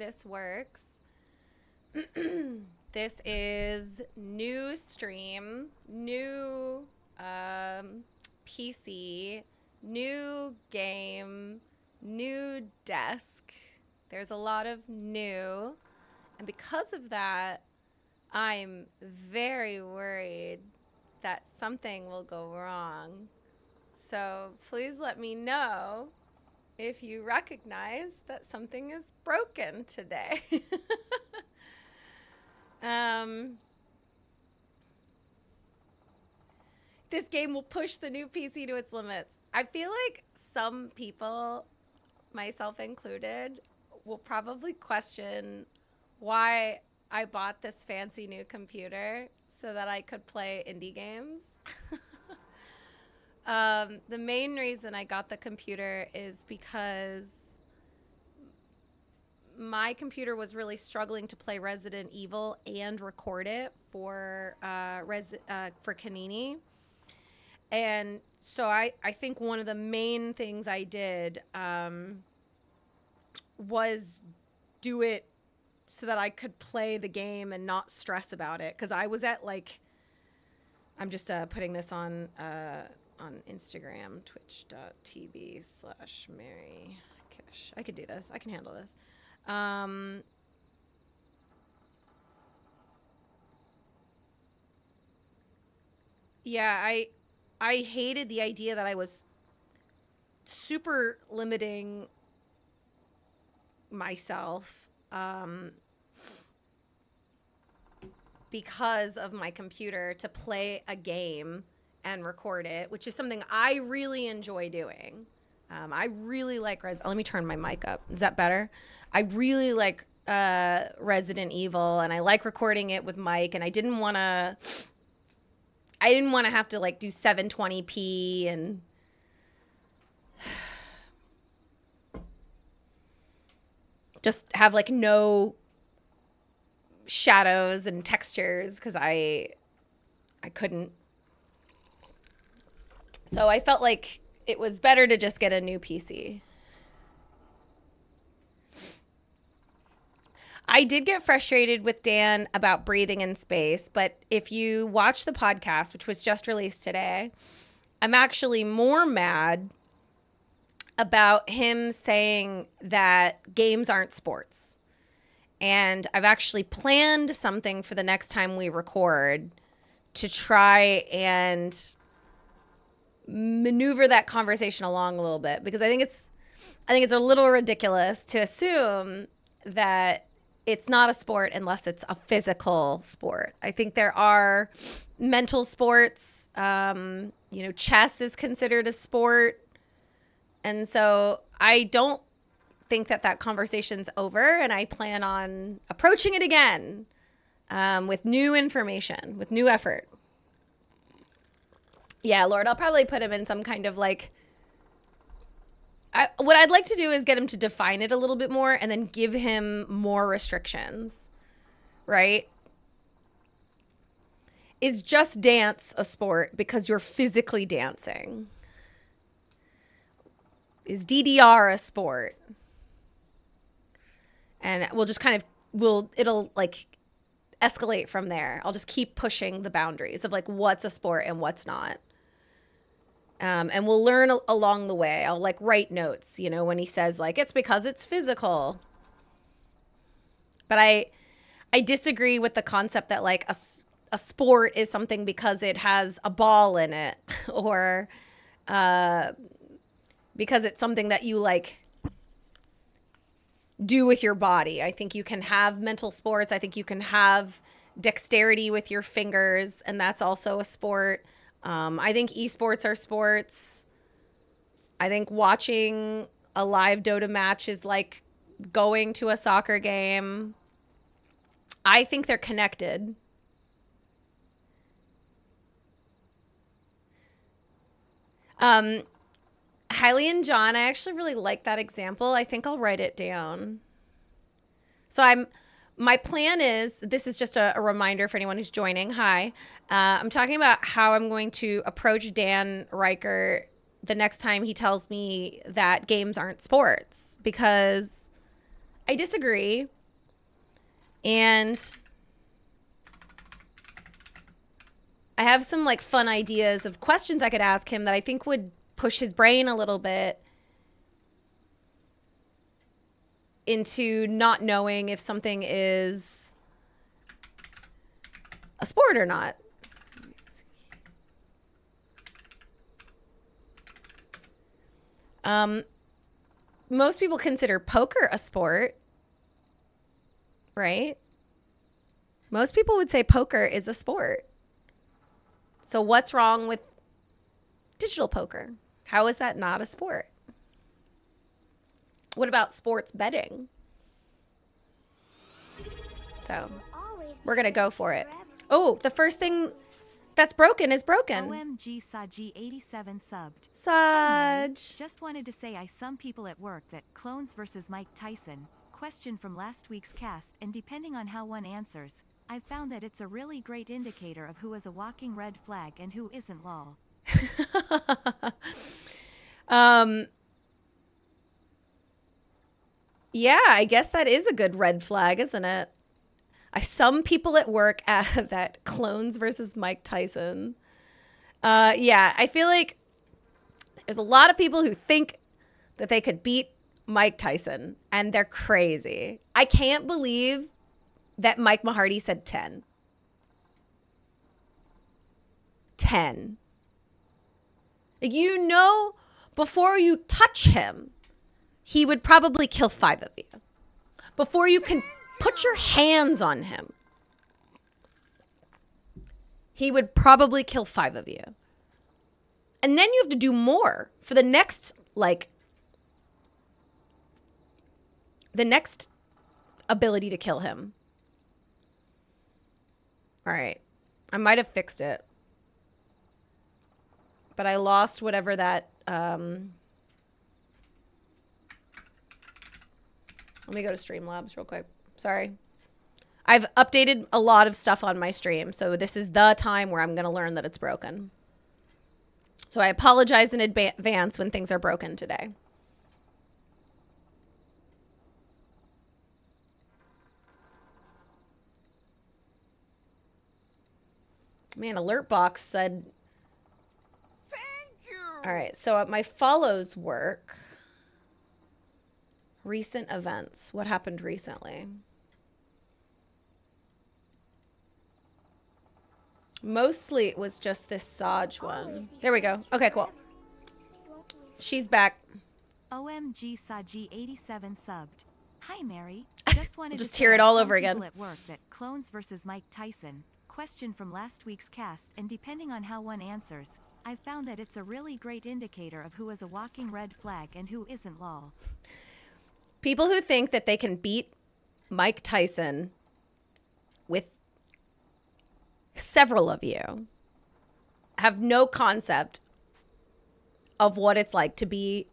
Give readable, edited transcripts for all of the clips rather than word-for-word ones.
this works. This is new stream, new PC, new game, new desk. There's a lot of new. And because of that, I'm very worried that something will go wrong. So please let me know if you recognize that something is broken today. This game will push the new PC to its limits. I feel like some people, myself included, will probably question why I bought this fancy new computer so that I could play indie games. The main reason I got the computer is because my computer was really struggling to play Resident Evil and record it for Kanini. And so I think one of the main things I did was do it so that I could play the game and not stress about it. Because I was at like, I'm just putting this on Instagram, twitch.tv/Mary Kish. I can do this. I can handle this. Yeah, I hated the idea that I was super limiting myself because of my computer to play a game and record it, which is something I really enjoy doing. I really like let me turn my mic up. Is that better? I really like Resident Evil, and I like recording it with Mike, and I didn't want to have to like do 720p and just have like no shadows and textures because I couldn't. So I felt like it was better to just get a new PC. I did get frustrated with Dan about breathing in space, but if you watch the podcast, which was just released today, I'm actually more mad about him saying that games aren't sports. And I've actually planned something for the next time we record to try and maneuver that conversation along a little bit, because I think it's a little ridiculous to assume that it's not a sport unless it's a physical sport. I think there are mental sports. Chess is considered a sport. And so I don't think that conversation's over, and I plan on approaching it again with new information, with new effort. Yeah, Lord, I'll probably put him in some kind of like... what I'd like to do is get him to define it a little bit more and then give him more restrictions, right? Is just dance a sport because you're physically dancing? Is DDR a sport? And we'll just it'll like escalate from there. I'll just keep pushing the boundaries of like what's a sport and what's not. And we'll learn along the way. I'll like write notes, when he says like, it's because it's physical. But I disagree with the concept that like a sport is something because it has a ball in it or because it's something that you like do with your body. I think you can have mental sports. I think you can have dexterity with your fingers, and that's also a sport. I think esports are sports. I think watching a live Dota match is like going to a soccer game. I think they're connected. Hailey and John, I actually really like that example. I think I'll write it down. So my plan is, this is just a reminder for anyone who's joining. Hi. I'm talking about how I'm going to approach Dan Riker the next time he tells me that games aren't sports, because I disagree. And I have some like fun ideas of questions I could ask him that I think would push his brain a little bit into not knowing if something is a sport or not. Most people consider poker a sport, right? Most people would say poker is a sport. So what's wrong with digital poker? How is that not a sport? What about sports betting? So we're going to go for it. Oh, the first thing that's broken is broken. OMG Saji87 subbed. Saj. Just wanted to say I some people at work that clones versus Mike Tyson. Question from last week's cast, and depending on how one answers, I've found that it's a really great indicator of who is a walking red flag and who isn't lol. Yeah, I guess that is a good red flag, isn't it? Some people at work that clones versus Mike Tyson. Yeah, I feel like there's a lot of people who think that they could beat Mike Tyson, and they're crazy. I can't believe that Mike Mahardy said 10. 10. You know, before you touch him, he would probably kill 5 of you. Before you can put your hands on him, he would probably kill 5 of you. And then you have to do more for the next, the next ability to kill him. All right. I might have fixed it. But I lost whatever that... Let me go to Streamlabs real quick. Sorry. I've updated a lot of stuff on my stream, so this is the time where I'm going to learn that it's broken. So I apologize in advance when things are broken today. Man, alert box said... Thank you. All right, so at my follows work... Recent events. What happened recently? Mostly it was just this Saj one. There we go. Okay, cool. She's back. OMG Saji87 subbed. Hi Mary. Just wanted Just to hear say it all I over some people again. at work that clones versus Mike Tyson. Question from last week's cast, and depending on how one answers, I've found that it's a really great indicator of who is a walking red flag and who isn't lol. People who think that they can beat Mike Tyson with several of you have no concept of what it's like to be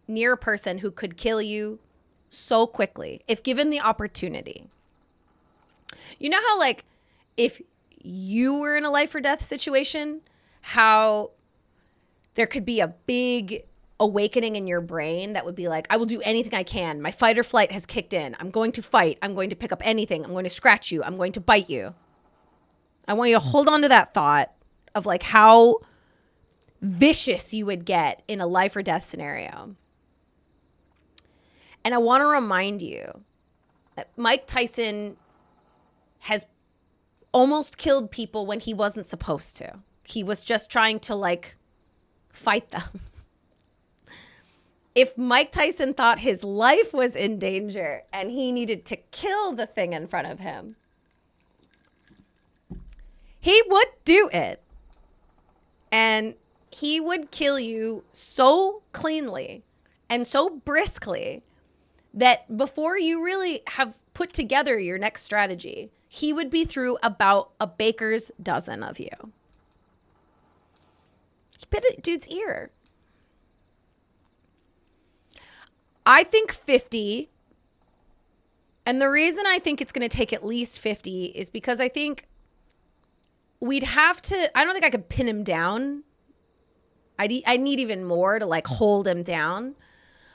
near a person who could kill you so quickly if given the opportunity. You know how, like, if you were in a life or death situation, how there could be a big awakening in your brain that would be like, I will do anything I can. My fight or flight has kicked in. I'm going to fight. I'm going to pick up anything. I'm going to scratch you. I'm going to bite you. I want you to hold on to that thought of like how vicious you would get in a life or death scenario. And I want to remind you that Mike Tyson has almost killed people when he wasn't supposed to. He was just trying to like fight them. If Mike Tyson thought his life was in danger and he needed to kill the thing in front of him, he would do it. And he would kill you so cleanly and so briskly that before you really have put together your next strategy, he would be through about a baker's dozen of you. He bit a dude's ear. I think 50, and the reason I think it's going to take at least 50 is because I think we'd have to, I don't think I could pin him down. I need even more to like hold him down,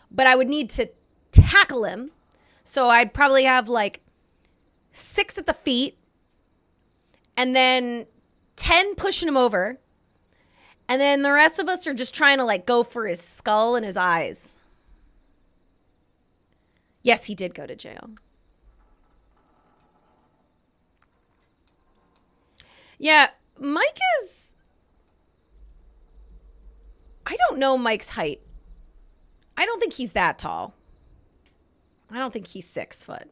but I would need to tackle him So I'd probably have like 6 at the feet and then 10 pushing him over. And then the rest of us are just trying to like go for his skull and his eyes. Yes, he did go to jail. Yeah, Mike is... I don't know Mike's height. I don't think he's that tall. I don't think he's 6 foot.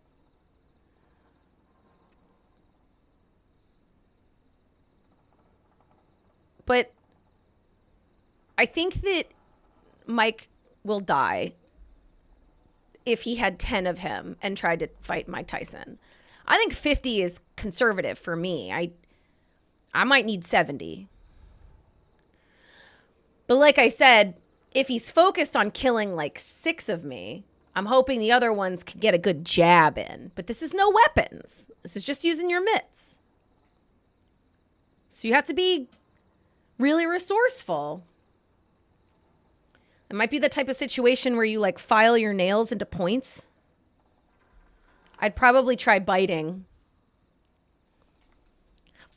But I think that Mike will die if he had 10 of him and tried to fight Mike Tyson. I think 50 is conservative for me. I might need 70. But like I said, if he's focused on killing like 6 of me, I'm hoping the other ones can get a good jab in. But this is no weapons. This is just using your mitts. So you have to be really resourceful. It might be the type of situation where you like file your nails into points. I'd probably try biting.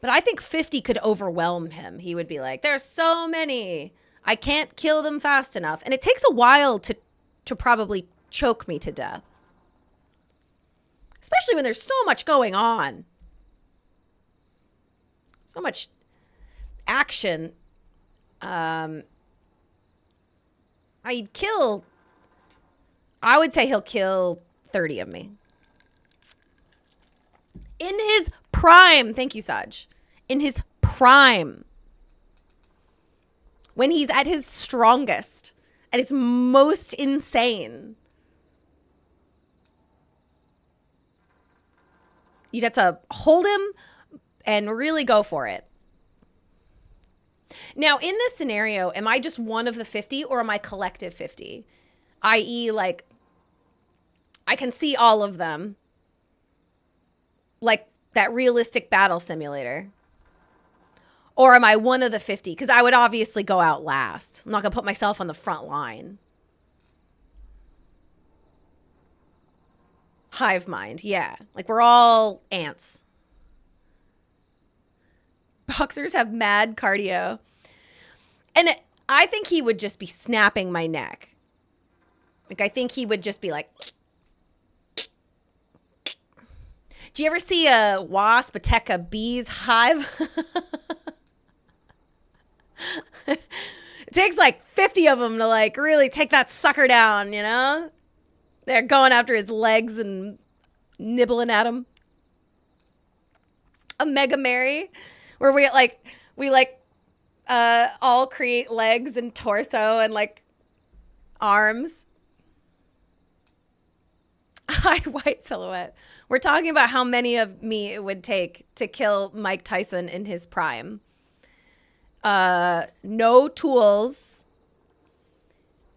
But I think 50 could overwhelm him. He would be like, there's so many. I can't kill them fast enough. And it takes a while to probably choke me to death. Especially when there's so much going on. So much action. I would say he'll kill 30 of me. In his prime. Thank you, Saj. In his prime. When he's at his strongest. At his most insane. You'd have to hold him and really go for it. Now, in this scenario, am I just one of the 50 or am I collective 50? I.e., like, I can see all of them. Like that realistic battle simulator. Or am I one of the 50? Because I would obviously go out last. I'm not going to put myself on the front line. Hive mind, yeah. Like we're all ants. Boxers have mad cardio. And I think he would just be snapping my neck. Like I think he would just be like... Do you ever see a wasp attack a bee's hive? It takes like 50 of them to like really take that sucker down, you know? They're going after his legs and nibbling at him. A Mega Mary, where we all create legs and torso and like arms. High white silhouette. We're talking about how many of me it would take to kill Mike Tyson in his prime. No tools.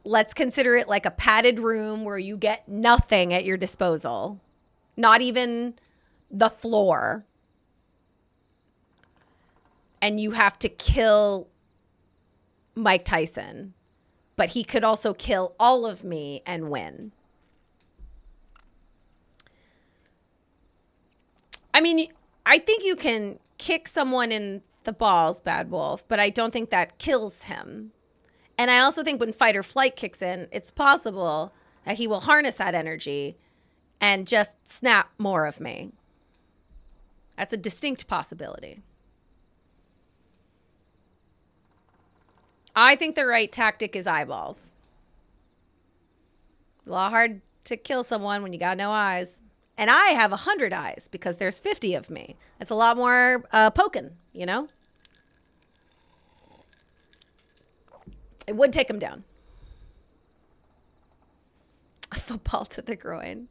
Let's consider it like a padded room where you get nothing at your disposal. Not even the floor. And you have to kill Mike Tyson. But he could also kill all of me and win. I mean, I think you can kick someone in the balls, Bad Wolf, but I don't think that kills him. And I also think when fight or flight kicks in, it's possible that he will harness that energy and just snap more of me. That's a distinct possibility. I think the right tactic is eyeballs. A lot hard to kill someone when you got no eyes. And I have 100 eyes because there's 50 of me. That's a lot more poking, you know? It would take him down. A football to the groin.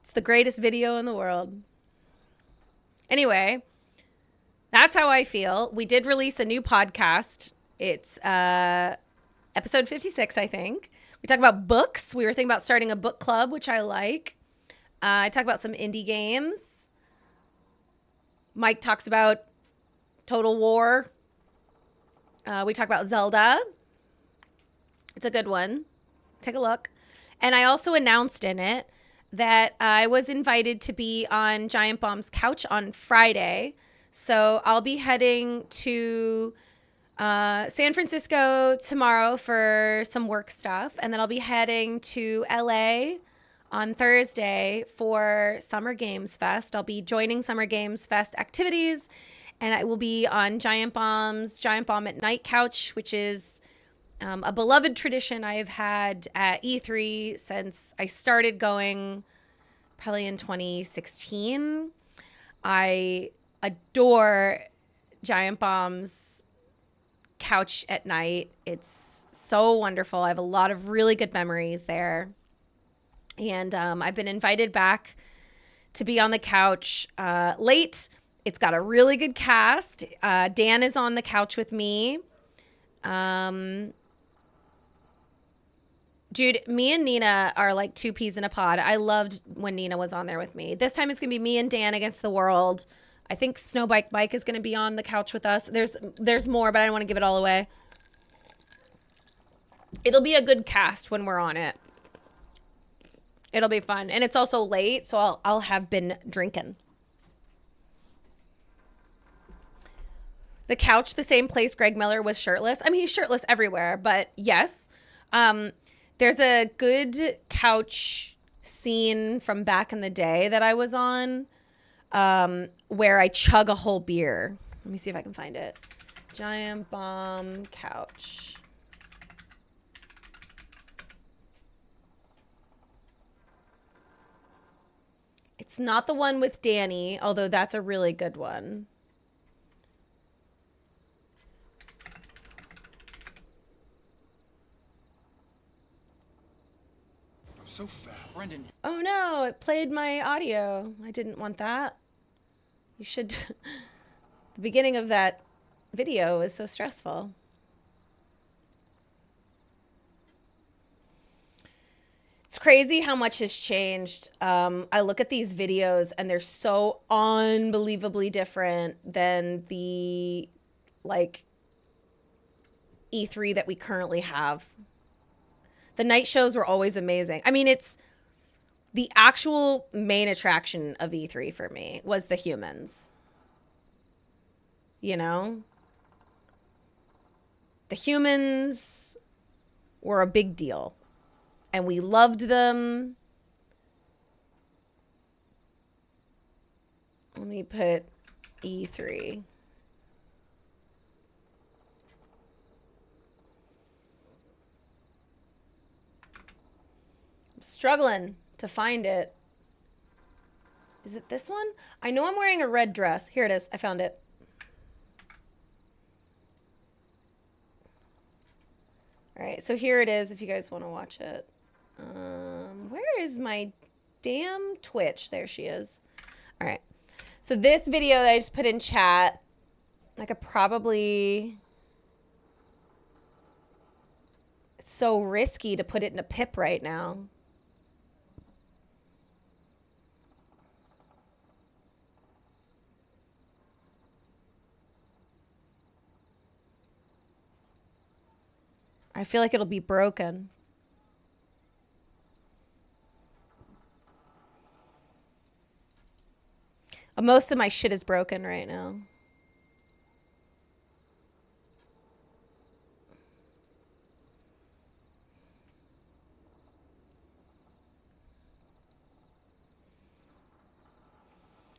It's the greatest video in the world. Anyway, that's how I feel. We did release a new podcast. It's episode 56, I think. We talk about books. We were thinking about starting a book club, which I like. I talk about some indie games. Mike talks about Total War. We talk about Zelda. It's a good one. Take a look. And I also announced in it that I was invited to be on Giant Bomb's couch on Friday. So I'll be heading to San Francisco tomorrow for some work stuff. And then I'll be heading to LA on Thursday for Summer Games Fest. I'll be joining Summer Games Fest activities. And I will be on Giant Bomb's Giant Bomb at Night couch, which is a beloved tradition I have had at E3 since I started going probably in 2016. I adore Giant Bomb's couch at night. It's so wonderful. I have a lot of really good memories there. And I've been invited back to be on the couch late. It's got a really good cast. Dan is on the couch with me. Dude, me and Nina are like two peas in a pod. I loved when Nina was on there with me. This time it's going to be me and Dan against the world. I think Snowbike Mike is going to be on the couch with us. There's more, but I don't want to give it all away. It'll be a good cast when we're on it. It'll be fun. And it's also late, so I'll have been drinking. The couch, the same place Greg Miller was shirtless. I mean, he's shirtless everywhere, but yes. There's a good couch scene from back in the day that I was on where I chug a whole beer. Let me see if I can find it. Giant Bomb couch. It's not the one with Danny, although that's a really good one. So fat. Brendan. Oh no, it played my audio. I didn't want that. You should. The beginning of that video is so stressful. It's crazy how much has changed. I look at these videos and they're so unbelievably different than the like E3 that we currently have. The night shows were always amazing. I mean, it's the actual main attraction of E3 for me was the humans. You know? The humans were a big deal. And we loved them. Let me put E3. Struggling to find it. Is it this one? I know I'm wearing a red dress. Here it is. I found it. All right, so here it is if you guys want to watch it. Where is my damn Twitch? There she is. All right. So this video that I just put in chat, I could probably... It's so risky to put it in a pip right now. I feel like it'll be broken. Most of my shit is broken right now.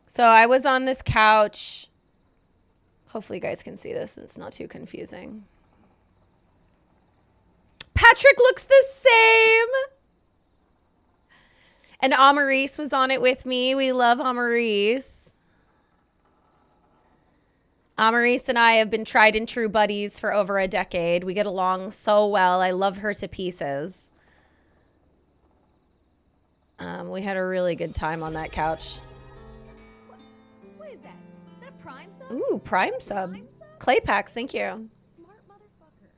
So I was on this couch. Hopefully you guys can see this. It's not too confusing. Patrick looks the same. And Amaris was on it with me. We love Amaris. Amaris and I have been tried and true buddies for over a decade. We get along so well. I love her to pieces. We had a really good time on that couch. What is that? Is that Prime sub? Ooh, Prime sub. Prime sub? Clay packs, thank you. Smart motherfucker.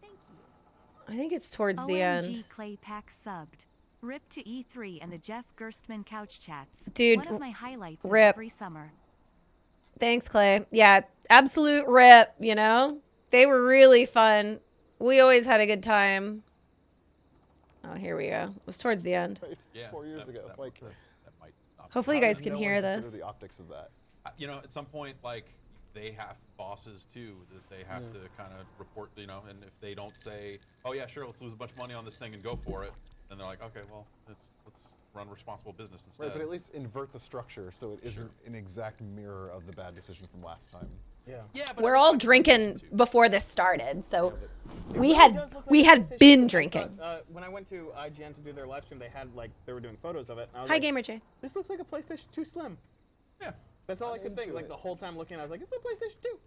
Thank you. I think it's towards the end. OMG Clay Pack subbed. Rip to E3 and the Jeff Gerstmann couch chats. Dude, one of my highlights of rip. every summer. Thanks, Clay. Yeah, absolute rip, you know? They were really fun. We always had a good time. Oh, here we go. It was towards the end. Yeah, 4 years that- ago. that Like, might not be- Hopefully you how guys does can no hear one consider this. the optics of that. You know, at some point, like, they have bosses too that they have to kind of report, you know, and if they don't say, oh yeah, sure, let's lose a bunch of money on this thing and go for it, then they're like, okay, well, let's run responsible business instead. Right, but at least invert the structure so it isn't an exact mirror of the bad decision from last time. Yeah, but it We're looks all like a drinking PlayStation 2. before this started, so we It had does look like we a had PlayStation been 2. I drinking. thought, when I went to IGN to do their live stream, they were doing photos of it. And I was Hi, like, Gamer J. This looks like a PlayStation 2 Slim. Yeah. That's all I could I'm think. into Like it. the whole time looking, I was like, it's a PlayStation 2.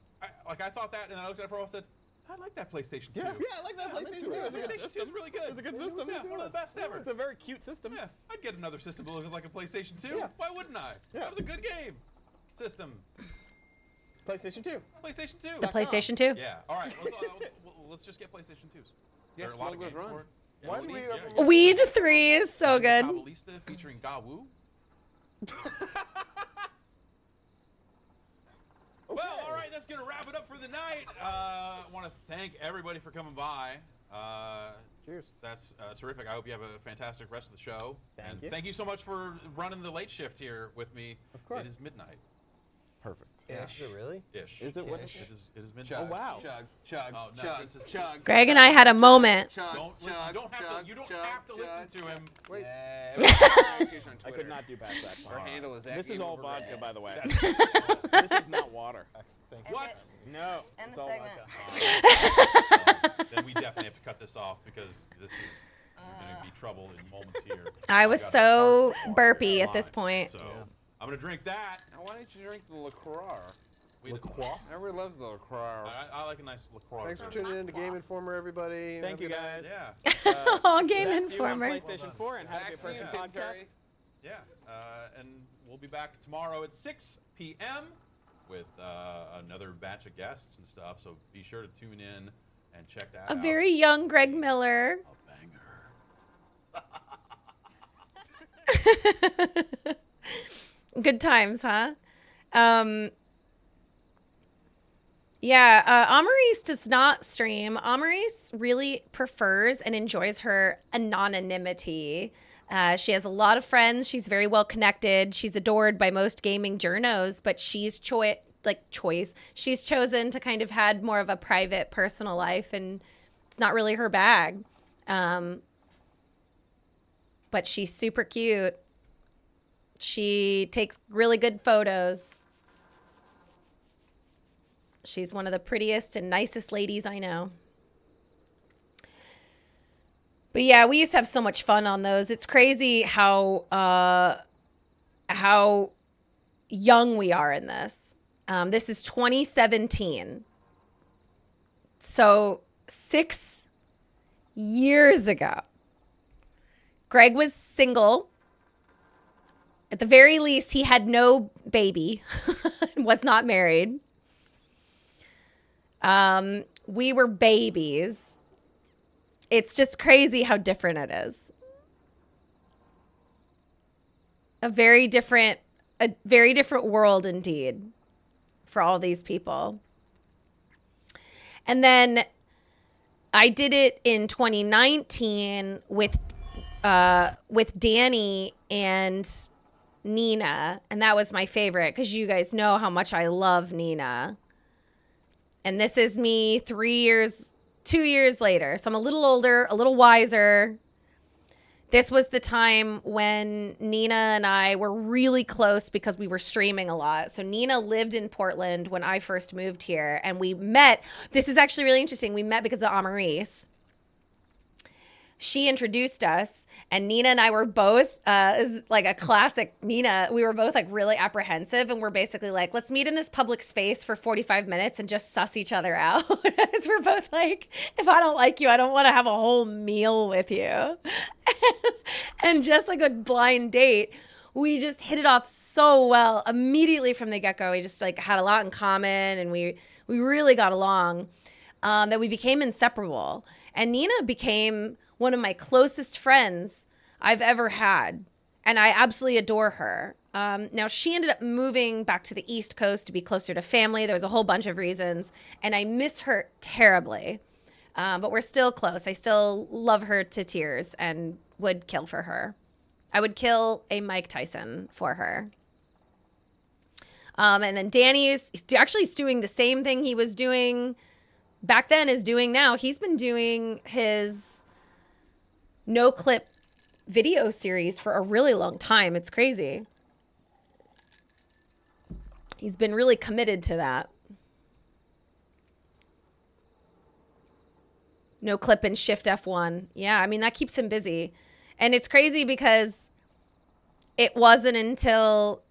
I thought that, and I looked at it for a while and said, I like that PlayStation 2. Yeah. Yeah, I like that I'm PlayStation into 2. it. It's a good PlayStation 2 is system. really good. It's a good system. Yeah, one of the best ever. It's a very cute system. Yeah, I'd get another system that looks like a PlayStation 2. Yeah. Why wouldn't I? Yeah. That was a good game. System. PlayStation 2. PlayStation 2. The PlayStation 2. Yeah. All right. Let's just get PlayStation 2s. There are a lot of Smugglers games Run. for it. Yeah, Why Weed, do we yeah, ever- yeah. Weed 3 is so good. Cabalista featuring Gawu. Well, all right, that's going to wrap it up for the night. I want to thank everybody for coming by. Cheers. That's terrific. I hope you have a fantastic rest of the show. Thank you. Thank you so much for running the late shift here with me. Of course. It is midnight. Perfect. Ish. Is it really? Ish. Is it what? It is midnight. Chug, wow. Chug, chug, Oh, no, chug, this is- chug. Greg and I had a moment. Chug, Don't, chug, you don't have chug, to. You don't chug, have to listen chug. to him. Wait. Yeah, everybody's on I could Twitter. not do past that Our part. handle is This is all vodka, vodka. by the way. That's- This is not water. Thank you. What? No. End It's the all segment. vodka. Then we definitely have to cut this off because this is going to be trouble in moments here. I was I've got so a hard burpy live, at this point. So I'm going to drink that. Now, why don't you drink the LaCroix? LaCroix? Everybody loves the LaCroix. I like a nice LaCroix. Thanks for tuning in to Game Informer, everybody. Thank Have you, a good night. guys. Yeah. Oh, Game That's you on Informer. PlayStation 4 and How to Get Back to you, Perfect Tim podcast. Terry. Yeah. And we'll be back tomorrow at 6 p.m. with another batch of guests and stuff. So be sure to tune in and check that A out. very young Greg Miller. A banger. Good times, huh? Yeah, Amaris does not stream. Amaris really prefers and enjoys her anonymity. She has a lot of friends. She's very well connected. She's adored by most gaming journos, but she's she's chosen to kind of had more of a private, personal life, and it's not really her bag. But she's super cute. She takes really good photos. She's one of the prettiest and nicest ladies I know. But yeah, we used to have so much fun on those. It's crazy how young we are in this. This is 2017. So 6 years ago. Greg was single. At the very least, he had no baby, was not married. We were babies. It's just crazy how different it is. A very different world indeed for all these people. And then I did it in 2019 with Danny and Nina, and that was my favorite because you guys know how much I love Nina. And this is me 2 years later. So I'm a little older, a little wiser. This was the time when Nina and I were really close because we were streaming a lot. So Nina lived in Portland when I first moved here, and we met. This is actually really interesting. We met because of Amaris. She introduced us, and Nina and I were both, is like a classic Nina, we were both like really apprehensive, and we're basically like, let's meet in this public space for 45 minutes and just suss each other out. Because we're both like, if I don't like you, I don't want to have a whole meal with you. And just like a blind date, we just hit it off so well immediately from the get-go. We just like had a lot in common, and we really got along, that we became inseparable. And Nina became one of my closest friends I've ever had. And I absolutely adore her. Now, she ended up moving back to the East Coast to be closer to family. There was a whole bunch of reasons. And I miss her terribly. But we're still close. I still love her to tears and would kill for her. I would kill a Mike Tyson for her. And then Danny is actually doing the same thing he was doing back then is doing now. He's been doing his no clip video series for a really long time. It's crazy. He's been really committed to that. No clip and shift F1. Yeah, I mean, that keeps him busy. And it's crazy because it wasn't until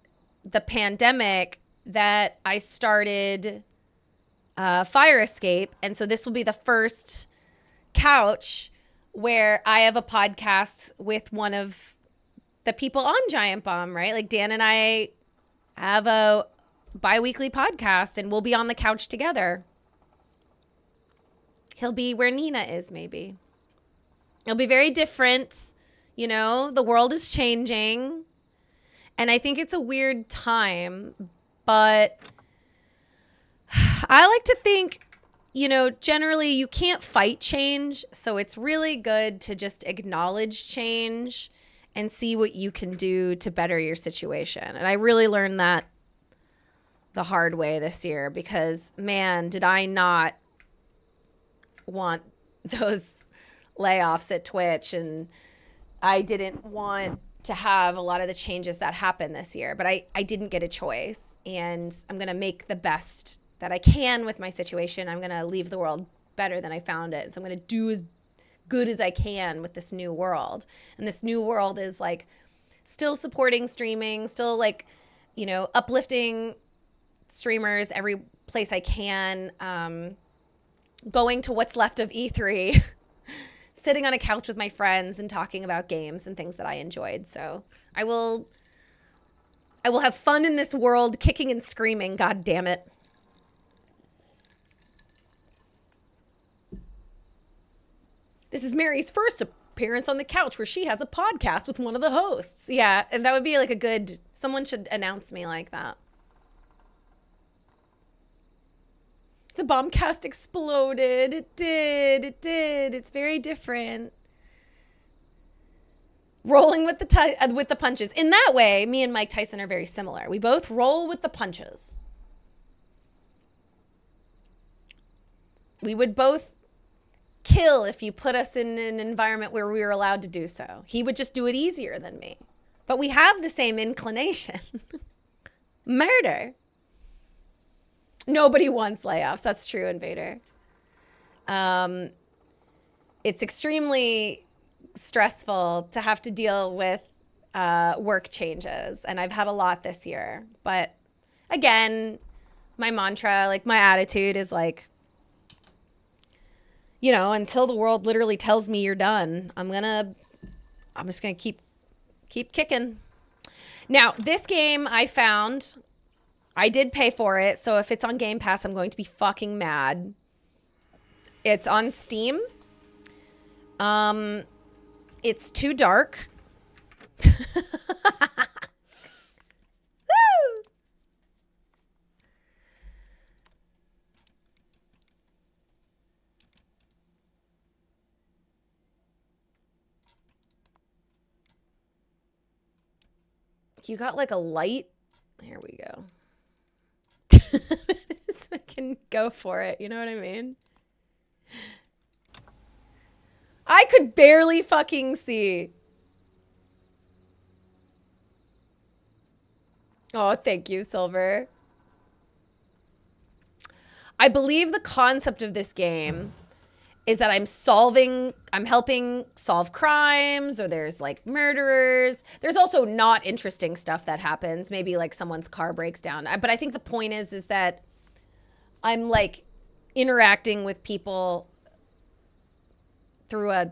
the pandemic that I started Fire Escape. And so this will be the first couch where I have a podcast with one of the people on Giant Bomb, right? Like Dan and I have a bi-weekly podcast and we'll be on the couch together. He'll be where Nina is, maybe. It'll be very different. You know, the world is changing. And I think it's a weird time. But I like to think, you know, generally you can't fight change. So it's really good to just acknowledge change and see what you can do to better your situation. And I really learned that the hard way this year because, man, did I not want those layoffs at Twitch, and I didn't want to have a lot of the changes that happened this year, but I didn't get a choice, and I'm going to make the best that I can with my situation. I'm going to leave the world better than I found it. So I'm going to do as good as I can with this new world. And this new world is like still supporting streaming, still like, you know, uplifting streamers every place I can, going to what's left of E3, sitting on a couch with my friends and talking about games and things that I enjoyed. So I will have fun in this world, kicking and screaming, god damn it. This is Mary's first appearance on the couch where she has a podcast with one of the hosts. Yeah, and that would be like a good, someone should announce me like that. The bombcast exploded. It did. It's very different. Rolling with the punches. In that way, me and Mike Tyson are very similar. We both roll with the punches. We would both kill if you put us in an environment where we were allowed to do so. He would just do it easier than me. But we have the same inclination. Murder. Nobody wants layoffs. That's true, Invader. It's extremely stressful to have to deal with work changes. And I've had a lot this year. But again, my mantra, like my attitude is like, you know, until the world literally tells me you're done, I'm just going to keep kicking. Now, this game I found, I did pay for it, so if it's on Game Pass, I'm going to be fucking mad. It's on Steam. It's too dark. Woo! You got like a light. Here we go. Just fucking go for it. You know what I mean? I could barely fucking see. Oh, thank you, Silver. I believe the concept of this game is that I'm helping solve crimes, or there's like murderers. There's also not interesting stuff that happens. Maybe like someone's car breaks down. But I think the point is that I'm like interacting with people through a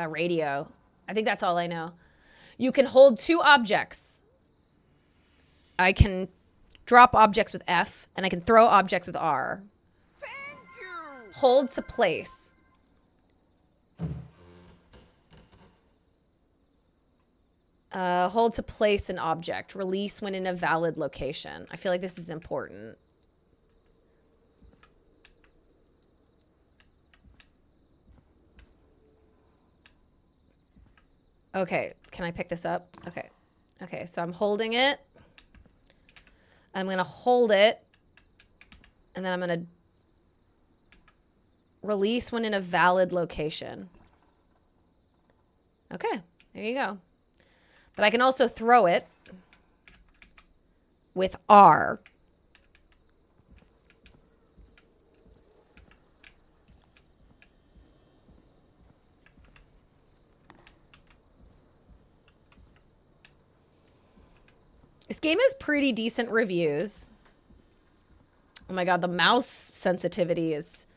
radio. I think that's all I know. You can hold two objects. I can drop objects with F, and I can throw objects with R. Hold to place. Hold to place an object. Release when in a valid location. I feel like this is important. Okay, can I pick this up? Okay. Okay, so I'm holding it. I'm going to hold it. And then I'm going to release when in a valid location. Okay, there you go. But I can also throw it with R. This game has pretty decent reviews. Oh my god, the mouse sensitivity is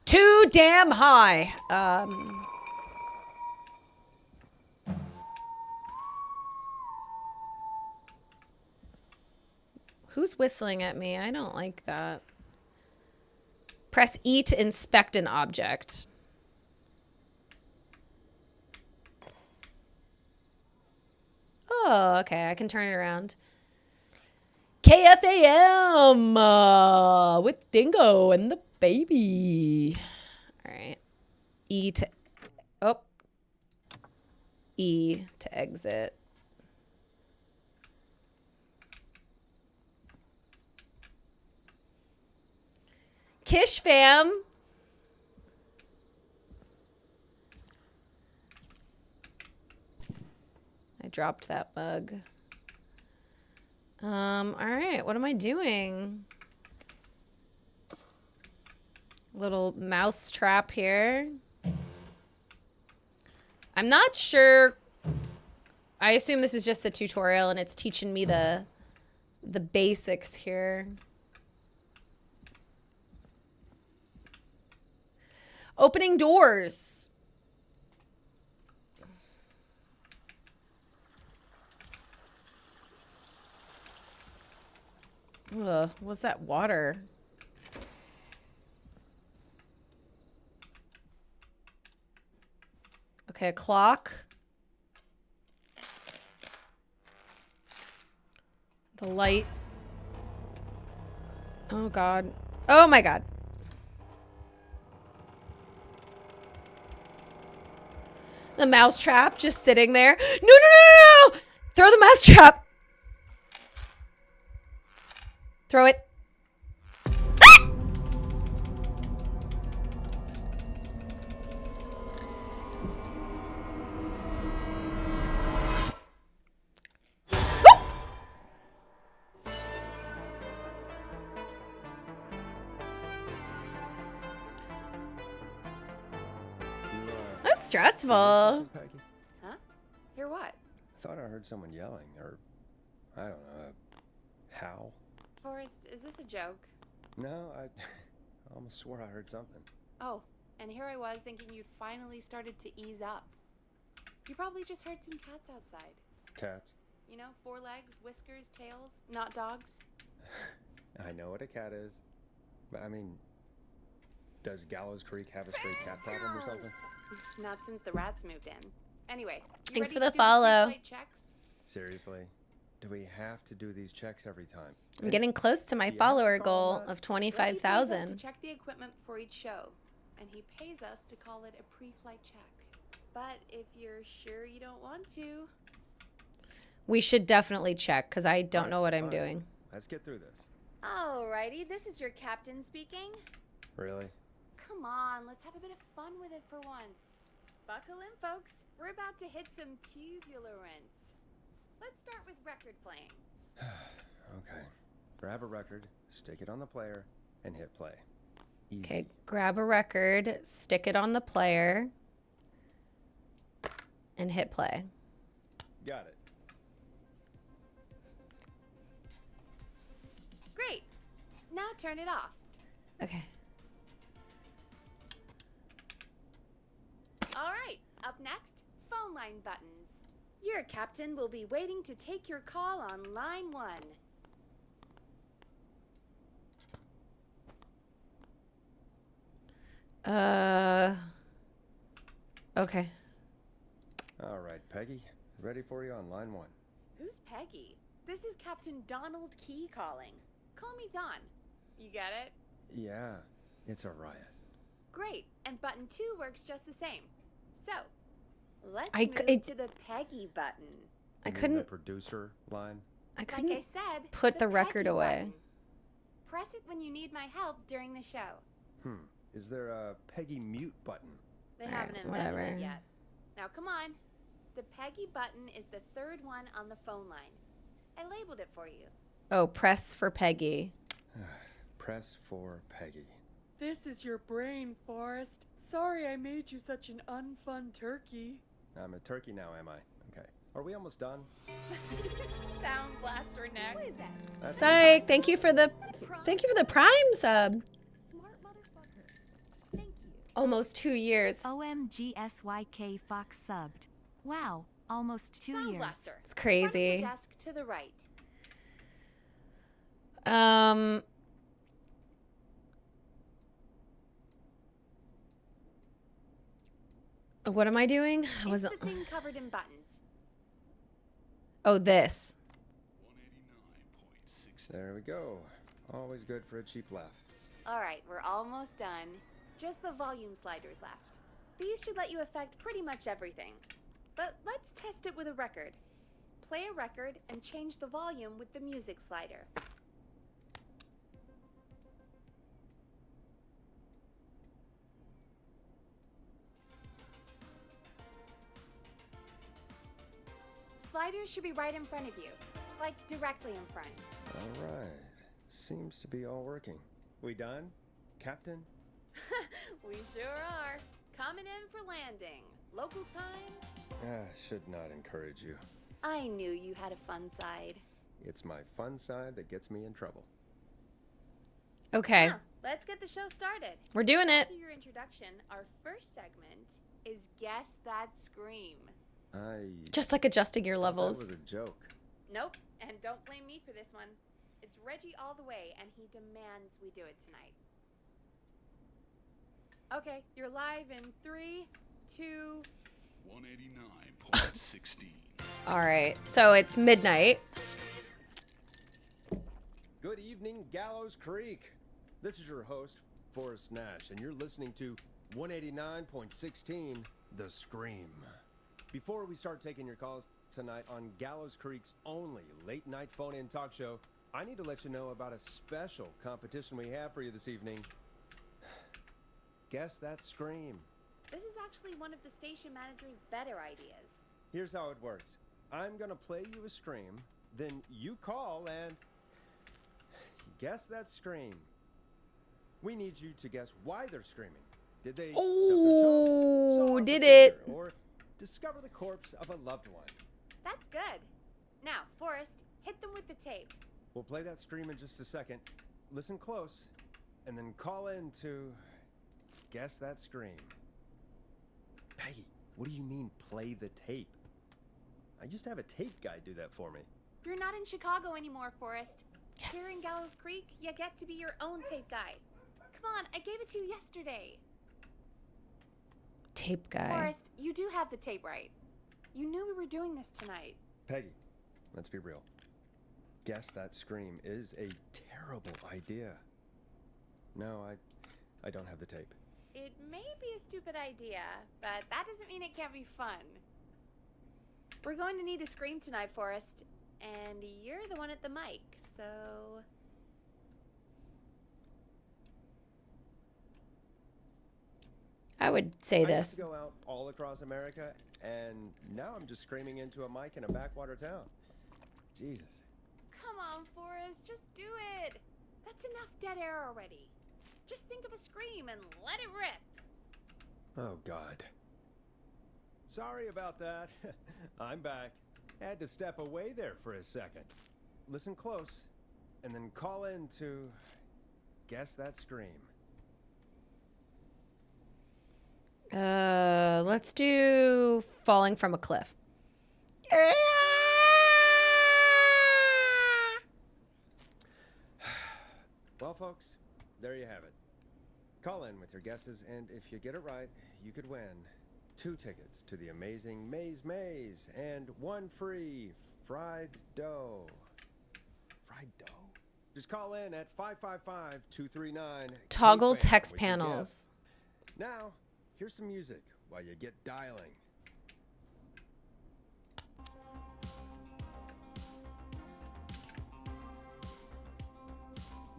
too damn high. Who's whistling at me? I don't like that. Press E to inspect an object. Oh, okay. I can turn it around. KFAM with Dingo and the baby. All right. E to... Oh. E to exit. Kish fam. I dropped that bug. All right, what am I doing? Little mouse trap here. I'm not sure. I assume this is just the tutorial and it's teaching me the basics here. Opening doors. Ugh, what's that water? Okay, a clock. The light. Oh god. Oh my god. The mouse trap just sitting there. No, no, no, no, no! Throw the mouse trap. Throw it. Ah! That's stressful. Peggy? Huh? Hear what? I thought I heard someone yelling, or I don't know, a howl. Forrest, is this a joke? No, I almost swore I heard something. Oh, and here I was thinking you'd finally started to ease up. You probably just heard some cats outside. Cats? You know, 4 legs, whiskers, tails, not dogs. I know what a cat is, but I mean, does Gallows Creek have a stray cat problem or something? Not since the rats moved in. Anyway, you Thanks ready for to the do follow. pre-flight checks? Seriously? Do we have to do these checks every time? I'm getting close to my Do you have to follower call goal that? of Reggie pays us 25,000. to check the equipment before each show, and he pays us to call it a pre-flight check. But if you're sure you don't want to, We should definitely check because I don't know what I'm Fine. doing. Let's get through this. Alrighty, this is your captain speaking. Really? come on, let's have a bit of fun with it for once. Buckle in, folks. We're about to hit some tubular rents. Let's start with record playing. Okay. Grab a record, stick it on the player, and hit play. Easy. Okay, grab a record, stick it on the player, and hit play. Got it. Great. Now turn it off. Okay. All right, up next, phone line buttons. Your captain will be waiting to take your call on line 1. Okay. All right, Peggy. Ready for you on line 1. Who's Peggy? This is Captain Donald Key calling. Call me Don. You get it? Yeah, it's a riot. Great, and button 2 works just the same. So, Let's I move c- it- to the Peggy button. I You mean couldn't. The producer line. I Like couldn't I said, put the record Peggy away. button. Press it when you need my help during the show. Is there a Peggy mute button? They Alright, haven't invented whatever. it yet. Now come on. The Peggy button is the third one on the phone line. I labeled it for you. Oh, press for Peggy. Press for Peggy. This is your brain, Forrest. Sorry I made you such an unfun turkey. I'm a turkey now, am I? Okay. Are we almost done? Sound blaster next. What is that? That's Psych. Thank you for the Prime sub. Smart motherfucker. Thank you. Almost 2 years. OMGSYK Fox subbed. Wow, almost 2 Sound years. blaster. It's Front of the crazy. desk to the right. What am I doing? I It's wasn't. the thing covered in buttons. Oh, this. There we go. Always good for a cheap laugh. All right, we're almost done. Just the volume sliders left. These should let you affect pretty much everything. But let's test it with a record. Play a record and change the volume with the music slider. Sliders should be right in front of you, like directly in front. All right. Seems to be all working. We done, Captain? We sure are. Coming in for landing. Local time? Should not encourage you. I knew you had a fun side. It's my fun side that gets me in trouble. Okay, Now, let's get the show started. we're doing it. After your introduction, our first segment is Guess That Scream. Just like adjusting your thought levels. That was a joke. Nope, and don't blame me for this one. It's Reggie all the way, and he demands we do it tonight. Okay, you're live in 3, 2. 189.16. All right, so it's midnight. Good evening, Gallows Creek. This is your host, Forrest Nash, and you're listening to 189.16, The Scream. Before we start taking your calls tonight on Gallows Creek's only late-night phone-in talk show, I need to let you know about a special competition we have for you this evening. Guess That Scream. This is actually one of the station manager's better ideas. Here's how it works. I'm gonna play you a scream, then you call and guess that scream. We need you to guess why they're screaming. Did they stub their toe, saw off a did finger, it. or discover the corpse of a loved one? That's good. Now, Forrest, hit them with the tape. We'll play that scream in just a second. Listen close, and then call in to guess that scream. Peggy, what do you mean play the tape? I used to have a tape guy do that for me. You're not in Chicago anymore, Forrest. Yes. Here in Gallows Creek, you get to be your own tape guy. Come on, I gave it to you yesterday. Tape guy. Forrest, you do have the tape right. You knew we were doing this tonight. Peggy, let's be real. Guess that scream is a terrible idea. No, I don't have the tape. It may be a stupid idea, but that doesn't mean it can't be fun. We're going to need a scream tonight, Forrest, and you're the one at the mic, so... I would say I this. used to go out all across America, and now I'm just screaming into a mic in a backwater town. Jesus. Come on, Forrest, just do it. That's enough dead air already. Just think of a scream and let it rip. Oh, God. Sorry about that. I'm back. Had to step away there for a second. Listen close, and then call in to guess that scream. Let's do falling from a cliff. Well, folks, there you have it. Call in with your guesses, and if you get it right, you could win 2 tickets to the amazing Maze and 1 free fried dough. Fried dough? Just call in at 555-239. Toggle KFAN text with your panels. guess. Now, here's some music while you get dialing.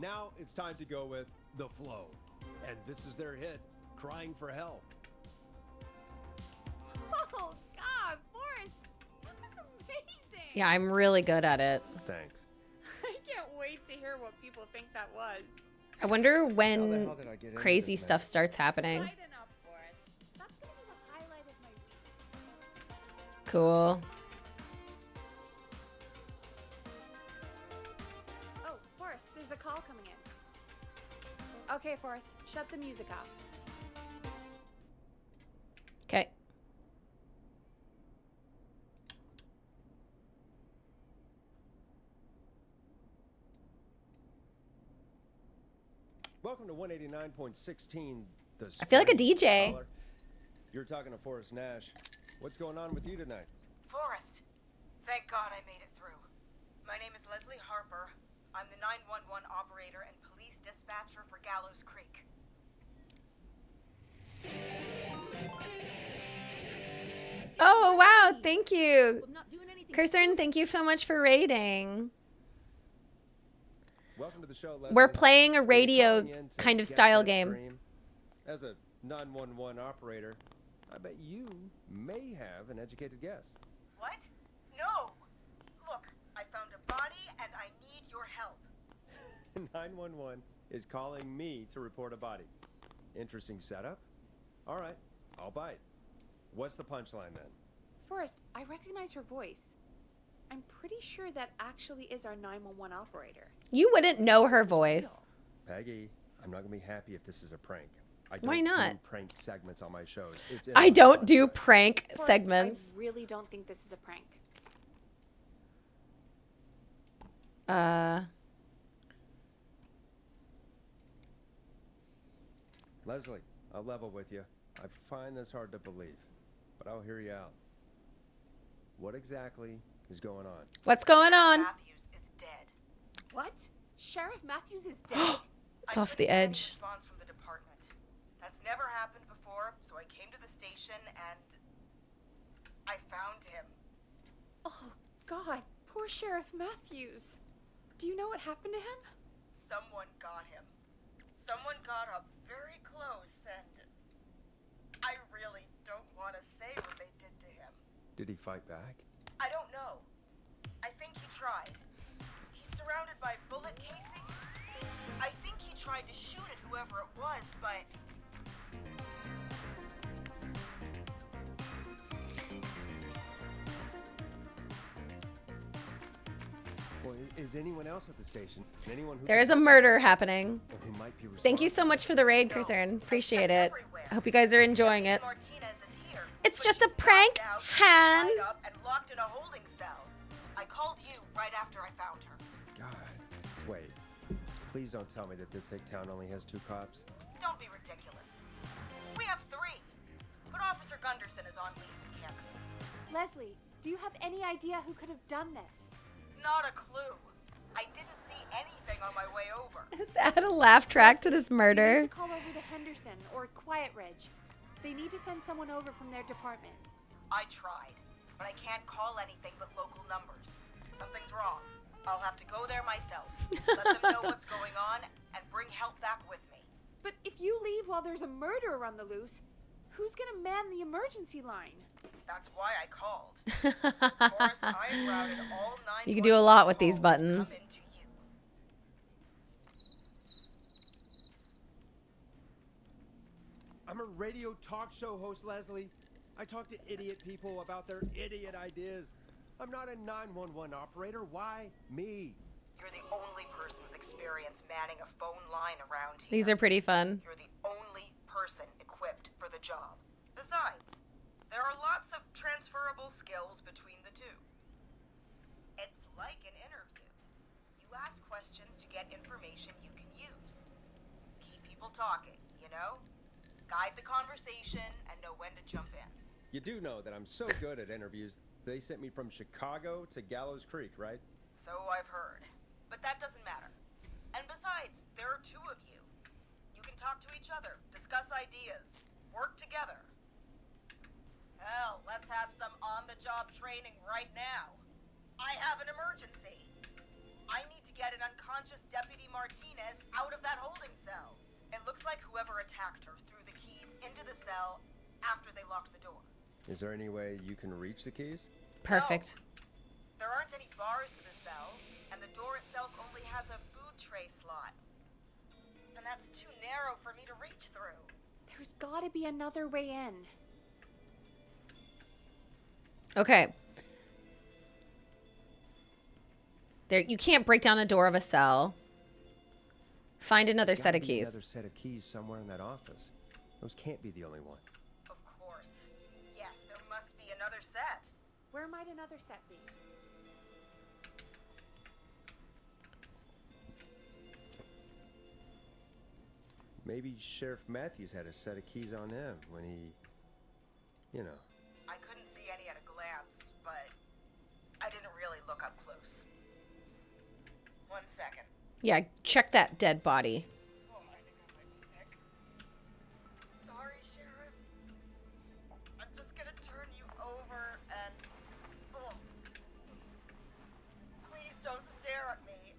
Now it's time to go with The Flow. And this is their hit, Crying for Help. Oh, God, Forrest, that was amazing. Yeah, I'm really good at it. Thanks. I can't wait to hear what people think that was. I wonder How the when hell did I get into crazy this mess? stuff starts happening. Lighten up, Forrest. That's going to be the highlight of my week. Cool. Oh, Forrest, there's a call coming in. Okay, Forrest, shut the music off. Okay. Welcome to 189.16. I feel like a Scream. DJ. Caller. You're talking to Forrest Nash. What's going on with you tonight? Forrest, thank God I made it through. My name is Leslie Harper. I'm the 911 operator and police dispatcher for Gallows Creek. Oh, wow. Thank you. I'm not doing anything. Kirsten, thank you so much for rating. Welcome to the show, Leslie. We're playing a Are you radio calling in to kind of guess style that game. scream? As a 911 operator, I bet you may have an educated guess. What? No! Look, I found a body and I need your help. 911 is calling me to report a body. Interesting setup. All right, I'll bite. What's the punchline then? Forrest, I recognize her voice. I'm pretty sure that actually is our 911 operator. You wouldn't know her This is voice. Peggy, I'm not gonna be happy if this is a prank. I Why don't not? do prank segments on my shows. It's in I my don't do contract. prank Forrest, segments. I really don't think this is a prank. Leslie, I'll level with you. I find this hard to believe, but I'll hear you out. What exactly is going on? What's going on? Matthews is dead. What? Sheriff Matthews is dead? It's I off couldn't the get any edge. response from the department. That's never happened before, so I came to the station and I found him. Oh, God. Poor Sheriff Matthews. Do you know what happened to him? Someone got him. Someone got up very close and I really don't want to say what they did to him. Did he fight back? I don't know. I think he tried. He's surrounded by bullet casings. I think he tried to shoot at whoever it was, but Well, is anyone else at the station? Anyone who There is a murder happening. or who might be Thank you so much for the raid, Kirsten. Appreciate it. I hope you guys are enjoying it. Martinez is here. It's But just a she's prank, knocked out, Han. tied up, and locked in a holding cell. I called you right after I found her. God. Wait. Please don't tell me that this hick town only has 2 cops. Don't be ridiculous. We have 3. But Officer Gunderson is on leave in Camden. Leslie, do you have any idea who could have done this? Not a clue. I didn't see anything on my way over. Is add a laugh track to this You need murder? to call over to Henderson or Quiet Ridge. They need to send someone over from their department. I tried, but I can't call anything but local numbers. Something's wrong. I'll have to go there myself. Let them know what's going on and bring help back with me. But if you leave while there's a murderer on the loose, who's gonna man the emergency line? That's why I called. Forrest, I've routed all 9. You can do a lot with these buttons. Come into you. I'm a radio talk show host, Leslie. I talk to idiot people about their idiot ideas. I'm not a 911 operator. Why me? You're the only person with experience manning a phone line around here. These are pretty fun. You're the only person equipped for the job. Besides, there are lots of transferable skills between the two. It's like an interview. You ask questions to get information you can use. Keep people talking, you know? Guide the conversation and know when to jump in. You do know that I'm so good at interviews. They sent me from Chicago to Gallows Creek, right? So I've heard. But that doesn't matter. And besides, there are 2 of you. You can talk to each other, discuss ideas, work together. Hell, let's have some on-the-job training right now. I have an emergency. I need to to get an unconscious Deputy Martinez out of that holding cell. It looks like whoever attacked her threw the keys into the cell after they locked the door. Is there any way you can reach the keys? Perfect. There aren't any bars to the cell, and the door itself only has a food tray slot. And that's too narrow for me to reach through. There's gotta be another way in. Okay. There, you can't break down a door of a cell. Find another set of Gotta be keys. Another set of keys somewhere in that office. Those can't be the only one. Of course. Yes, there must be another set. Where might another set be? Maybe Sheriff Matthews had a set of keys on him when he, you know. I couldn't see any at a glance, but I didn't really look up close. 1 second. Yeah, check that dead body. Oh, I think I might be sick. Sorry, Sheriff. I'm just gonna turn you over and... Oh. Please don't stare at me.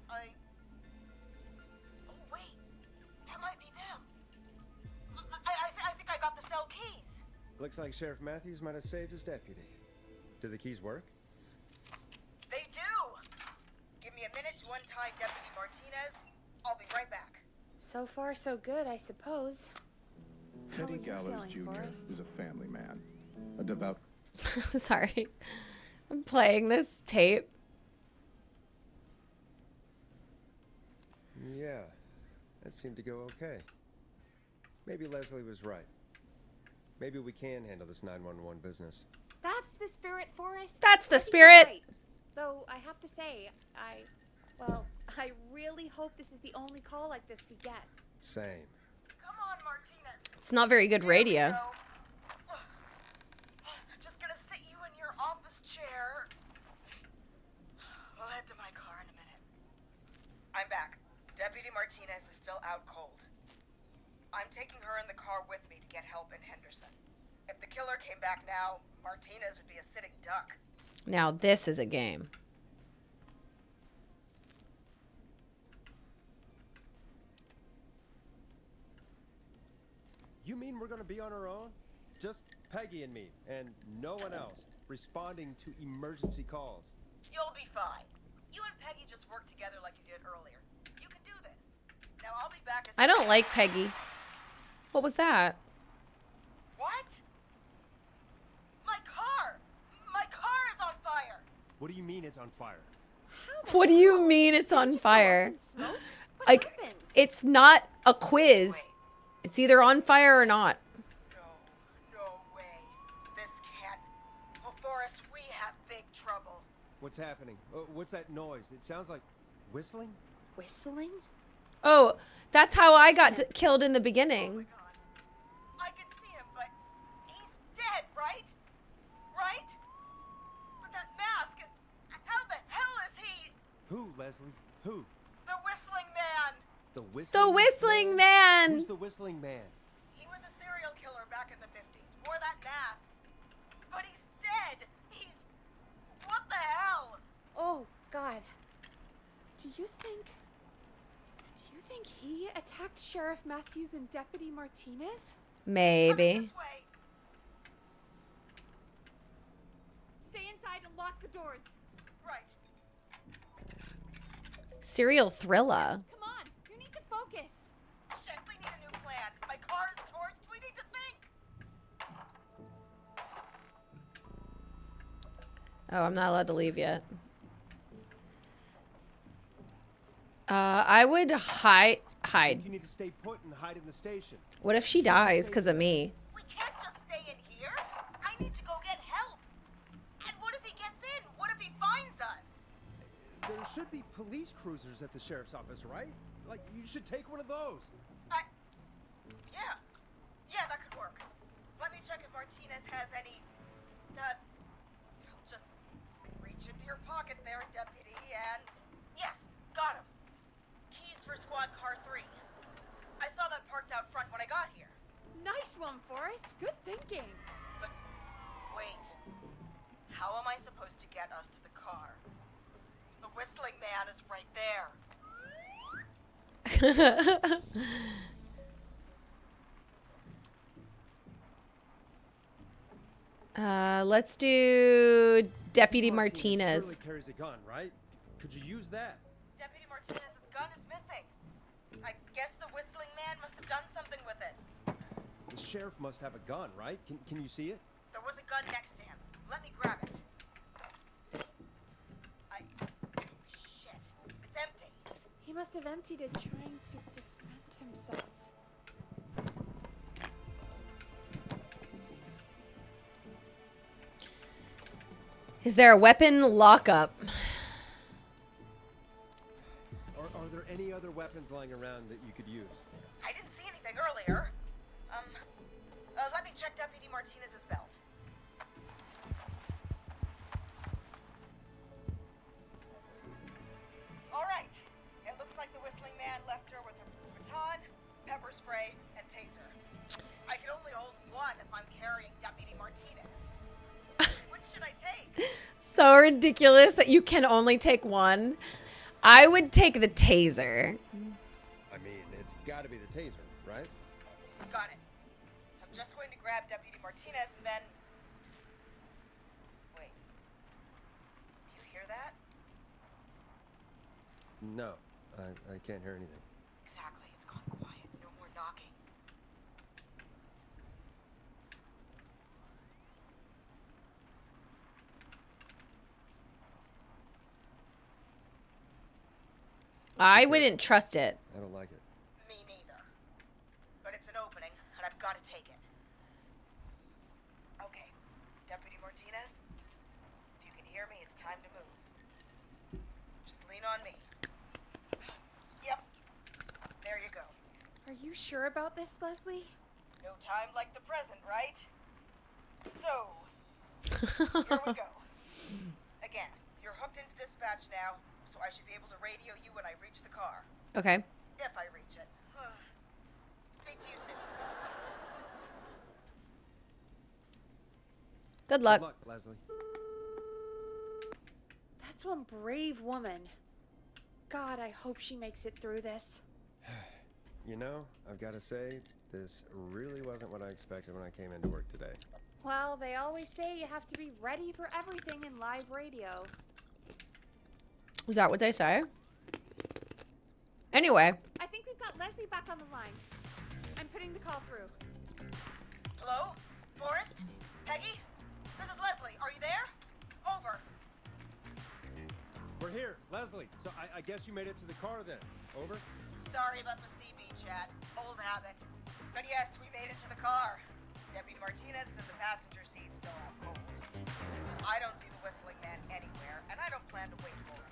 Oh, wait. That might be them. I think I got the cell keys. Looks like Sheriff Matthews might have saved his deputy. Do the keys work? They do. Give me a minute to untie Deputy Martinez. I'll be right back. So far, so good, I suppose. How are Teddy you Gallows feeling, Jr. Forrest? is a family man, a devout. Sorry. I'm playing this tape. Yeah, that seemed to go okay. Maybe Leslie was right. Maybe we can handle this 911 business. That's the spirit, Forrest. That's the I think you're spirit. right. Though I have to say, I really hope this is the only call like this we get. Same. Come on, Martinez. It's not very good radio. Here we go. Just gonna sit you in your office chair. We'll head to my car in a minute. I'm back. Deputy Martinez is still out cold. I'm taking her in the car with me to get help in Henderson. If the killer came back now, Martinez would be a sitting duck. Now this is a game. You mean we're gonna be on our own? Just Peggy and me, and no one else, responding to emergency calls. You'll be fine. You and Peggy just work together like you did earlier. You can do this. Now I'll be back as I don't like Peggy. What was that? What? My car! My car is on fire! What do you mean it's on fire? What do you mean it's on fire? Smoke? What Like, happened? it's not a quiz. It's either on fire or not. No way. This can't. Oh, Forrest, we have big trouble. What's happening? What's that noise? It sounds like whistling? Whistling? Oh, that's how I got killed in the beginning. I can see him, but he's dead, right? Right? But that mask, how the hell is he? Who, Leslie? Who? The whistling man! The whistling The whistling man. Who's the whistling man? He was a serial killer back in the 50s, wore that mask. But he's dead! He's... What the hell? Oh, God. Do you think he attacked Sheriff Matthews and Deputy Martinez? Maybe. This way. Stay inside and lock the doors. Right. Serial thriller. Come on, you need to focus. Shit, we need a new plan. My car is torched. We need to think. Oh, I'm not allowed to leave yet. I would hide. You need to stay put and hide in the station. What if she dies because of me? We can't just stay in here. I need to go get help. And what if he gets in? What if he finds us? There should be police cruisers at the sheriff's office, right? Like, you should take one of those. Yeah, that could work. Let me check if Martinez has any... I'll just reach into your pocket there, Deputy, and... Yes, got him. Keys for squad car 3. I saw that parked out front when I got here. Nice one, Forrest. Good thinking. But wait. How am I supposed to get us to the car? whistling man is right there. Let's do Deputy Martinez Martinez. surely carries a gun, right? Could you use that? Deputy Martinez's gun is missing. I guess the whistling man must have done something with it. The sheriff must have a gun, right? Can you see it? There was a gun next to him. Let me grab it. Shit. It's empty. He must have emptied it trying to defend himself. Is there a weapon lockup? Are there any other weapons lying around that you could use? I didn't see anything earlier. Let me check Deputy Martinez's belt. All right. It looks like the whistling man left her with a baton, pepper spray, and taser. I can only hold one if I'm carrying Deputy Martinez. Which should I take? So ridiculous that you can only take one. I would take the taser. I mean, it's got to be the taser, right? Got it. I'm just going to grab Deputy Martinez and then... Wait. Do you hear that? No, I can't hear anything. Exactly. It's gone quiet. No more knocking. I wouldn't trust it. I don't like it. Me neither. But it's an opening, and I've got to take it. Okay. Deputy Martinez, if you can hear me, it's time to move. Just lean on me. Yep. There you go. Are you sure about this, Leslie? No time like the present, right? So, here we go. Again, you're hooked into dispatch now, so I should be able to radio you when I reach the car. Okay. If I reach it. Speak to you soon. Good luck. Good luck, Leslie. That's one brave woman. God, I hope she makes it through this. You know, I've got to say, this really wasn't what I expected when I came into work today. Well, they always say you have to be ready for everything in live radio. Is that what they say? Anyway. I think we've got Leslie back on the line. I'm putting the call through. Hello? Forrest? Peggy? This is Leslie. Are you there? Over. We're here, Leslie. So I guess you made it to the car then. Over? Sorry about the CB chat. Old habit. But yes, we made it to the car. Deputy Martinez is in the passenger seat, still out cold. I don't see the whistling man anywhere, and I don't plan to wait for him.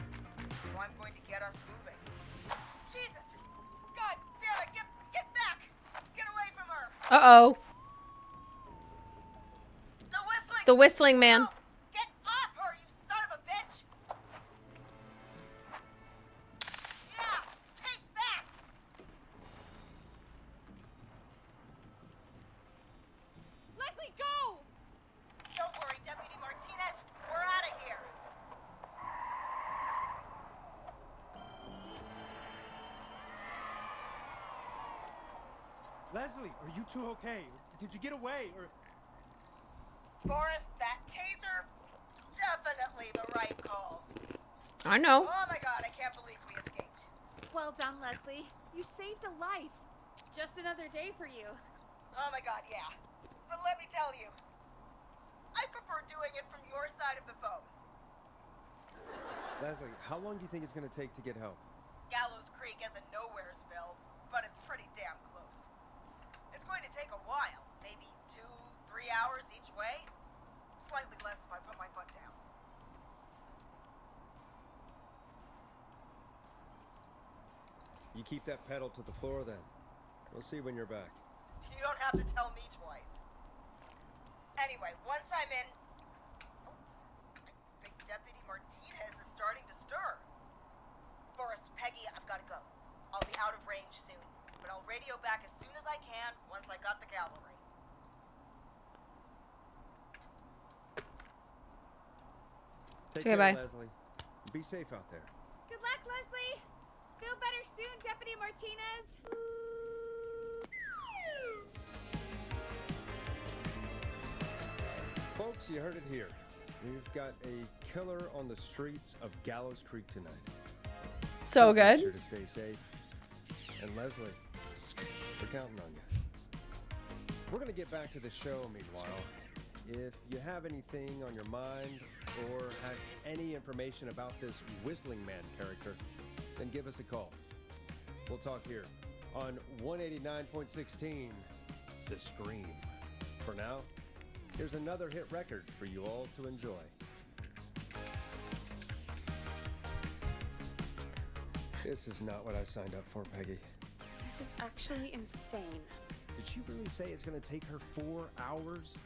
So I'm going to get us moving. Jesus! God damn it! Get back! Get away from her! Uh-oh. The whistling! The whistling man. No! Get off her, you son of a bitch! Yeah! Take that! Leslie, go! Don't worry, Deputy Martinez. We're out of here. Leslie, are you two okay? Did you get away, or... Forrest, that taser, definitely the right call. I know. Oh my god, I can't believe we escaped. Well done, Leslie. You saved a life. Just another day for you. Oh my god, yeah. But let me tell you, I prefer doing it from your side of the phone. Leslie, how long do you think it's going to take to get help? Gallows Creek isn't Nowheresville, but it's pretty damn close. It's going to take a while, maybe 2-3 hours each way. Slightly less if I put my foot down. You keep that pedal to the floor then. We'll see when you're back. You don't have to tell me twice. Anyway, once I'm in... Oh, I think Deputy Martinez is starting to stir. Forrest, Peggy, I've got to go. I'll be out of range soon, but I'll radio back as soon as I can once I got the cavalry. Take Okay, care, bye. Leslie. Be safe out there. Good luck, Leslie. Feel better soon, Deputy Martinez. Folks, you heard it here. We've got a killer on the streets of Gallows Creek tonight. So Please make good. sure to stay safe. And Leslie, we're counting on you. We're going to get back to the show meanwhile. If you have anything on your mind or have any information about this Whistling Man character, then give us a call. We'll talk here on 189.16, The Scream. For now, here's another hit record for you all to enjoy. This is not what I signed up for, Peggy. This is actually insane. Did she really say it's gonna take her 4 hours?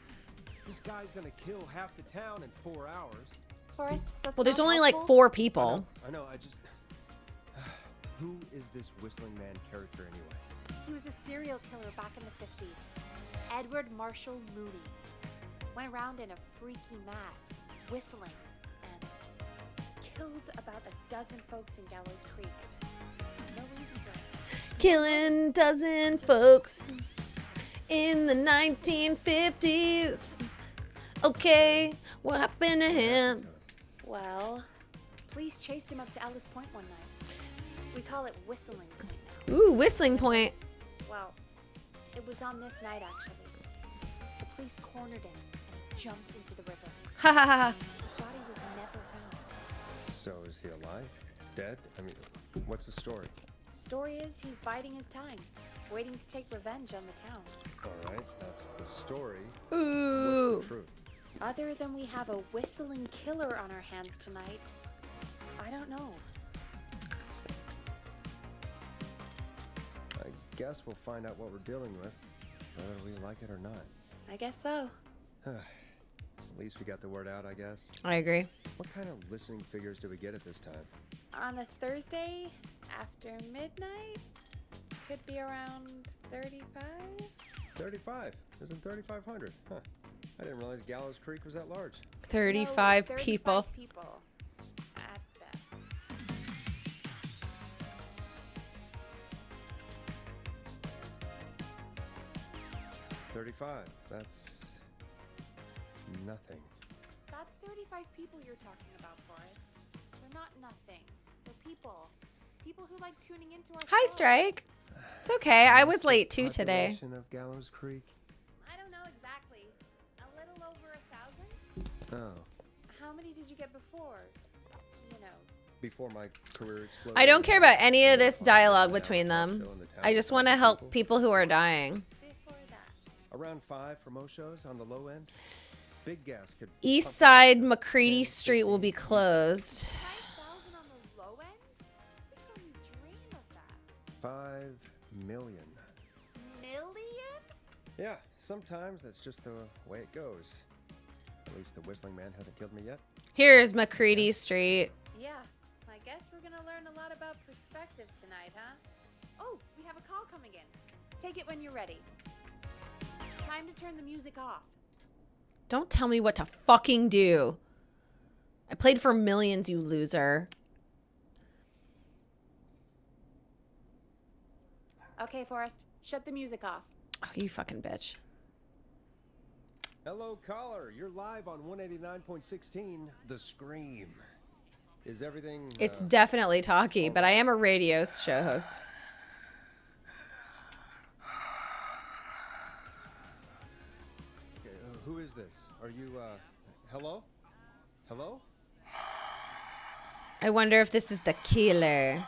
This guy's gonna kill half the town in 4 hours. Forrest, that's Well, there's not only like helpful. 4 people. I know, I just... Who is this Whistling Man character anyway? He was a serial killer back in the 50s. Edward Marshall Mooney. Went around in a freaky mask, whistling, and killed about a dozen folks in Gallows Creek. No reason for it. Killing dozen folks in the 1950s. Okay, what happened to him? Well, police chased him up to Ellis Point one night. We call it Whistling Point now. Ooh, Whistling Point. Well, it was on this night actually. The police cornered him and he jumped into the river. Ha ha ha. His body was never found. So is he alive? Dead? I mean, what's the story? Story is he's biding his time, waiting to take revenge on the town. All right, that's the story. Ooh. What's the truth? Other than we have a whistling killer on our hands tonight, I don't know. I guess we'll find out what we're dealing with, whether we like it or not. I guess so. At least we got the word out, I guess. I agree. What kind of listening figures do we get at this time? On a Thursday after midnight, could be around 35. 35. Isn't 3,500? Huh. I didn't realize Gallows Creek was that large. 35 No, 35 people. people at best. $35. That's nothing. That's 35 people you're talking about, Forrest. They're not nothing. They're people. People who like tuning into our Hi, show. Strike. It's okay. I was What's the late too today. population of Gallows Creek? I don't know exactly. A little over 1,000? Oh, How many did you get before? You know. before my career exploded. I don't care about any of this On dialogue the between talk them. show in the town I just with want to other help people who are dying. Before that. Around 5 for most shows on the low end. Big gas could. East pump Side out McCready 10, Street will be 15. closed. 5,000 on the low end? We can only dream of that. 5 million. Million? Yeah, sometimes that's just the way it goes. At least the Whistling Man hasn't killed me yet. Here's McCready Street. Yeah. I guess we're gonna learn a lot about perspective tonight, huh? Oh, we have a call coming in. Take it when you're ready. Time to turn the music off. Don't tell me what to fucking do. I played for millions, you loser. Okay, Forrest. Shut the music off. Oh, you fucking bitch. Hello, caller. You're live on 189.16, The Scream. Is everything... It's definitely talky, but I am a radio show host. Okay, who is this? Are you, hello? Hello? I wonder if this is the killer.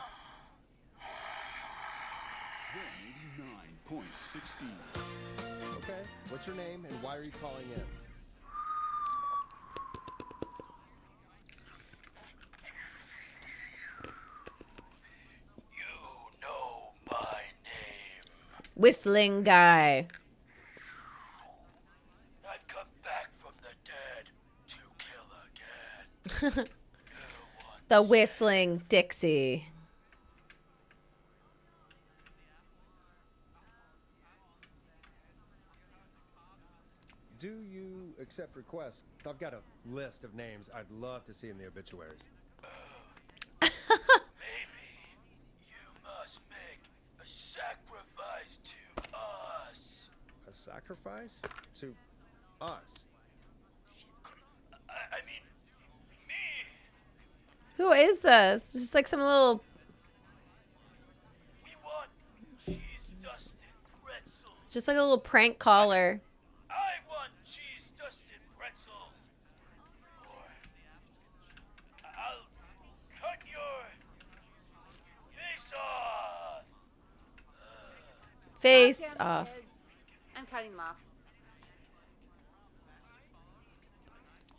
189.16. Okay, what's your name and why are you calling in? You know my name. Whistling guy. I've come back from the dead to kill again. The whistling Dixie. Do you accept requests? I've got a list of names I'd love to see in the obituaries. A sacrifice? To us? I mean, me. Who is this? It's just like some little. We want cheese-dusted pretzels. Just like a little prank caller. I want cheese-dusted pretzels. Or I'll cut your face off. Face Goddamn off. kids. I'm cutting them off.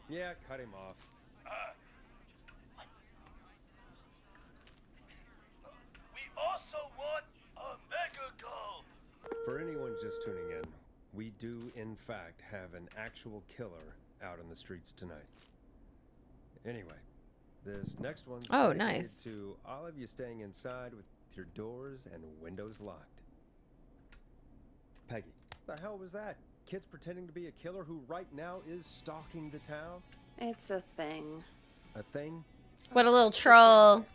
Yeah, cut him off. We also want a mega gulp. For anyone just tuning in, we do in fact have an actual killer out on the streets tonight. Anyway, this next one's dedicated nice. to all of you staying inside with your doors and windows locked. Peggy, the hell was that? Kids pretending to be a killer who right now is stalking the town? It's a thing. A thing? What a little troll.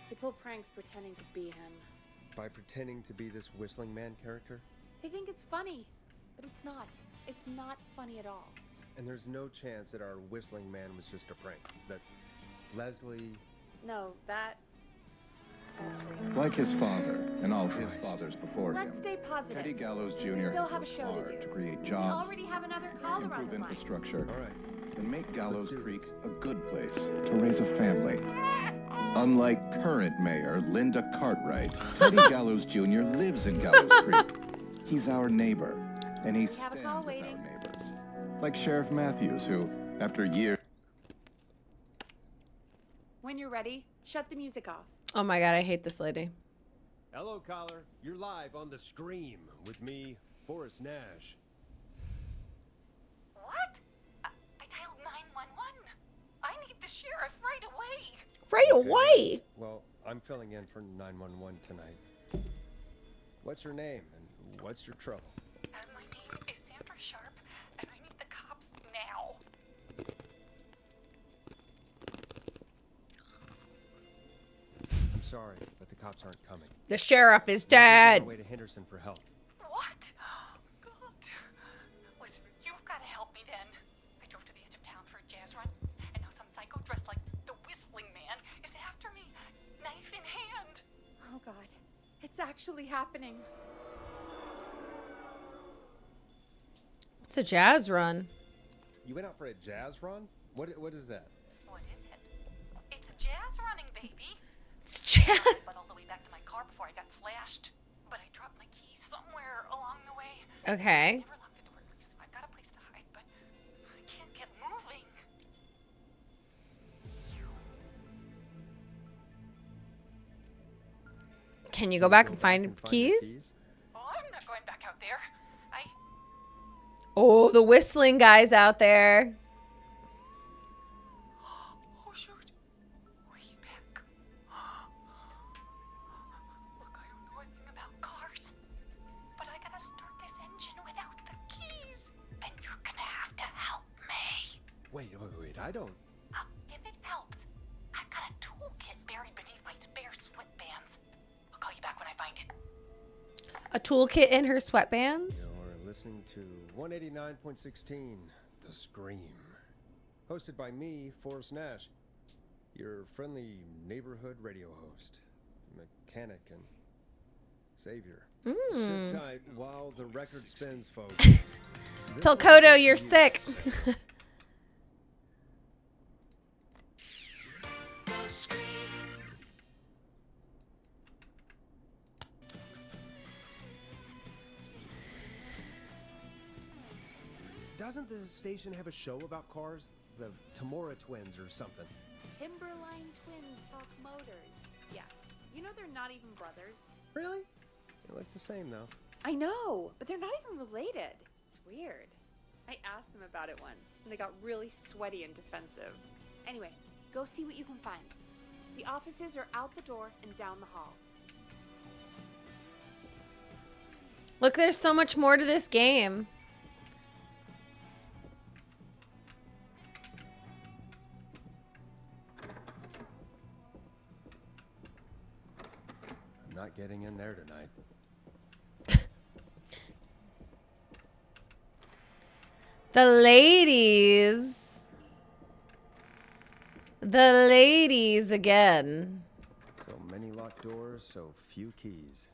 They pull pranks pretending to be him. By pretending to be this whistling man character? They think it's funny, but it's not. It's not funny at all. And there's no chance that our whistling man was just a prank. That Leslie... No, that's real. Like his father and all his fathers before Let's him, stay positive. Teddy Gallows Jr. We still has have a worked show to hard do. to create We jobs, already have another caller on improve the line. infrastructure, All right. and make Gallows do Creek this. a good place to raise a family. Unlike current mayor Linda Cartwright, Teddy Gallows Jr. lives in Gallows Creek. He's our neighbor, and he have a stands call with waiting. our neighbors. Like Sheriff Matthews, who, after years... When you're ready, shut the music off. Oh my god, I hate this lady. Hello, caller. You're live on The Scream with me, Forrest Nash. What? I dialed 911. I need the sheriff right away. Right Okay. away. Well, I'm filling in for 911 tonight. What's your name and what's your trouble? My name is Sandra Sharp, and I need the cops now. I'm sorry, but the cops aren't coming. The sheriff is She's on dead. her way to Henderson for help. What? God. Listen, you've got to help me then. I drove to the edge of town for a jazz run, and now some psycho dressed like the Whistling Man is after me, knife in hand. Oh god, it's actually happening. It's a jazz run. You went out for a jazz run? What is that? What is it? It's jazz running, baby. It's jazz. But all the way back to my car before I got slashed. But I dropped my keys somewhere along the way. Okay. Never locked the door, Lisa. I've got a place to hide, but I can't get moving. Can you go back and Go find your keys? Oh, I'm not going back out there. Oh, the whistling guy's out there. Oh, shoot. Oh, he's back. Look, I don't know anything about cars, but I gotta start this engine without the keys. And you're gonna have to help me. Wait, I don't. If it helps, I've got a toolkit buried beneath my spare sweatbands. I'll call you back when I find it. A toolkit in her sweatbands? You're listening to 189.16, The Scream. Hosted by me, Forrest Nash, your friendly neighborhood radio host, mechanic, and savior. Sit tight while the record spins, folks. Tell Kodo you're sick. Doesn't the station have a show about cars? The Tamora twins or something? Timberline twins talk motors. Yeah. You know they're not even brothers. Really? They look the same, though. I know, but they're not even related. It's weird. I asked them about it once, and they got really sweaty and defensive. Anyway, go see what you can find. The offices are out the door and down the hall. Look, there's so much more to this game. I'm not getting in there tonight. The ladies. The ladies again. So many locked doors, so few keys.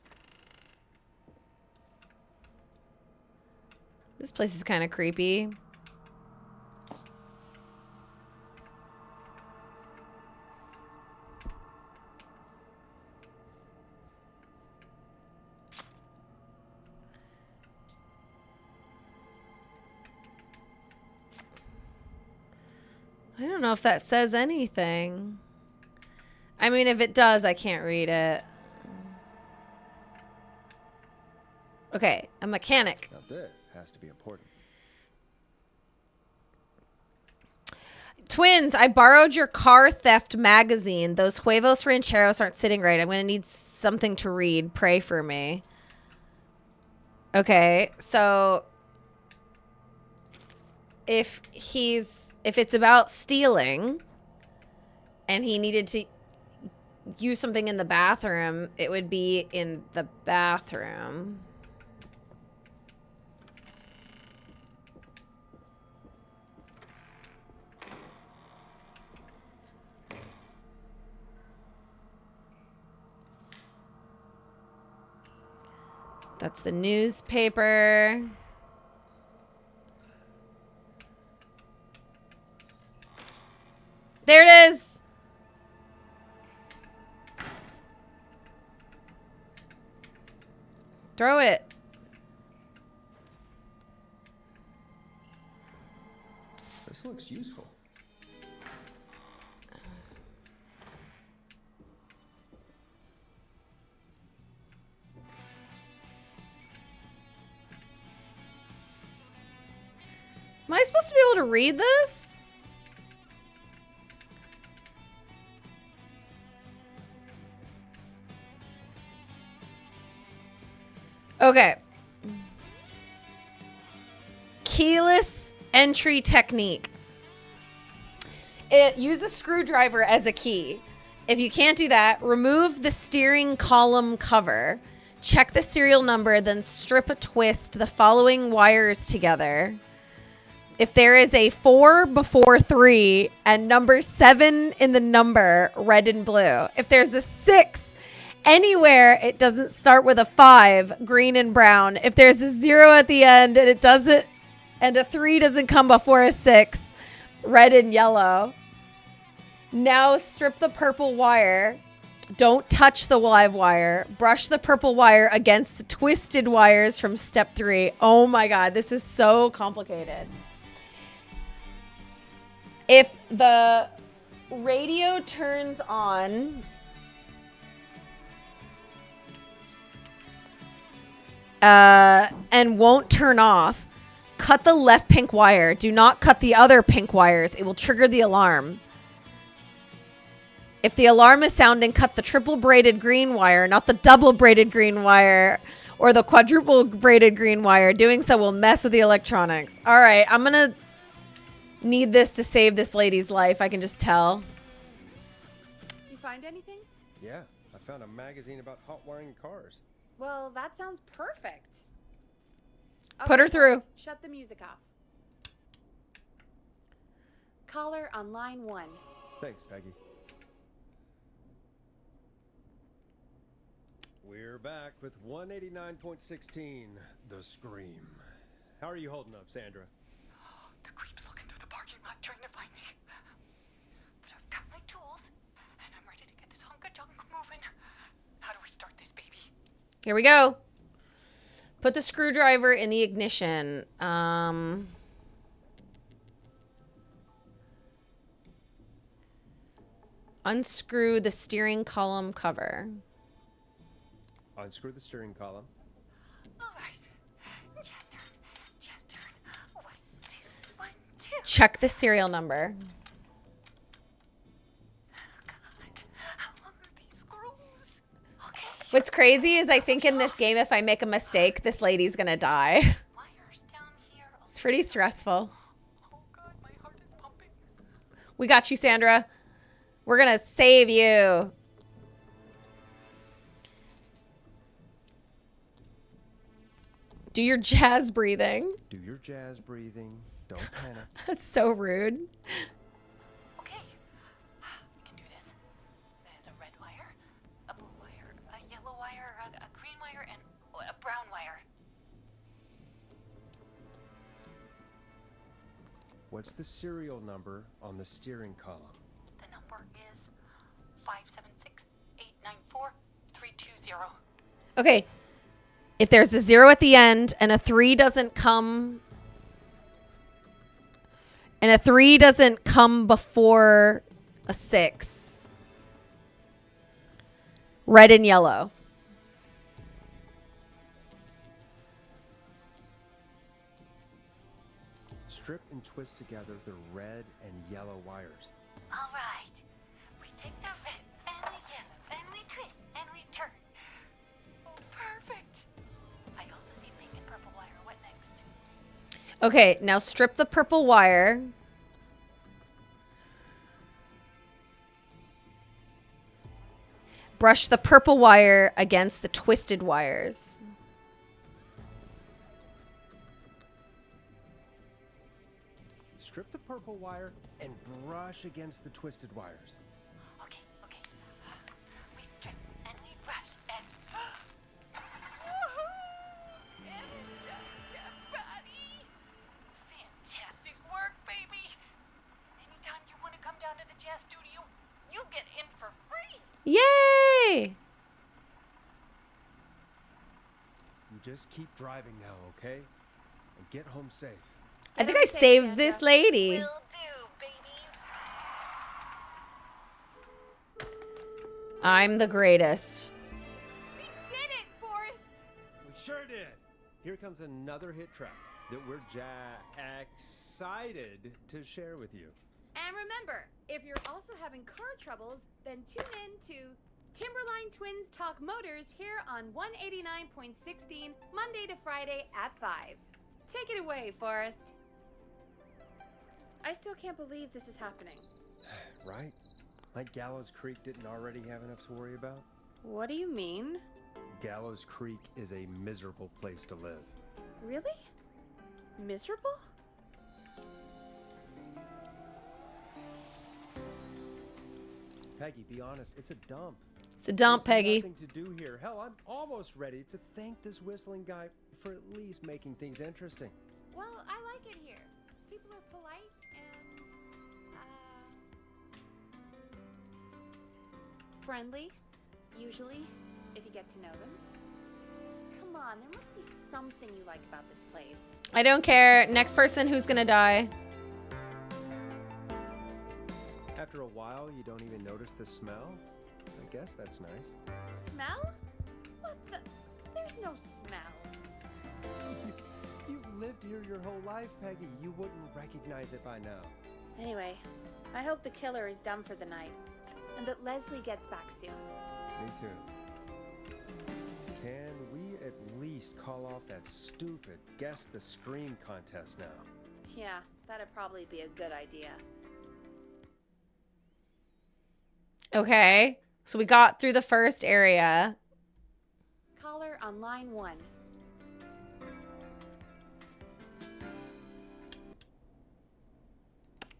This place is kind of creepy. I don't know if that says anything. I mean, if it does, I can't read it. Okay, a mechanic. Now this has to be important. Twins, I borrowed your car theft magazine. Those huevos rancheros aren't sitting right. I'm going to need something to read. Pray for me. Okay, so if it's about stealing and he needed to use something in the bathroom, it would be in the bathroom. That's the newspaper. There it is. Throw it. This looks useful. Am I supposed to be able to read this? Okay. Keyless entry technique. Use a screwdriver as a key. If you can't do that, remove the steering column cover. Check the serial number, then strip a twist the following wires together. If there is a 4 before 3 and number 7 in the number, red and blue. If there's a 6 anywhere, it doesn't start with a 5, green and brown. If there's a 0 at the end and it doesn't, and a 3 doesn't come before a 6, red and yellow. Now strip the purple wire. Don't touch the live wire. Brush the purple wire against the twisted wires from step 3. Oh my God, this is so complicated. If the radio turns on, and won't turn off, cut the left pink wire. Do not cut the other pink wires. It will trigger the alarm. If the alarm is sounding, cut the triple braided green wire, not the double braided green wire or the quadruple braided green wire. Doing so will mess with the electronics. All right, I'm going to need this to save this lady's life. I can just tell. You find anything? Yeah, I found a magazine about hot wiring cars. Well, that sounds perfect. Put her through. Shut the music off. Caller on line 1. Thanks, Peggy. We're back with 189.16, The Scream. How are you holding up, Sandra? The creep's looking through the parking lot trying to find me. But I've got my tools, and I'm ready to get this hunk of junk moving. How do we start this baby? Here we go. Put the screwdriver in the ignition. Unscrew the steering column cover. Unscrew the steering column. All right. Chest turn. 1, 2, 1, 2. Check the serial number. God, how long are these screws? Okay. What's crazy is I think in this game, if I make a mistake, this lady's gonna die. Wires down here. It's pretty stressful. Oh God, my heart is pumping. We got you, Sandra. We're gonna save you. Do your jazz breathing. Do your jazz breathing. Don't panic. That's so rude. Okay, we can do this. There's a red wire, a blue wire, a yellow wire, a green wire, and a brown wire. What's the serial number on the steering column? The number is 576-894-320. Okay. If there's a 0 at the end and a 3 doesn't come before a 6. Red and yellow. Strip and twist together the red and yellow wires. All right. We take the red and the yellow and we twist and we turn. Oh, perfect. I also see pink and purple wire. What next? Okay, now strip the purple wire. Brush the purple wire against the twisted wires. Strip the purple wire and brush against the twisted wires. Okay. We strip and we brush and... Fantastic work, baby. Anytime you want to come down to the jazz studio, you get in for free. Yay! You just keep driving now, okay? And get home safe. I think I saved this lady. Will do, babies. I'm the greatest. We did it, Forrest! We sure did. Here comes another hit track that we're excited to share with you. And remember, if you're also having car troubles, then tune in to Timberline Twins Talk Motors here on 189.16 Monday to Friday at 5. Take it away, Forrest. I still can't believe this is happening. Right? Like Gallows Creek didn't already have enough to worry about? What do you mean? Gallows Creek is a miserable place to live. Really? Miserable? Peggy, be honest, it's a dump. It's a dump, There's Peggy. nothing to do here. Hell, I'm almost ready to thank this whistling guy for at least making things interesting. Well, I like it here. People are polite and, friendly, usually, if you get to know them. Come on, there must be something you like about this place. I don't care. Next person who's gonna die. After a while, you don't even notice the smell? I guess that's nice. Smell? What the? There's no smell. You've lived here your whole life, Peggy. You wouldn't recognize it by now. Anyway, I hope the killer is done for the night, and that Leslie gets back soon. Me too. Can we at least call off that stupid Guess the Scream contest now? Yeah, that'd probably be a good idea. Okay. So we got through the first area. Caller on line 1.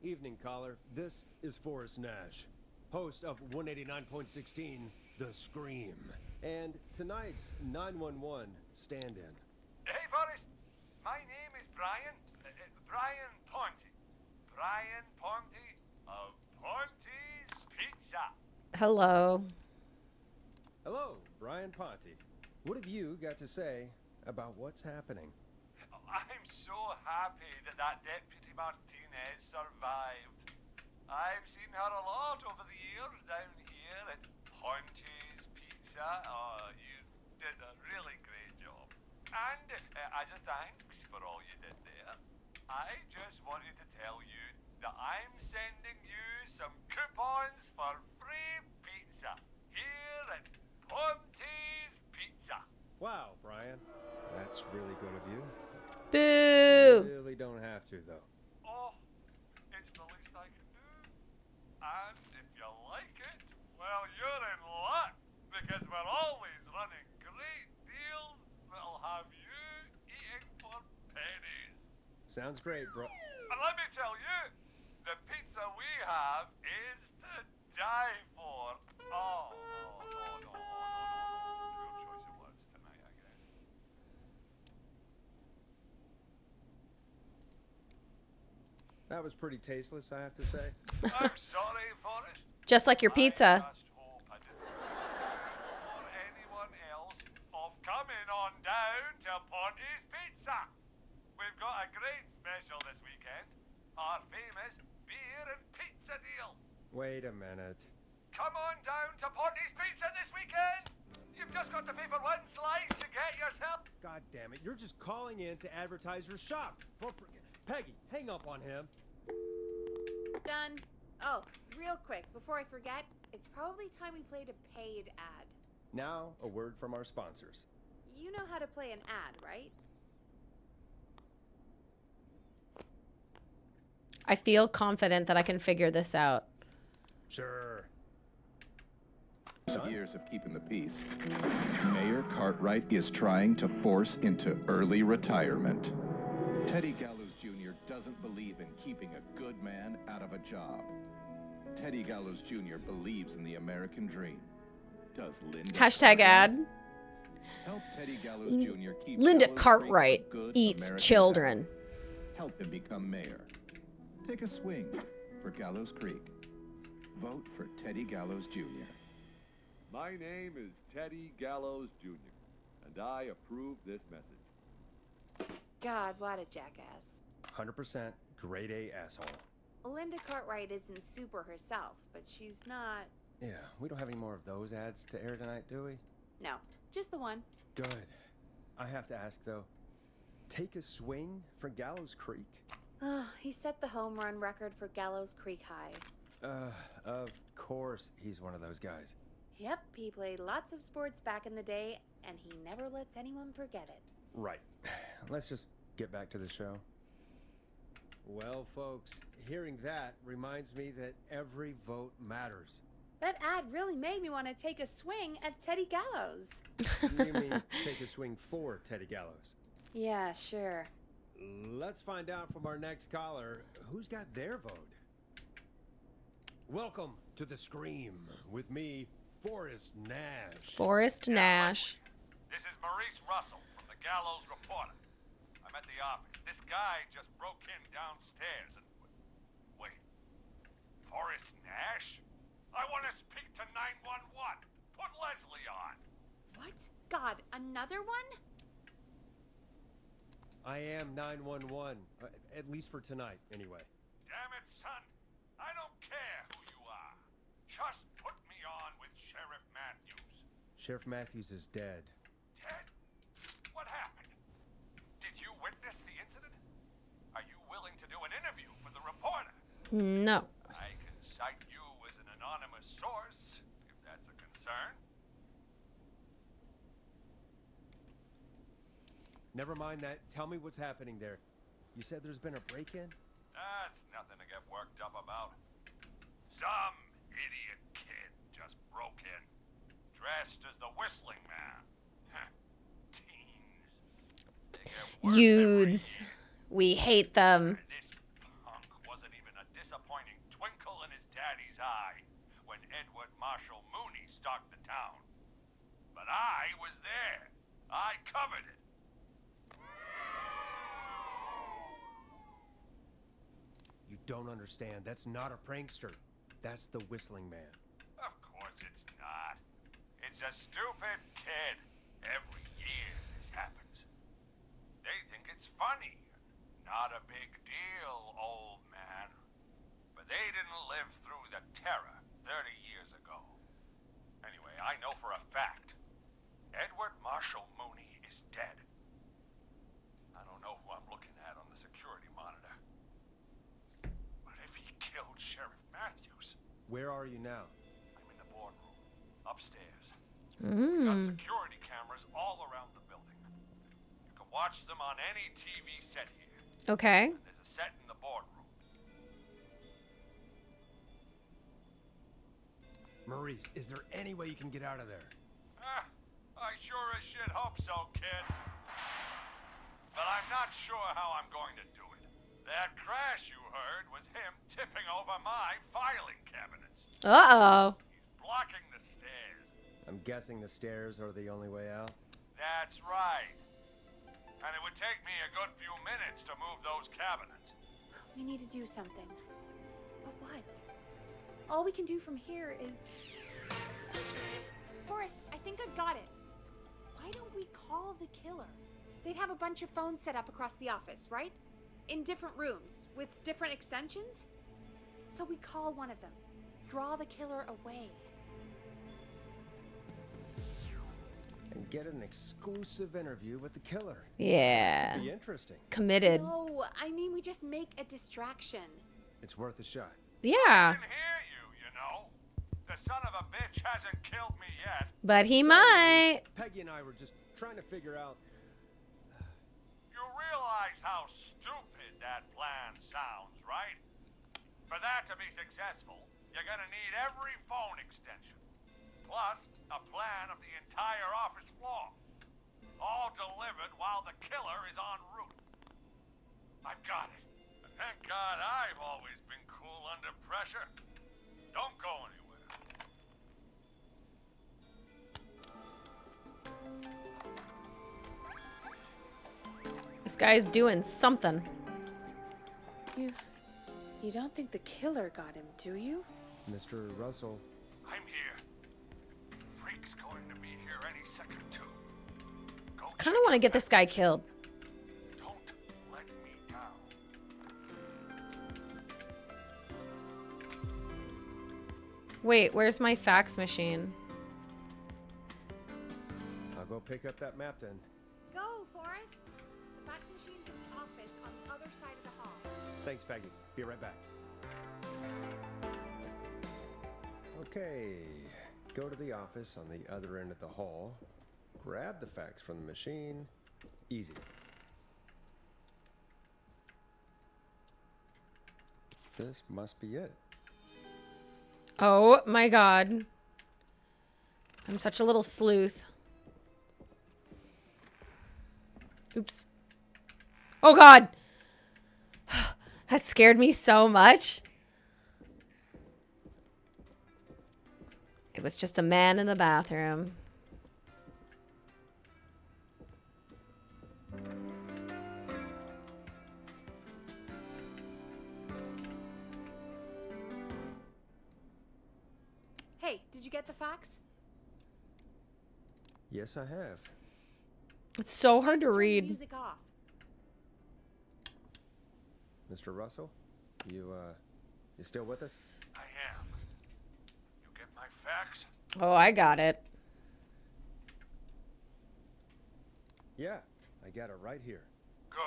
Evening, caller. This is Forrest Nash, host of 189.16, The Scream. And tonight's 911 stand-in. Hey, Forrest. My name is Brian. Brian Ponte. Brian Ponte of Ponte's Pizza. Hello. Hello, Brian Ponte. What have you got to say about what's happening? I'm so happy that Deputy Martinez survived. I've seen her a lot over the years down here at Ponte's Pizza. You did a really great job. And as a thanks for all you did there, I just wanted to tell you that I'm sending you some coupons for free pizza here at Ponte's Pizza. Wow, Brian. That's really good of you. Boo! You really don't have to, though. Oh, it's the least I can do. And if you like it, well, you're in luck, because we're always running great deals that'll have you eating for pennies. Sounds great, bro. And let me tell you, the pizza we have is to die for. Oh, no. Real choice of words tonight, I guess. That was pretty tasteless, I have to say. I'm sorry, Forrest. Just like your pizza. I just hope I didn't warn anyone else of coming on down to Ponty's Pizza. We've got a great special this weekend. Our famous beer and pizza deal. Wait a minute. Come on down to Ponty's Pizza this weekend. You've just got to pay for one slice to get yourself. God damn it, you're just calling in to advertise your shop. Peggy, hang up on him. Done. Oh, real quick, before I forget, it's probably time we played a paid ad. Now, a word from our sponsors. You know how to play an ad, right? I feel confident that I can figure this out. Sure. Years of keeping the peace, Mayor Cartwright is trying to force into early retirement. Teddy Gallows Jr. doesn't believe in keeping a good man out of a job. Teddy Gallows Jr. believes in the American dream. Does Linda Hashtag ad. help Teddy Gallows Jr. keep Linda Gallows Cartwright Creek a good eats American children. town? Help him become mayor. Take a swing for Gallows Creek. Vote for Teddy Gallows Jr. My name is Teddy Gallows Jr., and I approve this message. God, what a jackass. 100% grade A asshole. Linda Cartwright isn't super herself, but she's not... Yeah, we don't have any more of those ads to air tonight, do we? No, just the one. Good. I have to ask, though. Take a swing for Gallows Creek? He set the home run record for Gallows Creek High. Of course he's one of those guys. Yep, he played lots of sports back in the day, and he never lets anyone forget it. Right. Let's just get back to the show. Well, folks, hearing that reminds me that every vote matters. That ad really made me want to take a swing at Teddy Gallows. You mean take a swing for Teddy Gallows? Yeah, sure. Let's find out from our next caller who's got their vote. Welcome to The Scream with me, Forrest Nash. Forrest Nash. This is Maurice Russell from the Gallows Reporter. I'm at the office. This guy just broke in downstairs and... Wait. Forrest Nash? I want to speak to 911. Put Leslie on. What? God, another one? I am 911, at least for tonight, anyway. Damn it, son. I don't care who you are. Just put me on with Sheriff Matthews. Sheriff Matthews is dead. Dead? What happened? Did you witness the incident? Are you willing to do an interview for the reporter? No. I can cite you as an anonymous source, if that's a concern. Never mind that. Tell me what's happening there. You said there's been a break-in? That's nothing to get worked up about. Some idiot kid just broke in, dressed as the Whistling Man. Teens. They get worse every Youths. year. We hate them. This punk wasn't even a disappointing twinkle in his daddy's eye when Edward Marshall Mooney stalked the town. But I was there. I covered it. You don't understand. That's not a prankster. That's the Whistling Man. Of course it's not. It's a stupid kid. Every year this happens. They think it's funny. Not a big deal, old man. But they didn't live through the terror 30 years ago. Anyway, I know for a fact Edward Marshall Mooney is dead. I don't know who I'm looking at on the security monitor. But if he killed Sheriff Matthews... Where are you now? I'm in the boardroom, upstairs. We've got security cameras all around the building. You can watch them on any TV set here. Okay. And there's a set in the boardroom. Maurice, is there any way you can get out of there? I sure as shit hope so, kid. But I'm not sure how I'm going to do it. That crash you heard was him tipping over my filing cabinets. Uh-oh. Blocking the stairs. I'm guessing the stairs are the only way out. That's right. And it would take me a good few minutes to move those cabinets. We need to do something. But what? All we can do from here is... Forrest, I think I've got it. Why don't we call the killer? They'd have a bunch of phones set up across the office, right? In different rooms, with different extensions? So we call one of them. Draw the killer away. And get an exclusive interview with the killer. Yeah. Could be interesting. Committed. No, I mean we just make a distraction. It's worth a shot. Yeah. I can hear you, you know. The son of a bitch hasn't killed me yet. But he Sorry, might. Peggy and I were just trying to figure out. You realize how stupid that plan sounds, right? For that to be successful, you're gonna need every phone extension. Plus, a plan of the entire office floor. All delivered while the killer is en route. I've got it. Thank God I've always been cool under pressure. Don't go anywhere. This guy's doing something. You don't think the killer got him, do you? Mr. Russell. I'm here. Freak's going to be here any second, too. Kind of want to get this guy killed. Don't let me down. Wait, where's my fax machine? I'll go pick up that map then. Go, Forrest! The fax machine's in the office on the other side of the hall. Thanks, Peggy. Be right back. Okay. Go to the office on the other end of the hall. Grab the fax from the machine. Easy. This must be it. Oh my god. I'm such a little sleuth. Oops. Oh god! That scared me so much. It was just a man in the bathroom. Hey, did you get the fax? Yes, I have. It's so hard to Turn the read. music off. Mr. Russell, you still with us? I am. You get my fax? Oh, I got it. Yeah, I got it right here. Good.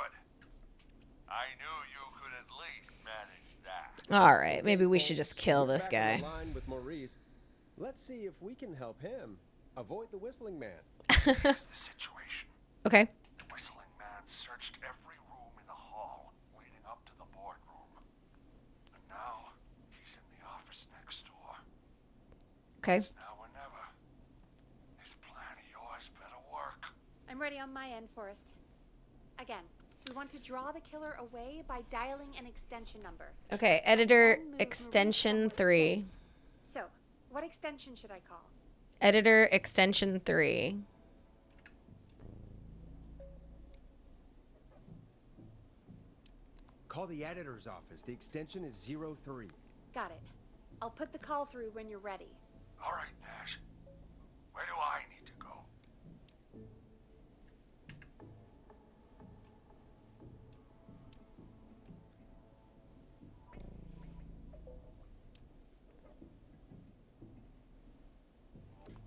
I knew you could at least manage that. All right, maybe we should just kill We're this back on guy. the line with Maurice. Let's see if we can help him avoid the whistling man. Here's the situation. Okay. The whistling man searched every room in the hall leading up to the boardroom. And now he's in the office next door. Okay. It's now or never. This plan of yours better work. I'm ready on my end, Forrest. Again, we want to draw the killer away by dialing an extension number. Okay, editor Then move extension Maurice 3. So, what extension should I call? Editor extension 3. Call the editor's office. The extension is 03. Got it. I'll put the call through when you're ready. All right, Nash. Where do I need to go?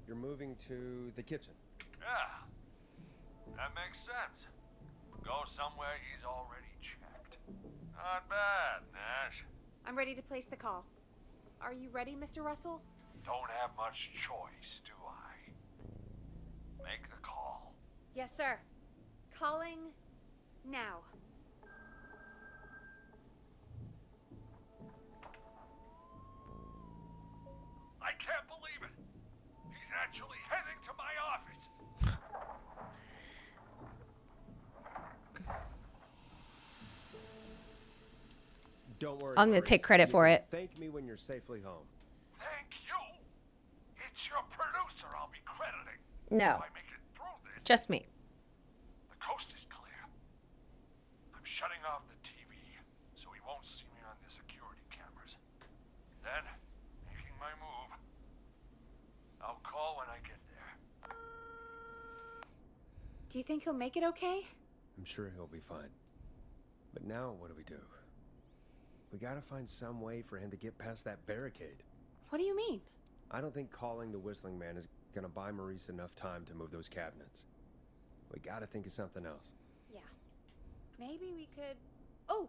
You're moving to the kitchen. Yeah. That makes sense. Go somewhere he's already checked. Not bad, Nash. I'm ready to place the call. Are you ready, Mr. Russell? Don't have much choice, do I? Make the call. Yes, sir. Calling now. I can't believe it. He's actually heading to my office. Don't worry. I'm gonna take Maurice. credit You for can it. Thank me when you're safely home. Thank you. It's your producer I'll be crediting. No. If I make it through this, Just me. the coast is clear. I'm shutting off the TV so he won't see me on the security cameras. Then, making my move. I'll call when I get there. Do you think he'll make it okay? I'm sure he'll be fine. But now what do we do? We gotta find some way for him to get past that barricade. What do you mean? I don't think calling the Whistling Man is gonna buy Maurice enough time to move those cabinets. We gotta think of something else. Yeah. Maybe we could... Oh!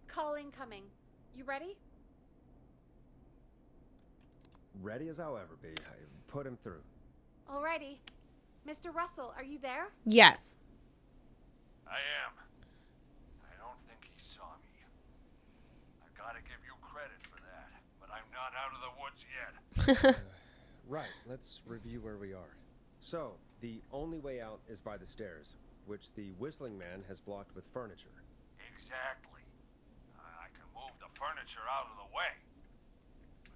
Call incoming. You ready? Ready as I'll ever be. I put him through. Alrighty. Mr. Russell, are you there? Yes. I am. I don't think he saw me. I've got to give you credit for that, but I'm not out of the woods yet. Right, let's review where we are. So, the only way out is by the stairs, which the Whistling Man has blocked with furniture. Exactly. I can move the furniture out of the way,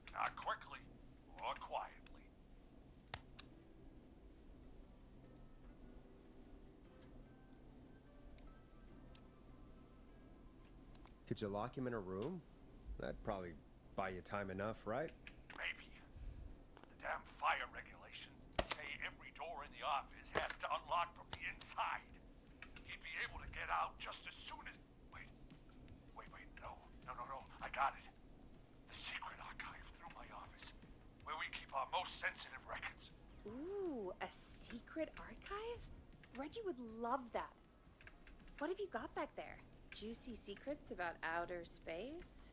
but not quickly or quietly. Could you lock him in a room? That'd probably buy you time enough, right? Maybe. The damn fire regulations say every door in the office has to unlock from the inside. He'd be able to get out just as soon as... Wait. No. I got it. The secret archive through my office, where we keep our most sensitive records. Ooh, a secret archive? Reggie would love that. What have you got back there? Juicy secrets about outer space?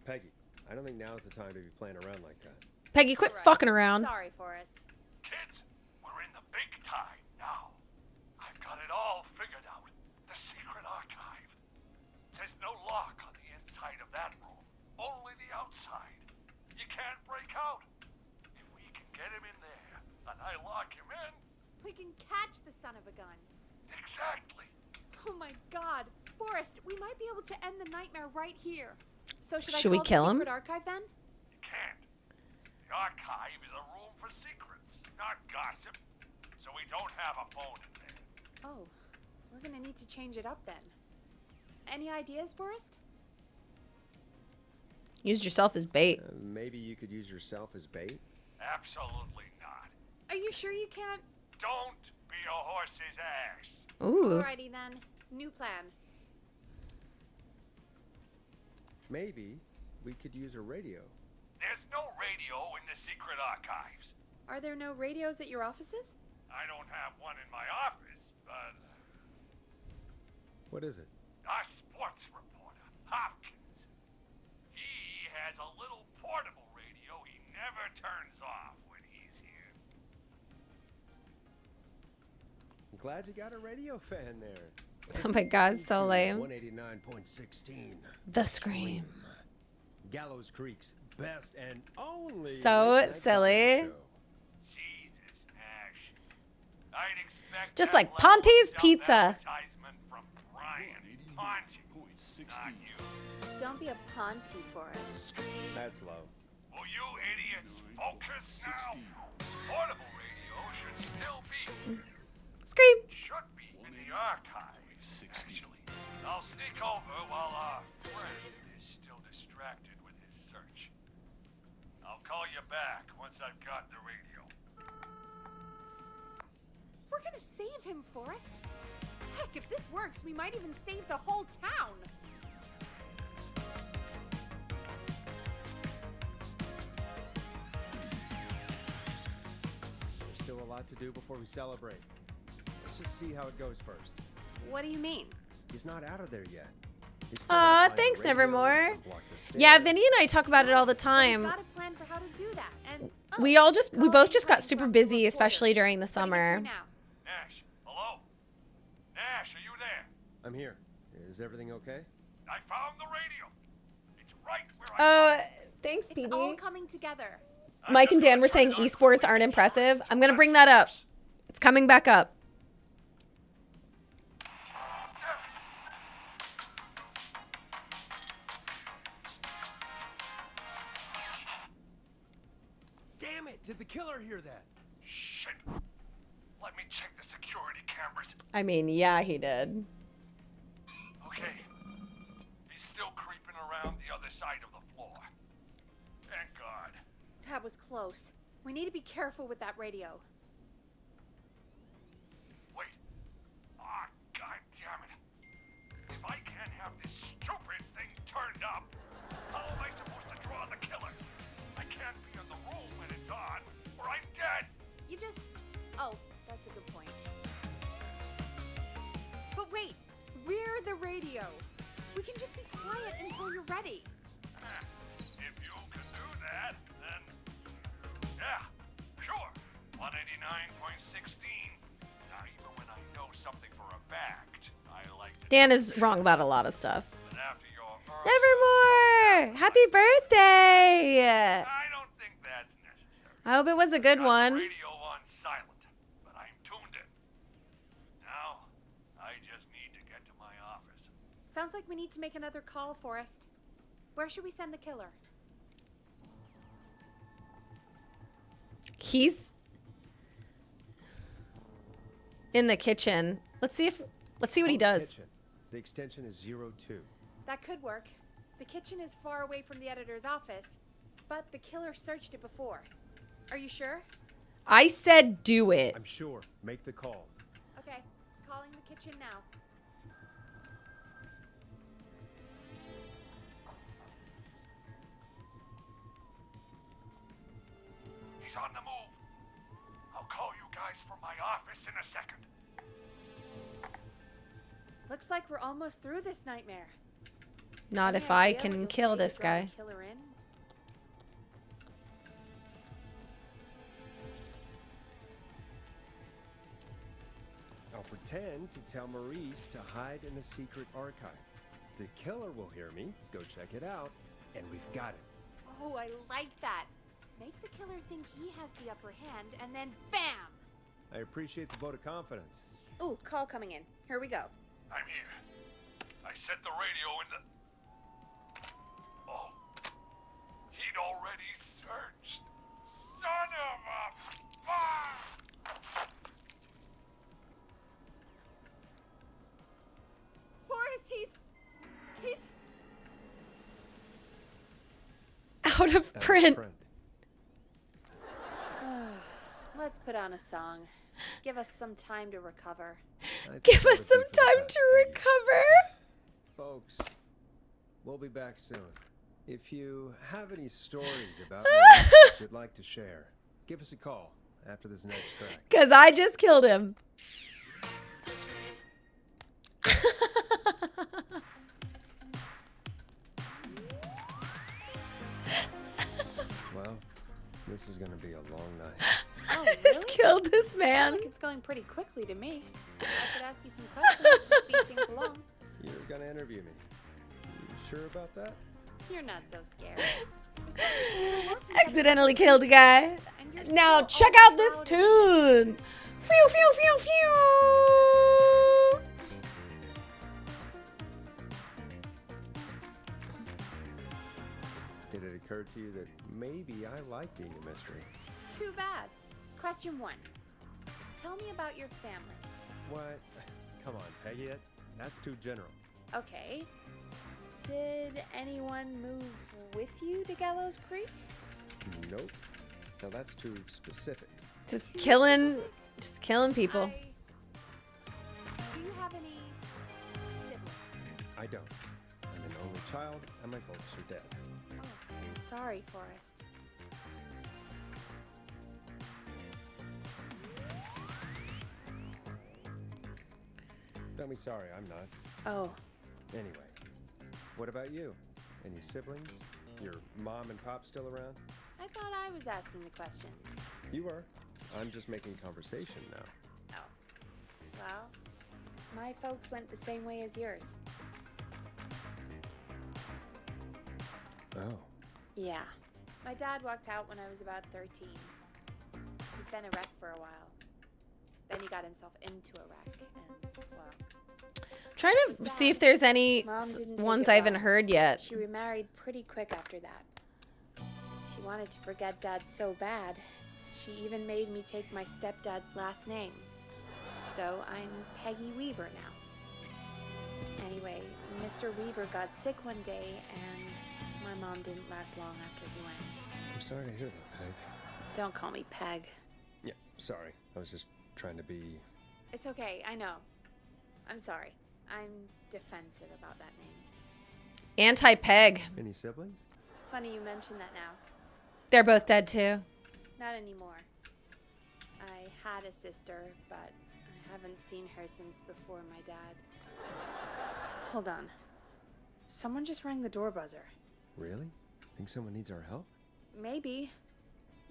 Peggy, I don't think now's the time to be playing around like that. Peggy, quit fucking around. Sorry, Forrest. Kids, we're in the big time now. I've got it all figured out. The secret archive. There's no lock on the inside of that room. Only the outside. You can't break out. If we can get him in there, and I lock him in... We can catch the son of a gun. Exactly. Oh my god. Forrest, we might be able to end the nightmare right here. So should Should we I call kill the him? secret archive then? You can't. The archive is a room for secrets, not gossip. So we don't have a phone in there. Oh, we're gonna need to change it up then. Any ideas, Forrest? Used yourself as bait. Maybe you could use yourself as bait? Absolutely not. Are you sure you can't? Don't be a horse's ass. Ooh. Alrighty then. New plan. Maybe we could use a radio. There's no radio in the secret archives. Are there no radios at your offices? I don't have one in my office, but What is it? our sports reporter, Hopkins, he has a little portable radio he never turns off when he's here. I'm glad you got a radio fan there. Oh my god, so lame. 189.16. The Scream. Gallows Creek's best and only So late night silly. comedy show. Jesus, Nash. I'd expect Just that like level of Ponte's Pizza. self-advertisement from Brian Ponte, not you. Don't be a Ponte, Forrest. That's low. Will you idiots focus now? Portable radio should still be... Scream. Should be in the archive, actually. I'll sneak over while our friend is still distracted with his search. I'll call you back once I've got the radio. We're gonna save him, Forrest. Heck, if this works, we might even save the whole town. There's still a lot to do before we celebrate. Let's just see how it goes first. What do you mean? He's not out of there yet. He's still Aw, gotta find thanks, the radio Nevermore. and block the stairs. Yeah, Vinny and I talk about it all the time. We've got a plan for how to do that. And We both just got super busy, especially during the summer. Nash, hello? Nash, are you there? I'm here. Is everything okay? I found the radio. It's right where Oh, thanks, it's all BB. coming together. Mike and Dan were saying esports aren't impressive. I'm going to bring that up. It's coming back up. Did the killer hear that? Shit. Let me check the security cameras. I mean, yeah, he did. Okay. He's still creeping around the other side of the floor. Thank God. That was close. We need to be careful with that radio. Wait. Ah, God damn it. If I can't have this stupid thing turned up, how am I supposed to draw the killer? I can't be in the room when it's on, or I'm dead. You just... Oh, that's a good point. But wait, we're the radio. We can just be quiet until you're ready. If you can do that, then... Yeah, sure. 189.16. Now, even when I know something for a fact, I like to... Dan is wrong about a lot of stuff. But after your... Nevermore! Happy birthday! I don't think that's necessary. I hope it was a good one. Radio on silent, but I'm tuned in. Now, I just need to get to my office. Sounds like we need to make another call, Forrest. Where should we send the killer? He's in the kitchen. Let's see what he does. Kitchen. The extension is 02. That could work. The kitchen is far away from the editor's office, but the killer searched it before. Are you sure? I said do it. I'm sure. Make the call. Okay, calling the kitchen now. He's on the move. I'll call you guys from my office in a second. Looks like we're almost through this nightmare. Not Any if I idea what can you'll kill say to this draw the guy. killer in? I'll pretend to tell Maurice to hide in the secret archive. The killer will hear me, go check it out, and we've got it. Oh, I like that. Make the killer think he has the upper hand, and then BAM! I appreciate the vote of confidence. Ooh, call coming in. Here we go. I'm here. I set the radio in the... Oh. He'd already searched. Son of a... fuck! Forrest, he's... Out of print. Let's put on a song. Give us some time to recover. Give us some time to recover. Folks, we'll be back soon. If you have any stories about Maurice that you'd like to share, give us a call after this next track. Because I just killed him. Well, this is going to be a long night. Oh, I just killed this man. Look, it's going pretty quickly to me. I could ask you some questions to speed things along. You're going to interview me. You sure about that? You're not so scared. Accidentally killed a guy. Now check out this tune. Phew, phew, phew, phew. Did it occur to you that maybe I like being a mystery? Too bad. Question 1. Tell me about your family. What? Come on, Peggy. That's too general. Okay. Did anyone move with you to Gallows Creek? Nope. No, that's too specific. Just killing people. Do you have any siblings? I don't. I'm an only child, and my folks are dead. Oh, I'm sorry, Forrest. Don't be sorry, I'm not. Oh. Anyway, what about you? Any siblings? Your mom and pop still around? I thought I was asking the questions. You were. I'm just making conversation now. Oh. Well, my folks went the same way as yours. Oh. Yeah. My dad walked out when I was about 13. He'd been a wreck for a while. Then he got himself into a wreck, and, well... Trying to see if there's any Mom didn't take ones it I haven't well. heard yet. She remarried pretty quick after that. She wanted to forget Dad so bad, She even made me take my stepdad's last name. So I'm Peggy Weaver now. Anyway, Mr. Weaver got sick one day, and my mom didn't last long after he went. I'm sorry to hear that, Peg. Don't call me Peg. Yeah, sorry. I was just trying to be... It's okay, I know. I'm sorry. I'm defensive about that name. Anti-Peg. Any siblings? Funny you mention that now. They're both dead too. Not anymore. I had a sister, but I haven't seen her since before my dad. Hold on. Someone just rang the door buzzer. Really? Think someone needs our help? Maybe.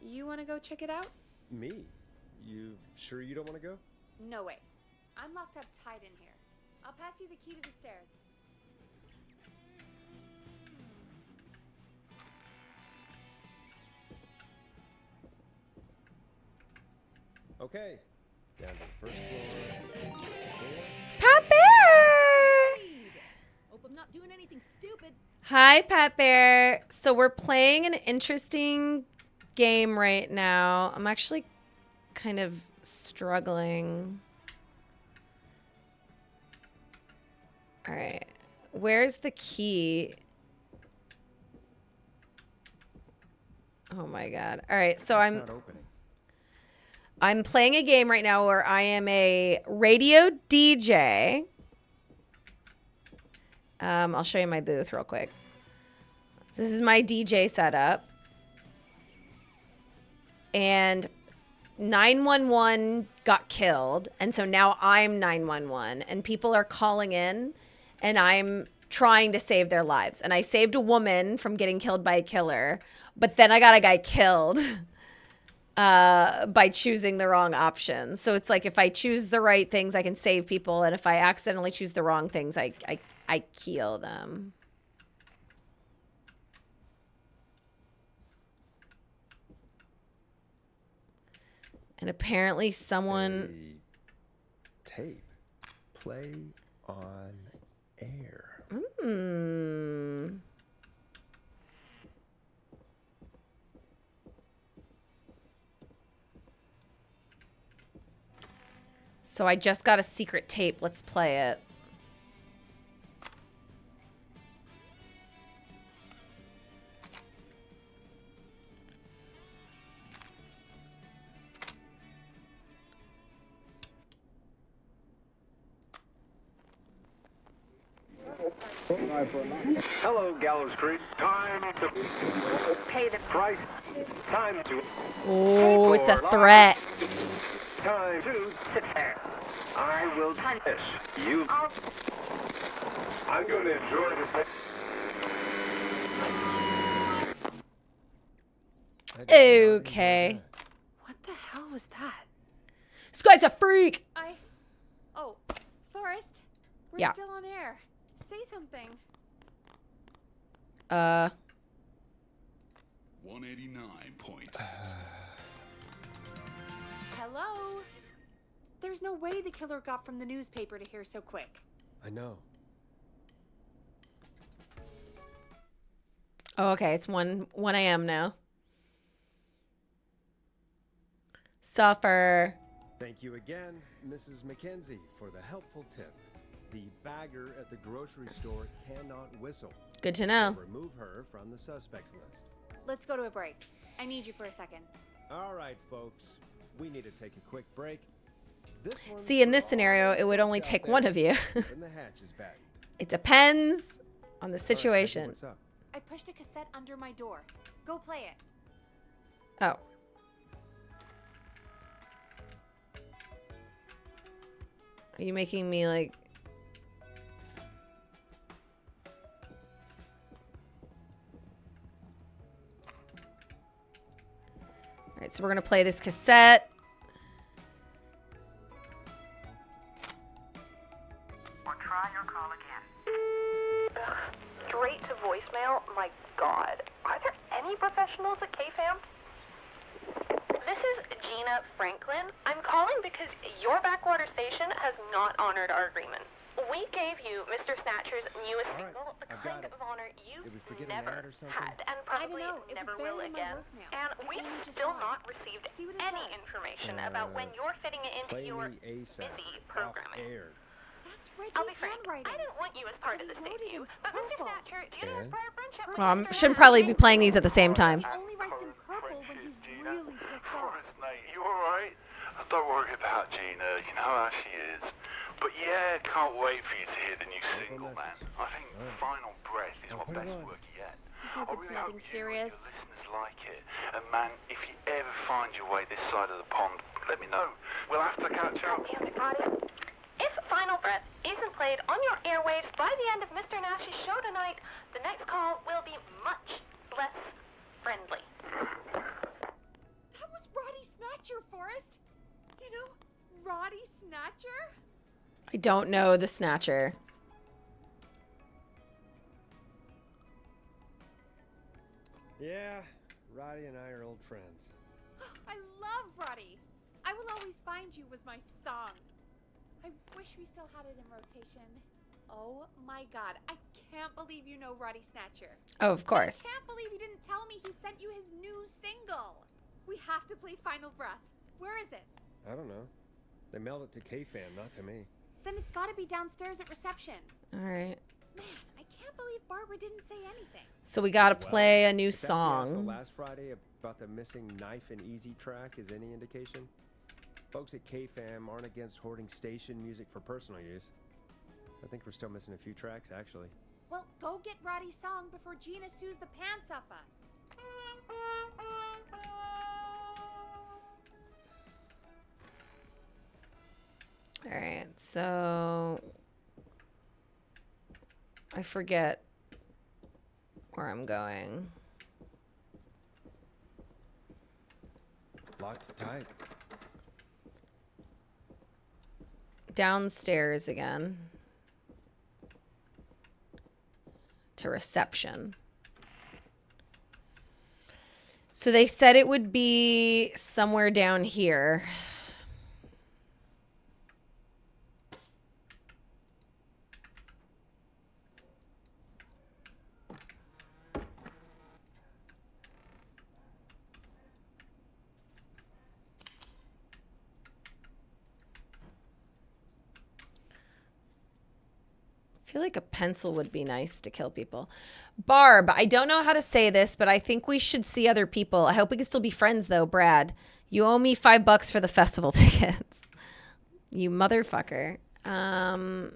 You want to go check it out? Me? You sure you don't want to go? No way. I'm locked up tight in here. I'll pass you the key to the stairs. Okay. Down to the first floor. Pat Bear! Hope I'm not doing anything stupid. Hi, Pat Bear. So we're playing an interesting game right now. I'm actually kind of struggling. All right. Where's the key? Oh my God. All right. So It's not opening. I'm playing a game right now where I am a radio DJ. I'll show you my booth real quick. This is my DJ setup. And 911 got killed. And so now I'm 911. And people are calling in. And I'm trying to save their lives. And I saved a woman from getting killed by a killer. But then I got a guy killed. By choosing the wrong options. So it's like if I choose the right things, I can save people. And if I accidentally choose the wrong things, I kill them. And apparently someone... Tape. Play on air. So I just got a secret tape. Let's play it. Hello, Gallows Creek. Time to pay the price. Time to. Oh, it's a threat. Time to sit there. I will punish you. I'm going to enjoy this. Okay. What the hell was that? This guy's a freak. Oh, Forrest. We're Yeah. still on air. Say something. 189 point. Hello? There's no way the killer got from the newspaper to here so quick. I know. Oh, okay. It's 1 a.m. now. Suffer. Thank you again, Mrs. McKenzie, for the helpful tip. The bagger at the grocery store cannot whistle. Good to know. Remove her from the suspect list. Let's go to a break. I need you for a second. All right, folks. We need to take a quick break. This one's See, in for this all scenario, those it would only folks out take there one of you. keeping the hatches battened. It depends on the All right, situation. Peggy, what's up? I pushed a cassette under my door. Go play it. Oh. Are you making me like... All right, so we're going to play this cassette. Or try your call again. Straight to voicemail? My God. Are there any professionals at KFAM? This is Gina Franklin. I'm calling because your backwater station has not honored our agreement. We gave you Mr. Snatcher's newest single. I've got kind it. of honor you've Did we forget an never ad or something? had, and I don't probably know. It was never buried will in my again. work mail. And I we've only just still saw it. not received See what it any says. information about when you're fitting it into Play your me ASAP. busy Off programming. air. That's I'll be Reggie's frank, handwriting. I didn't want you as part of this debut, but Mr. Snatcher, do you know his And? prior friendship with Well, Mr. shouldn't Nash? probably be playing these at the same time. He only writes in purple when he's really pissed off. Forrest, mate, you alright? Don't worry about Gina, you know how she is. But yeah, can't wait for you to hear the new single, man. I think Final Breath is my best work yet. I hope it's nothing serious. Listeners like it. And man, if you ever find your way this side of the pond, let me know. We'll have to catch up. Damn it, Roddy. If Final Breath isn't played on your airwaves by the end of Mr. Nash's show tonight, the next call will be much less friendly. That was Roddy Snatcher, Forrest. You know, Roddy Snatcher? I don't know the Snatcher. Yeah, Roddy and I are old friends. I love Roddy. I Will Always Find You was my song. I wish we still had it in rotation. Oh my god, I can't believe you know Roddy Snatcher. Oh, of course. I can't believe you didn't tell me he sent you his new single. We have to play Final Breath. Where is it? I don't know. They mailed it to K-Fam, not to me. Then it's gotta be downstairs at reception. All right. Man, I can't believe Barbara didn't say anything. So we got to play a new If that fiasco song. last Friday about the missing Knife and Easy track is any indication, folks at K-Fam aren't against hoarding station music for personal use. I think we're still missing a few tracks, actually. Well, go get Roddy's song before Gina sues the pants off us. All right. So I forget where I'm going. Locked tight. Downstairs again. To reception. So they said it would be somewhere down here. I feel like a pencil would be nice to kill people. Barb, I don't know how to say this, but I think we should see other people. I hope we can still be friends, though, Brad. You owe me $5 for the festival tickets. You motherfucker. Oh,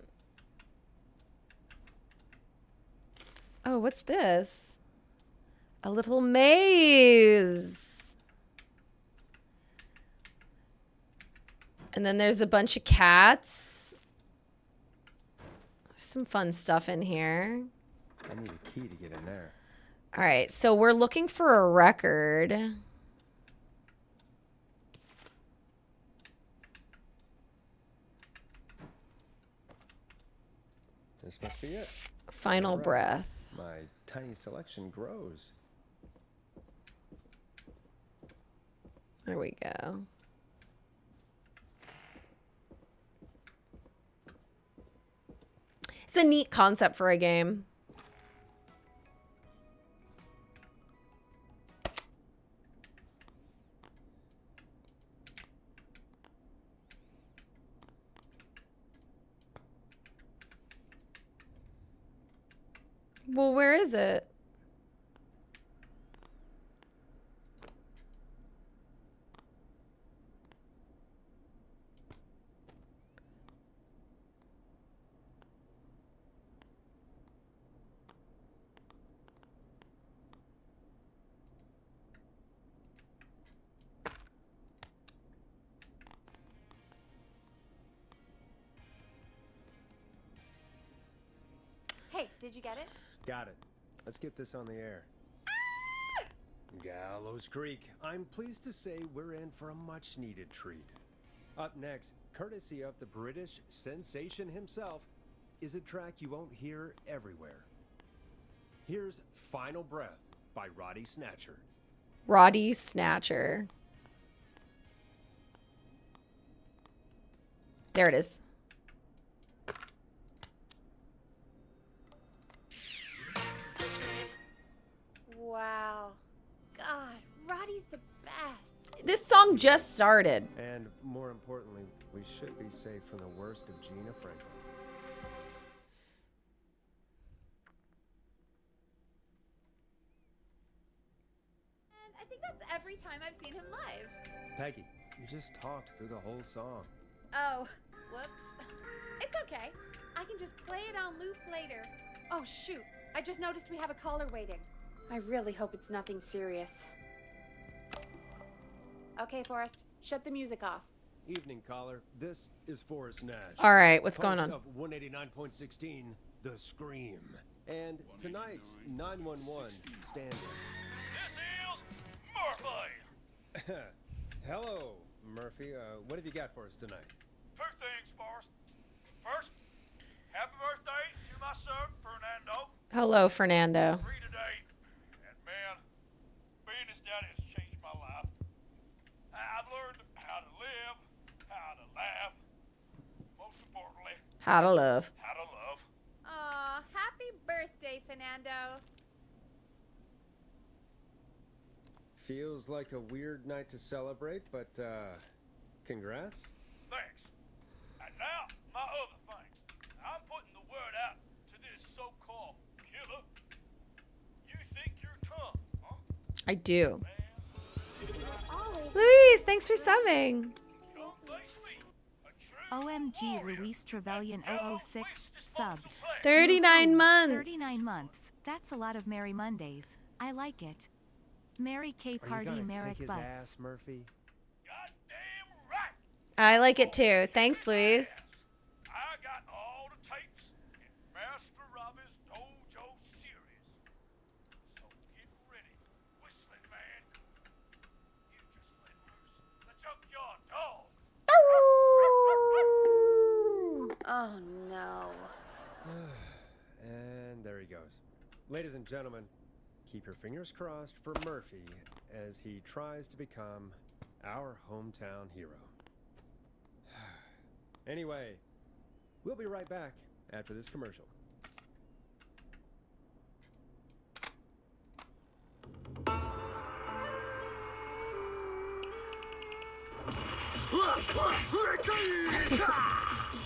what's this? A little maze. And then there's a bunch of cats. Some fun stuff in here. I need a key to get in there. All right, so we're looking for a record. This must be it. Final All right. Breath. My tiny selection grows. There we go. It's a neat concept for a game. Well, where is it? Hey, did you get it? Got it. Let's get this on the air. Gallows Creek. I'm pleased to say we're in for a much-needed treat. Up next, courtesy of the British sensation himself, is a track you won't hear everywhere. Here's Final Breath by Roddy Snatcher. Roddy Snatcher. There it is. just started. And more importantly, we should be safe from the worst of Gina Franklin. And I think that's every time I've seen him live. Peggy, you just talked through the whole song. Oh, whoops. It's okay. I can just play it on loop later. Oh, shoot. I just noticed we have a caller waiting. I really hope it's nothing serious. Okay, Forrest, shut the music off. Evening, caller. This is Forrest Nash. All right, what's going host on? Of 189.16, The Scream. And tonight's 911 stand-in. This is Murphy. Hello, Murphy. What have you got for us tonight? Two things, Forrest. First, happy birthday to my son, Fernando. Hello, Fernando. 3 today. And man, being his daddy has changed my life. I've learned how to live, how to laugh, most importantly, How to love. how to love. Aw, happy birthday, Fernando. Feels like a weird night to celebrate, but, congrats. Thanks. And now, my other thing. I'm putting the word out to this so-called killer. You think you're tough, huh? I do. Luis, thanks for subbing. OMG Luis Trevelyan 006 sub. 39 months. 39 months. That's a lot of Merry Mondays. I like it. Mary K. Are you Party gonna Merrick kick his Butts. ass, Murphy? I like it too. Thanks, Luis. I got all the tapes in Master Robbie's Dojo series. So get ready, Whistling Man. You just let loose the junkyard dog. Oh no. And there he goes. Ladies and gentlemen, keep your fingers crossed for Murphy as he tries to become our hometown hero. Anyway, we'll be right back after this commercial.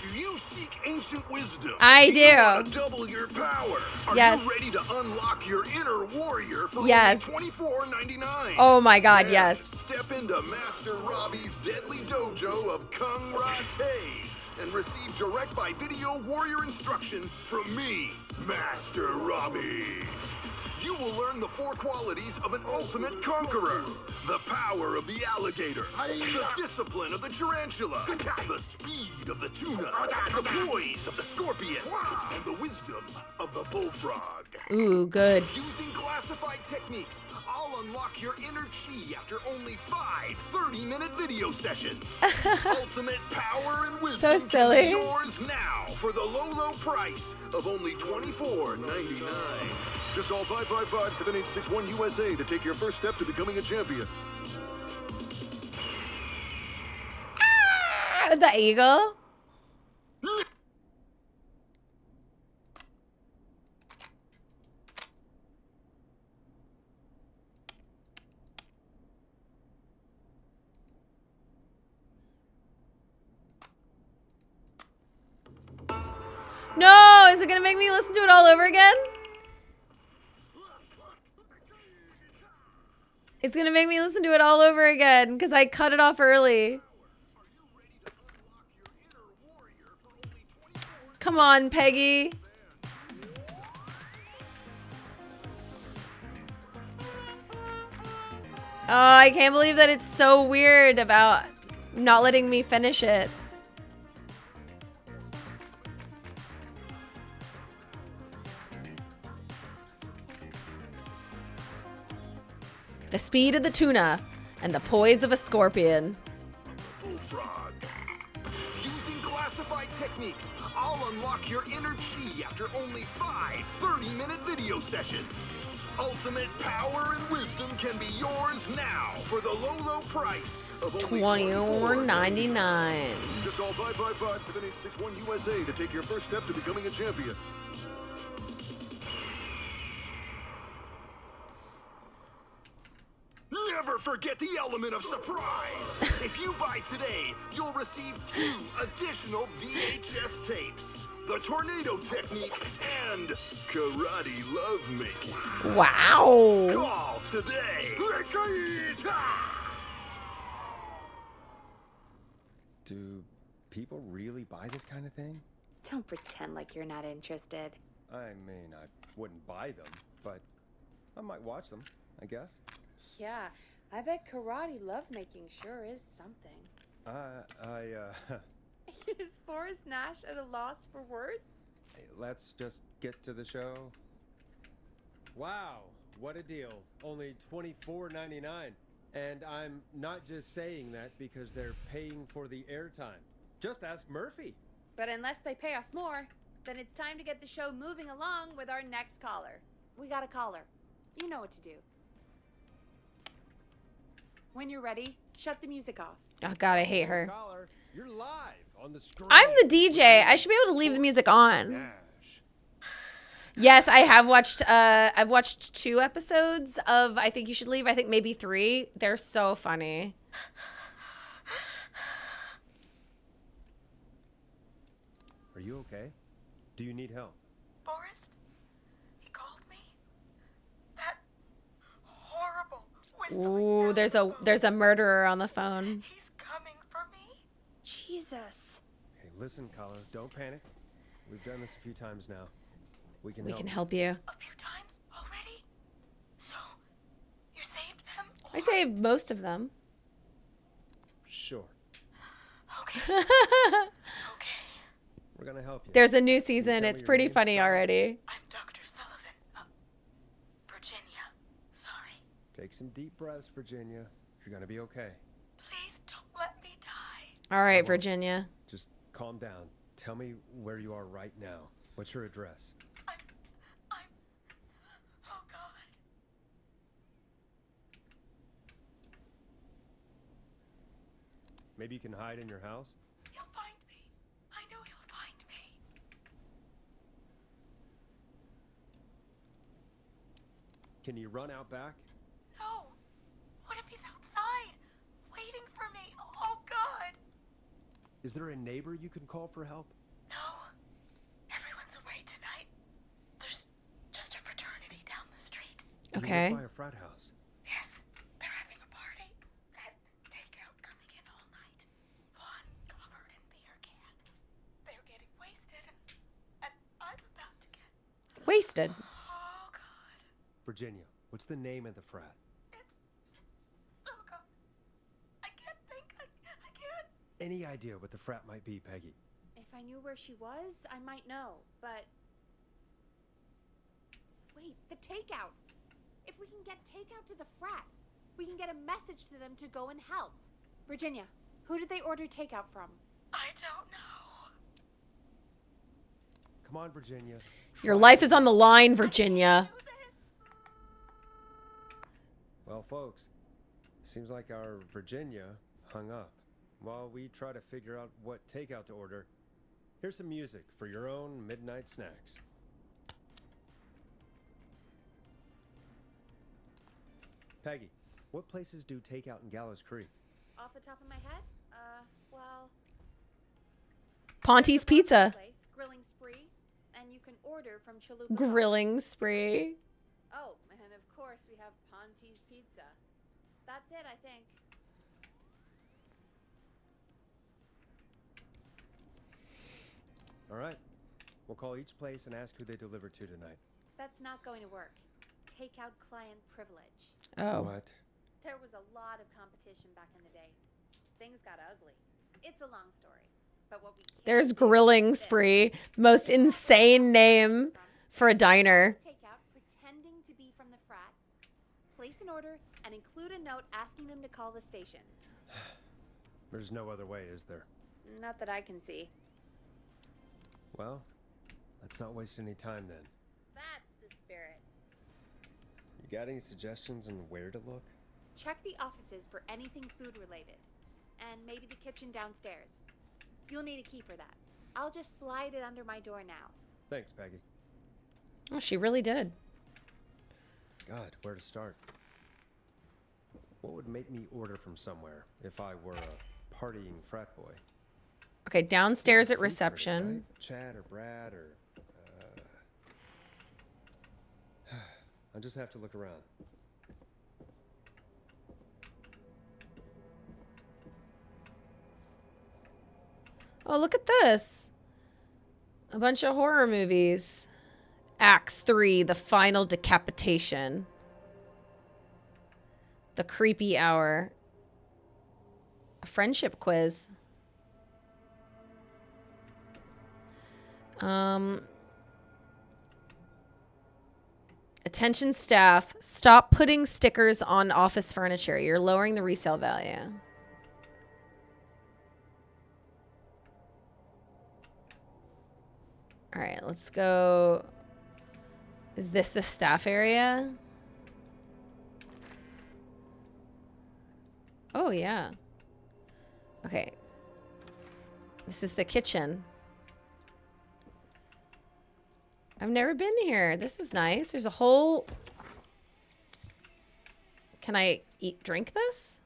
Do you seek ancient wisdom? I Do you do. want to double your power? Are Yes. you ready to unlock your inner warrior for Yes. only $24.99? Oh my God, Then yes. Step into Master Robbie's deadly dojo of Kung Rate and receive direct by video warrior instruction from me, Master Robbie. You will learn the 4 qualities of an ultimate conqueror. The power of the alligator, the discipline of the tarantula, the speed of the tuna, the poise of the scorpion, and the wisdom of the bullfrog. Ooh, good. Using classified techniques, I'll unlock your inner chi after only 5 30-minute video sessions. Ultimate power and wisdom So can silly. be yours now for the low price of only $24.99. Just call 555-7861 USA to take your first step to becoming a champion. Ah, the eagle. No, is it gonna make me listen to it all over again? It's gonna make me listen to it all over again because I cut it off early. Come on, Peggy. Oh, I can't believe that it's so weird about not letting me finish it. The speed of the tuna and the poise of a scorpion. Bullfrog. Using classified techniques, I'll unlock your inner chi after only 5 30-minute video sessions. Ultimate power and wisdom can be yours now for the low price of only $24.99. Just call 555-7861 USA to take your first step to becoming a champion. Never forget the element of surprise. If you buy today, you'll receive 2 additional VHS tapes. The tornado technique and karate lovemaking. Wow. Call today. Do people really buy this kind of thing? Don't pretend like you're not interested. I mean, I wouldn't buy them, but I might watch them, I guess. Yeah, I bet karate lovemaking sure is something. Is Forrest Nash at a loss for words? Hey, let's just get to the show. Wow, what a deal. Only $24.99. And I'm not just saying that because they're paying for the airtime. Just ask Murphy. But unless they pay us more, then it's time to get the show moving along with our next caller. We got a caller. You know what to do. When you're ready, shut the music off. Oh God, I hate her. Caller, you're live on the screen. I'm the DJ. I should be able to leave the music on. Yes, I have watched. I've watched 2 episodes of I Think You Should Leave. I think maybe 3. They're so funny. Are you okay? Do you need help? Forrest? He called me? That horrible whistling. Ooh, there's a murderer on the phone. He's coming for me? Jesus. Okay, listen, caller, don't panic. We've done this a few times now. We can help you. A few times already? So, you saved them? I saved most of them. Sure. Okay. We're gonna help you. There's a new Can you season. tell It's me your pretty name? funny already. I'm Dr. Sullivan. Virginia. Sorry. Take some deep breaths, Virginia. You're gonna be okay. Please don't let me die. All right, Virginia. Just calm down. Tell me where you are right now. What's your address? Oh, God. Maybe you can hide in your house? He'll find me. I know he'll find me. Can you run out back? No. What if he's outside, waiting for me? Oh, God. Is there a neighbor you can call for help? No. Everyone's away tonight. There's just a fraternity down the street. Okay. You live by a frat house. Yes, they're having a party. Had takeout coming in all night. Fun covered in beer cans. They're getting wasted, and I'm about to get... Wasted. Oh, God. Virginia, what's the name of the frat? Oh, God. I can't think. I can't. Any idea what the frat might be, Peggy? If I knew where she was, I might know, but... Wait, the takeout! If we can get takeout to the frat, we can get a message to them to go and help. Virginia, who did they order takeout from? I don't know. Come on, Virginia. Your life is on the line, Virginia. Well, folks, seems like our Virginia hung up. While we try to figure out what takeout to order, here's some music for your own midnight snacks. Peggy, what places do takeout in Gallows Creek? Off the top of my head? Well... Ponte's Pizza. Place, Grilling Spree, and you can order from Chalupa. Grilling Spree. Oh, and of course we have Ponte's Pizza. That's it, I think. All right. We'll call each place and ask who they deliver to tonight. That's not going to work. Takeout client privilege. Oh. What? There was a lot of competition back in the day. Things got ugly. It's a long story. But what we can't There's do Grilling is this. Spree. Most insane name for a diner. Takeout pretending to be from the frat. Place an order and include a note asking them to call the station. There's no other way, is there? Not that I can see. Well, let's not waste any time then. That's the spirit. You got any suggestions on where to look? Check the offices for anything food related. And maybe the kitchen downstairs. You'll need a key for that. I'll just slide it under my door now. Thanks, Peggy. Oh, she really did. God, where to start? What would make me order from somewhere if I were a partying frat boy? Okay, downstairs at Food critic, reception. right? Chad or Brad or... I'll just have to look around. Oh, look at this. A bunch of horror movies. Acts 3, The Final Decapitation. The Creepy Hour. A friendship quiz. Attention staff, stop putting stickers on office furniture. You're lowering the resale value. All right, let's go. Is this the staff area? Oh, yeah. Okay. This is the kitchen. I've never been here. This is nice. There's a whole... Can I drink this?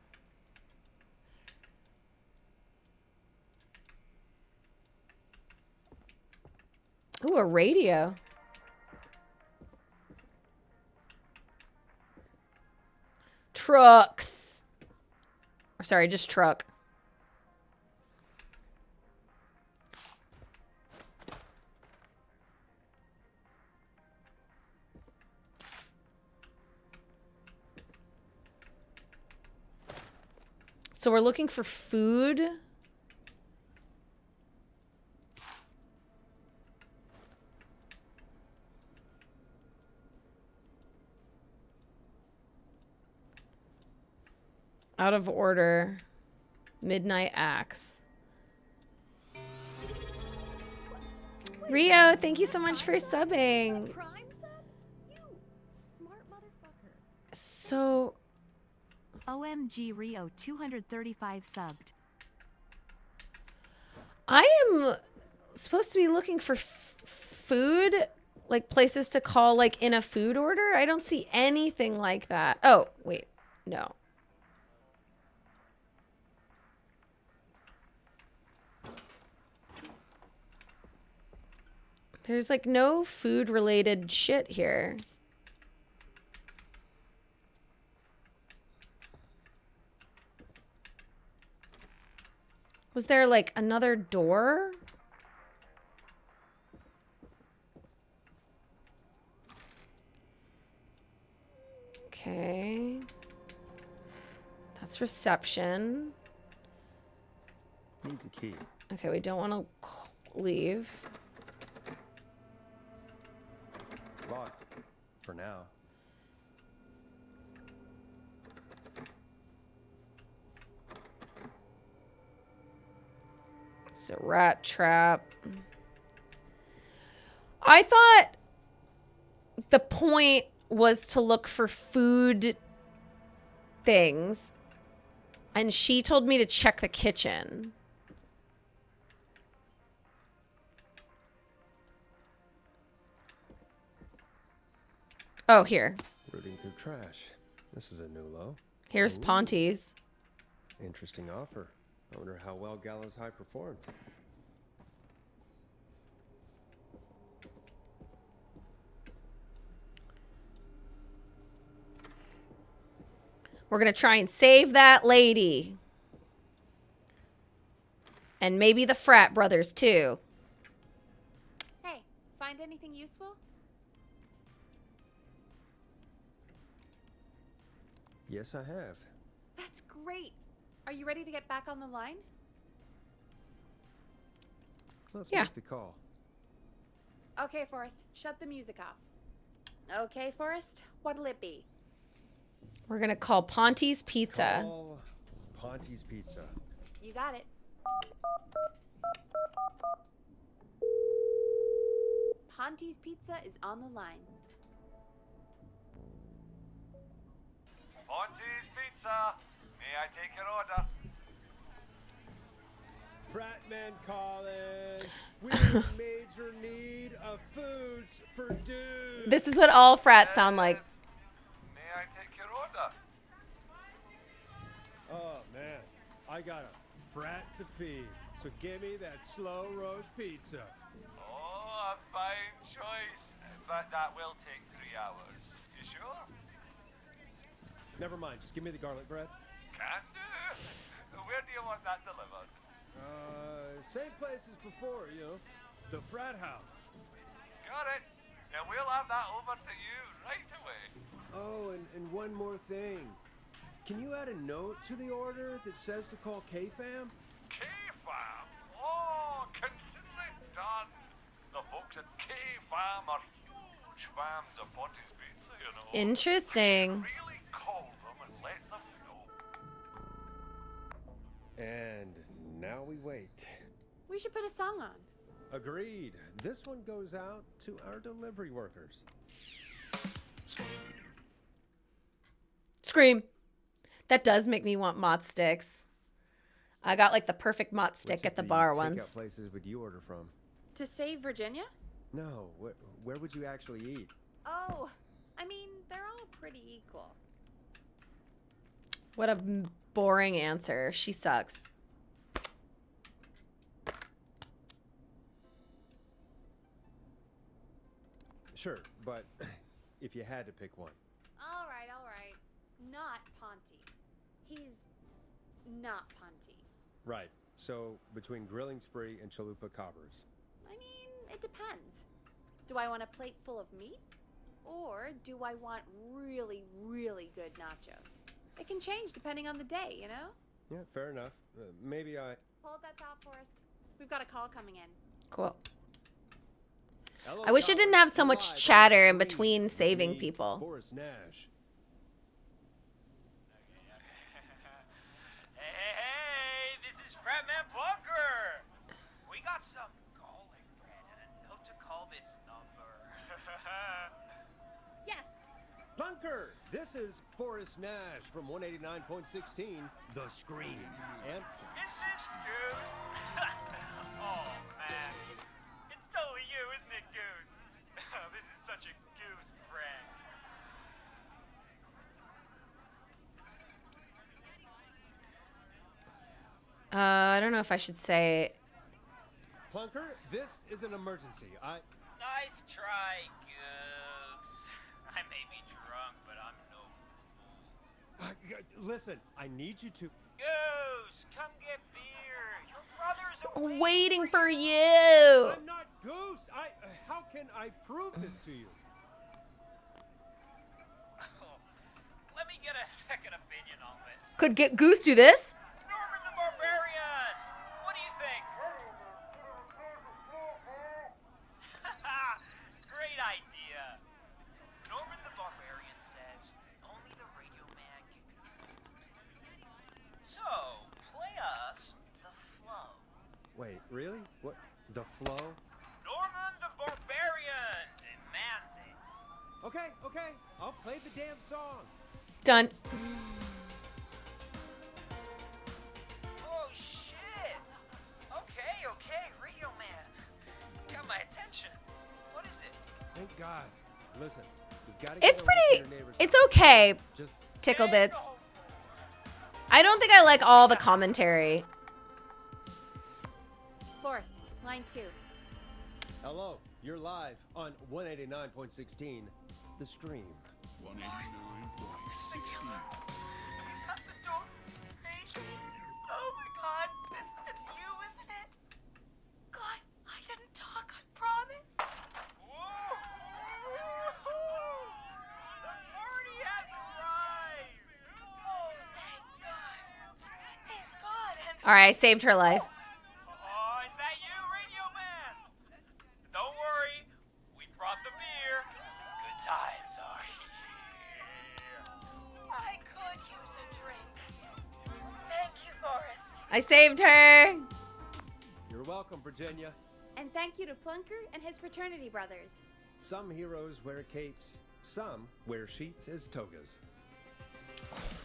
Ooh, a radio. Trucks. Or sorry, just truck. So we're looking for food. Out of order. Midnight Axe. Rio, thank you so much for subbing. So... OMG Rio 235 subbed. I am supposed to be looking for food, like places to call like in a food order. I don't see anything like that. Oh, wait. No. There's like no food related shit here. Was there like another door? Okay. That's reception. Needs a key. Okay, we don't want to leave. Locked. For now. It's a rat trap. I thought the point was to look for food things, and she told me to check the kitchen. Oh, here. Rooting through trash. This is a new low. Here's Ponty's. Interesting offer. I wonder how well Gallows High performed. We're going to try and save that lady. And maybe the frat brothers, too. Hey, find anything useful? Yes, I have. That's great. Are you ready to get back on the line? Let's Yeah. make the call. Okay, Forrest, shut the music off. Okay, Forrest, what'll it be? We're going to call Ponty's Pizza. Call Ponty's Pizza. You got it. Ponty's Pizza is on the line. Ponty's Pizza. May I take your order? Fratman calling. We in major need of foods for dudes. This is what all frats sound like. May I take your order? I got a frat to feed, so give me that slow roast pizza. Oh, a fine choice. But that will take 3 hours. You sure? Never mind, just give me the garlic bread. Can do. Where do you want that delivered? Same place as before, you know, the frat house. Got it. And we'll have that over to you right away. Oh, and one more thing. Can you add a note to the order that says to call K-Fam? K-Fam? Oh, consider it done. The folks at K-Fam are huge fans of Ponty's Pizza, you know. Interesting. Really call them and let them know. And now we wait. We should put a song on. Agreed. This one goes out to our delivery workers. Scream. That does make me want mott sticks. I got like the perfect mott stick at the bar once. Takeout places would you order from? To save Virginia? No, where would you actually eat? Oh, I mean, they're all pretty equal. What a boring answer. She sucks. Sure, but if you had to pick one. All right, all right. Not Ponty. He's not Ponty. Right. So between Grilling Spree and Chalupa Cobbers. I mean, it depends. Do I want a plate full of meat? Or do I want really, really good nachos? It can change depending on the day, you know? Yeah, fair enough. Maybe I... Hold that thought, Forrest. We've got a call coming in. Cool. Hello, I wish it didn't have so much chatter in between saving people. Forrest Nash. Hey, this is Fratman Bunker. We got some garlic bread and a note to call this number. Yes. Bunker! This is Forrest Nash from 189.16, The Scream. And... Is this Goose? Oh, man. It's totally you, isn't it, Goose? This is such a Goose prank. I don't know if I should say. Plunker, this is an emergency. Nice try, Goose. I may be drunk, but I'm no fool. Listen, I need you to... Goose, come get beer. Your brother's away. Waiting for you. I'm not Goose. How can I prove this to you? Let me get a second opinion on this. Could get Goose do this? Norman the Barbarian! What do you think? Great idea. Norman the Barbarian says only the radio man can control it. So, play us the flow. Wait, really? What? The flow? Norman the Barbarian demands it. Okay. I'll play the damn song. Done. Oh, shit. Okay, radio man. Got my attention. What is it? Thank God. Listen, we've got to It's get over to pretty. your neighbor's It's house. okay. Just Tickle bits. I don't think I like all the commentary. Forrest, line 2. hello. You're live on 189.16, The Scream. 189.16. At the door. Face me. Oh my God. It's you, isn't it? God, I didn't talk, I promise. The party has arrived! Oh, thank God. He's gone and... All right, I saved her life. Oh, is that you, radio man? Don't worry, we brought the beer. Good times are here. I could use a drink. Thank you, Forrest. I saved her. You're welcome, Virginia. And thank you to Plunker and his fraternity brothers. Some heroes wear capes, some wear sheets as togas.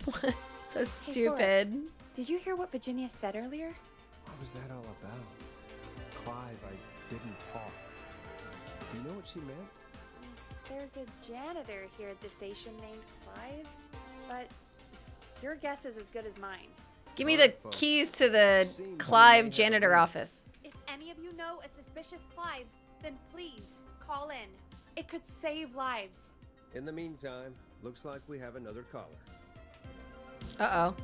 What? So Hey, stupid. Forrest, did you hear what Virginia said earlier? What was that all about? Clive, I didn't talk. Do you know what she meant? There's a janitor here at the station named Clive, but your guess is as good as mine. Give me the keys to the Clive janitor office. If any of you know a suspicious Clive, then please call in. It could save lives. In the meantime, looks like we have another caller. Uh-oh.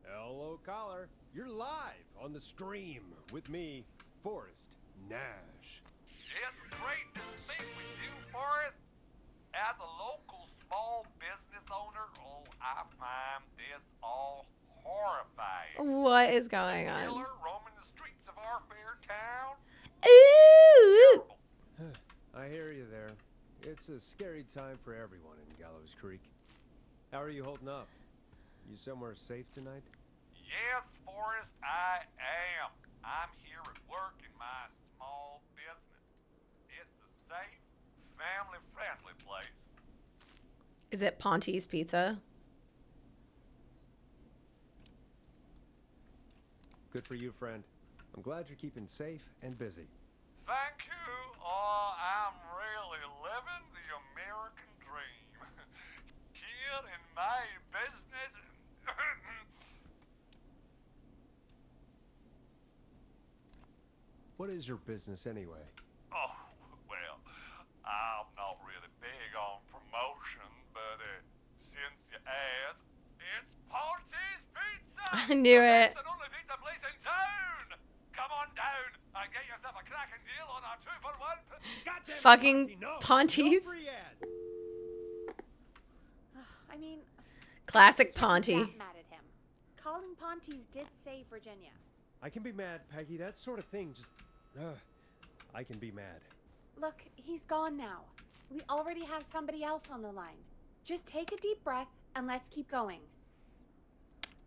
Hello, caller. You're live on the Scream with me, Forrest Nash. It's great to speak with you, Forrest. As a local small business owner, I find this all horrifying. What is going on? Killer roaming the streets of our fair town. Ooh. I hear you there. It's a scary time for everyone in Gallows Creek. How are you holding up? You somewhere safe tonight? Yes, Forrest, I am. I'm here at work in my small business. It's a safe, family-friendly place. Is it Ponte's Pizza? Good for you, friend. I'm glad you're keeping safe and busy. Thank you. I'm really living the American dream. Here in my business. What is your business anyway? Oh, well, I'm not really big on promotion, but since you asked, it's Ponte's Pizza! I knew it. The only pizza place in town! Come on down and get yourself a cracking deal on our 2-for-1. Fucking Ponte's. I mean, Classic I can't be Ponte. that mad at him. Calling Ponte's did save Virginia. I can be mad, Peggy. That sort of thing just... I can be mad. Look, he's gone now. We already have somebody else on the line. Just take a deep breath and let's keep going.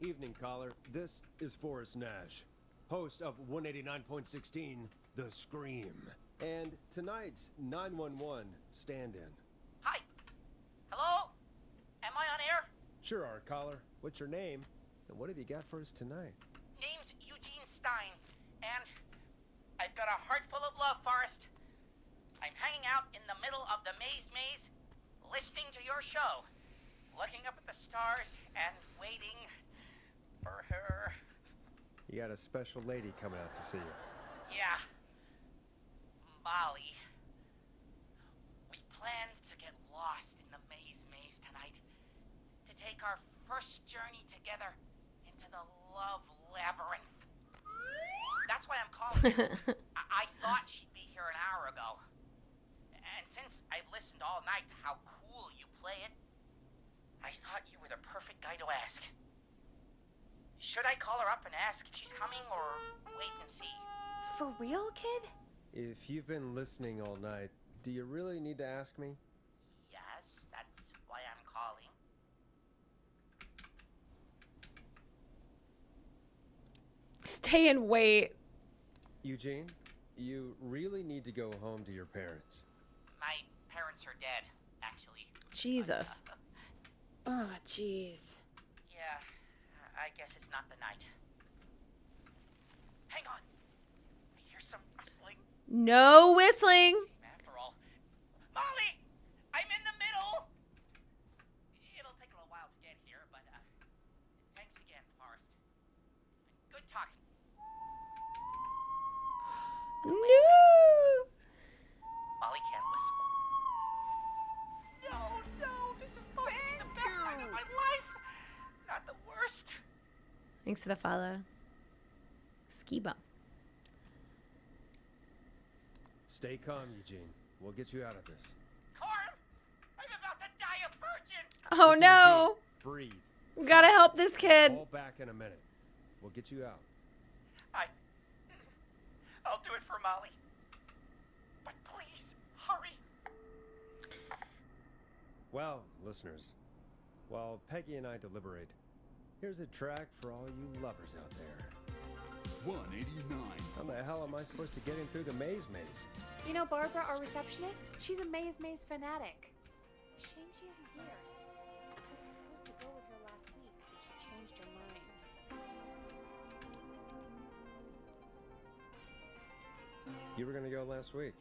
Evening, caller. This is Forrest Nash, host of 189.16, The Scream. And tonight's 911 stand-in. Hi. Hello? Am I on air? Sure are, caller. What's your name? And what have you got for us tonight? Name's Eugene Stein, and I've got a heart full of love, Forrest. I'm hanging out in the middle of the maze, listening to your show, looking up at the stars and waiting for her. You got a special lady coming out to see you. Yeah. Molly. We planned to get lost in the maze tonight, to take our first journey together into the love labyrinth. That's why I'm calling you. I thought she'd be here an hour ago. And since I've listened all night to how cool you play it, I thought you were the perfect guy to ask. Should I call her up and ask if she's coming, or wait and see? For real, kid? If you've been listening all night, do you really need to ask me? Yes, that's why I'm calling. Stay and wait. Eugene, you really need to go home to your parents. My parents are dead, actually. Jesus. Oh, jeez. Yeah, I guess it's not the night. Hang on. I hear some rustling. No whistling. After all. Molly! I'm in the middle! It'll take a little while to get here, but thanks again, Forrest. It's been good talking. No. Molly can't whistle. No, this is supposed to be the best night of my life. Not the worst. Thanks for the follow. Ski bump. Stay calm, Eugene. We'll get you out of this. Carm, I'm about to die a virgin. Oh Listen, no. Eugene, breathe. We gotta help this kid. Call back in a minute. We'll get you out. I'll do it for Molly. But please, hurry. Well, listeners, while Peggy and I deliberate, here's a track for all you lovers out there. 189. How the hell am I supposed to get in through the maze? You know Barbara, our receptionist? She's a maze fanatic. Shame she isn't here. I was supposed to go with her last week, but she changed her mind. You were gonna go last week.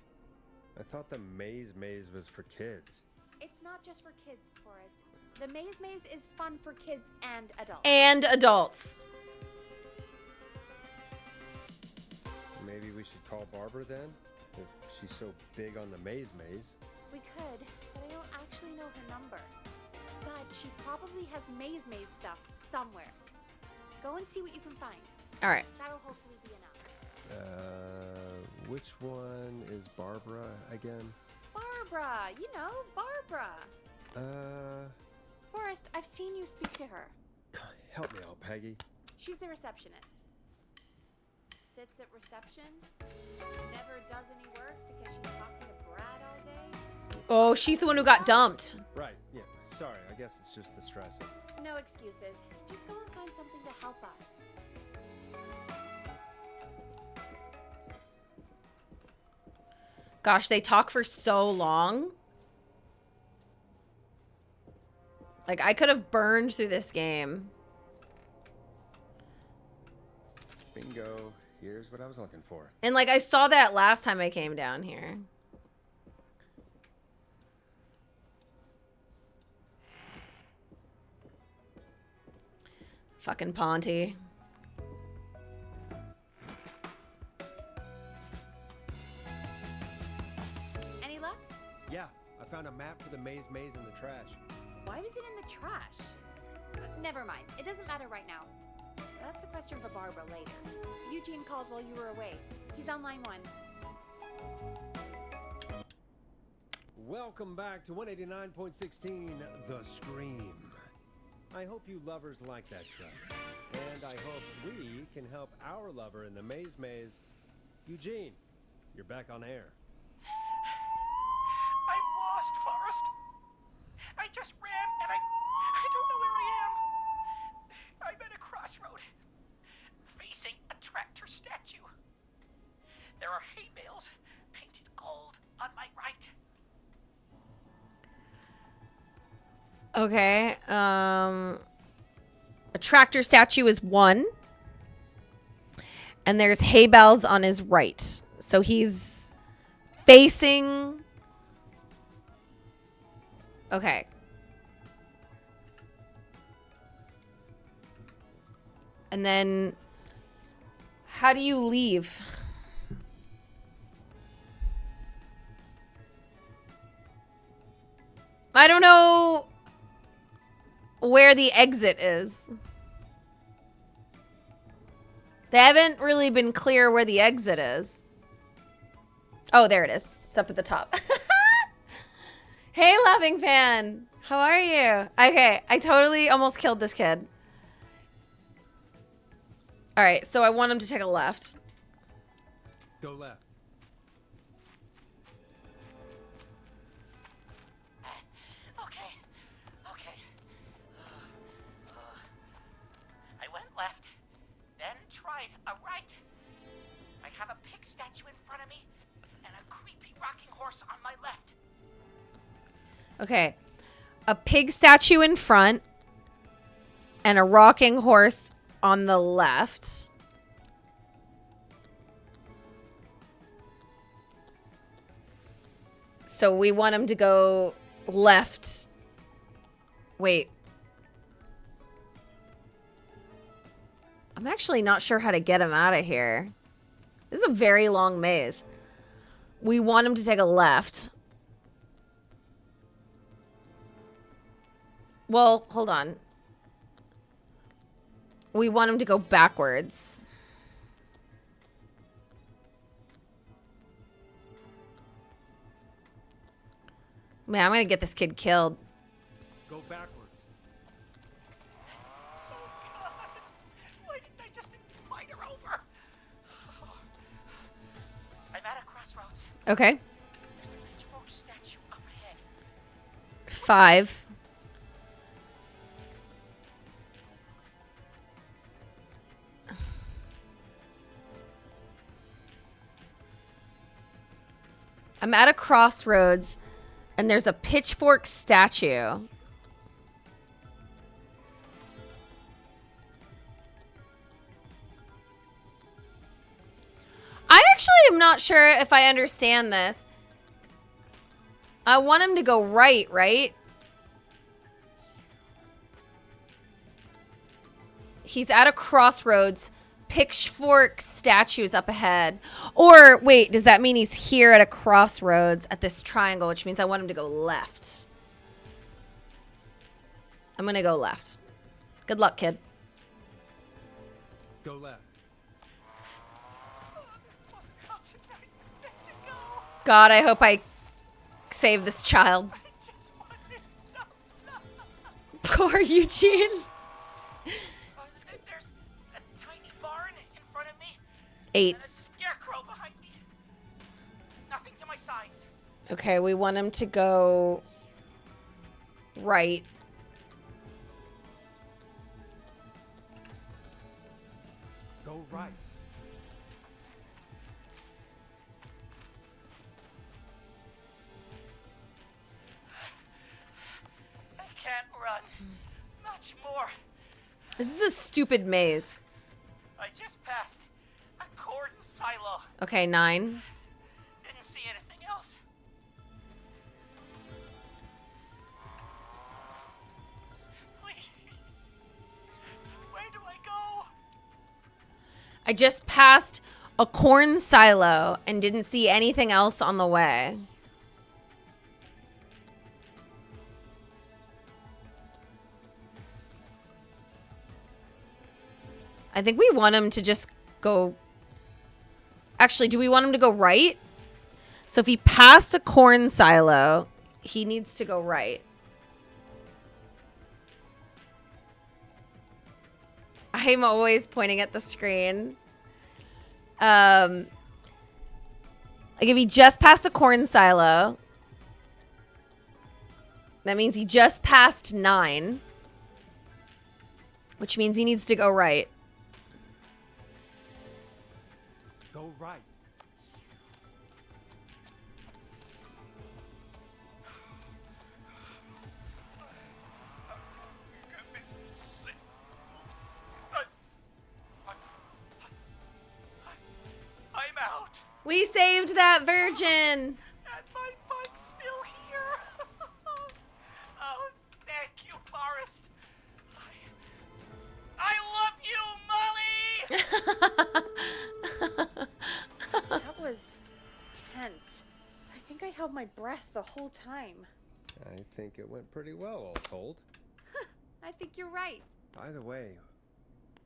I thought the maze was for kids. It's not just for kids, Forrest. The maze is fun for kids and adults. And adults. Maybe we should call Barbara then? If she's so big on the maze. We could, but I don't actually know her number. But she probably has maze stuff somewhere. Go and see what you can find. All right. That'll hopefully be enough. Which one is Barbara again? Barbara! You know, Barbara! Forrest, I've seen you speak to her. Help me out, Peggy. She's the receptionist. Sits at reception, never does any work because she's talking to Brad all day. Oh, she's the one who got dumped. Right, yeah. Sorry, I guess it's just the stress. No excuses. Just go and find something to help us. Gosh, they talk for so long. Like, I could have burned through this game. Bingo. Here's what I was looking for. And, like, I saw that last time I came down here. Fucking Ponty. Any luck? Yeah, I found a map for the maze in the trash. Why was it in the trash? Never mind. It doesn't matter right now. That's a question for Barbara later. Eugene called while you were away. He's on line 1. Welcome back to 189.16 The Scream. I hope you lovers like that track. And I hope we can help our lover in the maze. Eugene, you're back on air. I'm lost, Forrest. I just ran and I don't know where I am. I'm at a crossroad, facing a tractor statue. There are hay bales painted gold on my right. Okay. A tractor statue is 1. And there's hay bales on his right. So he's facing... Okay. And then... How do you leave? I don't know where the exit is. They haven't really been clear where the exit is. Oh, there it is. It's up at the top. Hey, loving fan. How are you? Okay, I totally almost killed this kid. All right, so I want him to take a left. Go left. Okay. I went left, then tried a right. I have a pig statue in front of me and a creepy rocking horse on my left. Okay. A pig statue in front and a rocking horse on the left. So we want him to go left. Wait. I'm actually not sure how to get him out of here. This is a very long maze. We want him to take a left. Well, hold on. We want him to go backwards. Man, I'm going to get this kid killed. Go backwards. Why didn't I just invite her over? I'm at a crossroads. Okay. There's a pitchfork statue up ahead. 5. I'm at a crossroads and there's a pitchfork statue. I actually am not sure if I understand this. I want him to go right, right? He's at a crossroads. Pitchfork statues up ahead. Or, wait, does that mean he's here at a crossroads at this triangle, which means I want him to go left? I'm going to go left. Good luck, kid. Go left. God, I hope I save this child. Poor Eugene. There's a tiny barn in front of me. 8. And a scarecrow behind me. Nothing to my sides. Okay, we want him to go right. Go right. I can't run much more. This is a stupid maze. I just passed a corn silo. Okay, 9. Didn't see anything else. Please. Where do I go? I just passed a corn silo and didn't see anything else on the way. I think we want him to just go... Actually, do we want him to go right? So if he passed a corn silo, he needs to go right. I'm always pointing at the screen. Like if he just passed a corn silo, that means he just passed 9, which means he needs to go right. Go right. I'm out. We saved that virgin. And my bike's still here. Oh, thank you, Forrest. I love you, Molly. That was tense. I think I held my breath the whole time. I think it went pretty well, all told. I think you're right. By the way,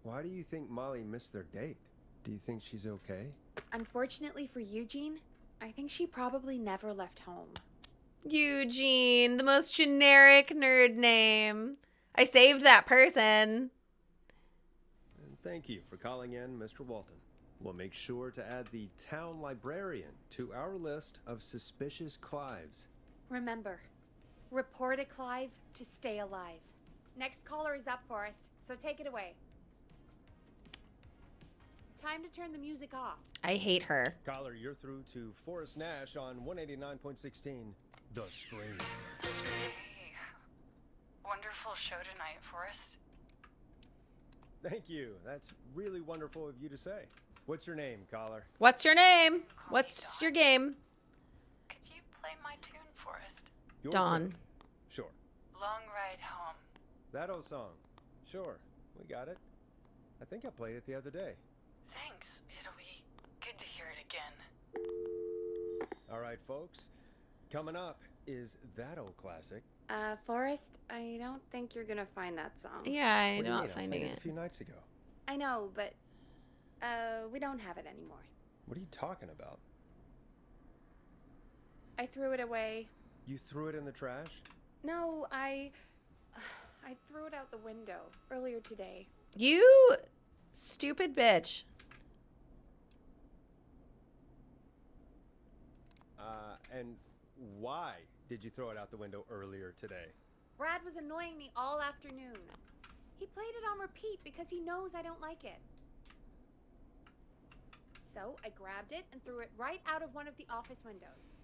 why do you think Molly missed their date? Do you think she's okay? Unfortunately for Eugene, I think she probably never left home. Eugene, the most generic nerd name. I saved that person. And thank you for calling in, Mr. Walton. We'll make sure to add the town librarian to our list of suspicious Clives. Remember, report a Clive to stay alive. Next caller is up, Forrest, so take it away. Time to turn the music off. I hate her. Caller, you're through to Forrest Nash on 189.16, The Scream. Hey, wonderful show tonight, Forrest. Thank you. That's really wonderful of you to say. What's your name, caller? What's your name? What's your game? Could you play my tune, Forrest? Your Dawn. turn. Sure. Long Ride Home. That old song. Sure. We got it. I think I played it the other day. Thanks. It'll be good to hear it again. All right, folks. Coming up is that old classic. Forrest, I don't think you're gonna find that song. Yeah, I'm What do you not mean? I finding played it. a few nights ago. I know, but we don't have it anymore. What are you talking about? I threw it away. You threw it in the trash? No, I threw it out the window earlier today. You stupid bitch. And why did you throw it out the window earlier today? Brad was annoying me all afternoon. He played it on repeat because he knows I don't like it. So I grabbed it and threw it right out of one of the office windows.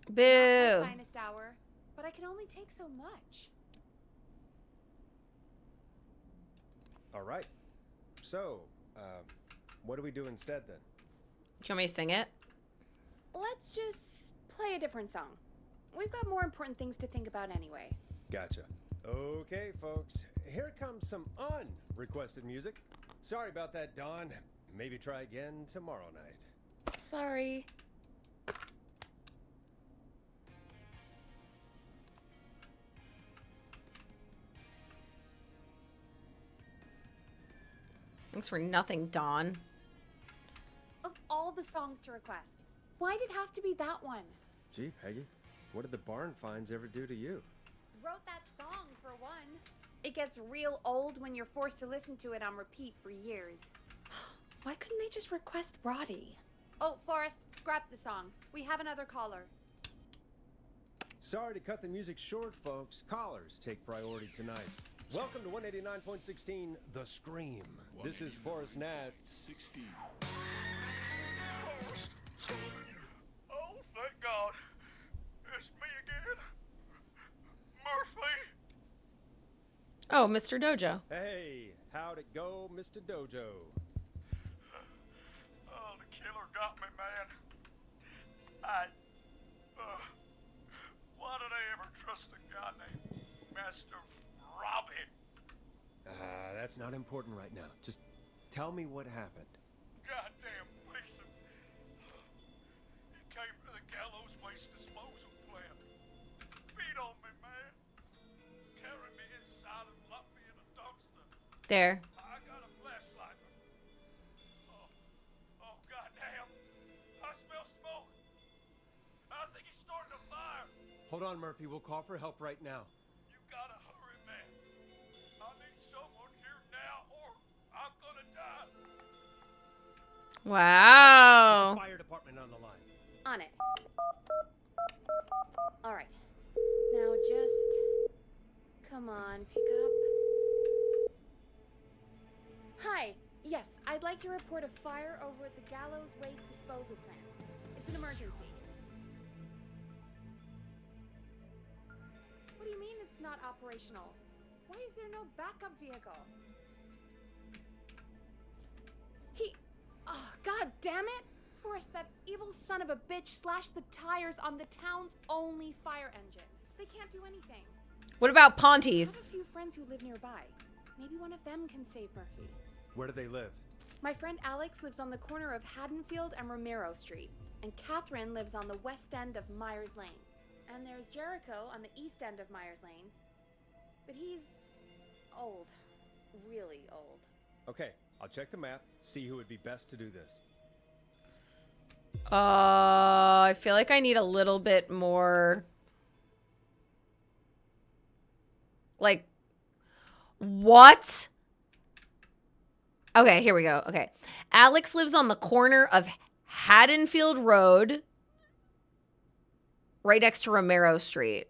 Boo. Not my finest hour, but I can only take so much. All right. So, what do we do instead then? Do you want me to sing it? Let's just play a different song. We've got more important things to think about anyway. Gotcha. Okay, folks, here comes some unrequested music. Sorry about that, Dawn. Maybe try again tomorrow night. Sorry. Thanks for nothing, Dawn. Of all the songs to request, why'd it have to be that one? Gee, Peggy, what did the barn finds ever do to you? Wrote that song for one. It gets real old when you're forced to listen to it on repeat for years. Why couldn't they just request Roddy? Oh, Forrest, scrap the song. We have another caller. Sorry to cut the music short, folks. Callers take priority tonight. Welcome to 189.16 The Scream. This is Forrest Nash. 16. Forrest. Oh, thank God. It's me again. Murphy. Oh, Mr. Dojo. Hey, how'd it go, Mr. Dojo? Oh, the killer got me, man. Why did I ever trust a guy named Master Robbie? That's not important right now. Just tell me what happened. Goddamn Mason. He came to the gallows waste disposal plant. Beat on me, man. Carried me inside and locked me in a dumpster. There. I got a flashlight. Oh, goddamn. I smell smoke. I think he started a fire. Hold on, Murphy. We'll call for help right now. You gotta hurry, man. I need someone here now or I'm gonna die. Wow. Fire department on the line. On it. All right. Now just... come on, pick up. Hi. Yes, I'd like to report a fire over at the Gallows Waste Disposal Plant. It's an emergency. What do you mean it's not operational? Why is there no backup vehicle? Oh, God damn it! Forrest, that evil son of a bitch slashed the tires on the town's only fire engine. They can't do anything. What about I have a Ponty's? few friends who live nearby. Maybe one of them can save Murphy. Where do they live? My friend Alex lives on the corner of Haddonfield and Romero Street, and Catherine lives on the west end of Myers Lane. And there's Jericho on the east end of Myers Lane. But he's old. Really old. Okay, I'll check the map, see who would be best to do this. I feel like I need a little bit more. Like, what? Okay, here we go. Okay. Alex lives on the corner of Haddonfield Road, right next to Romero Street.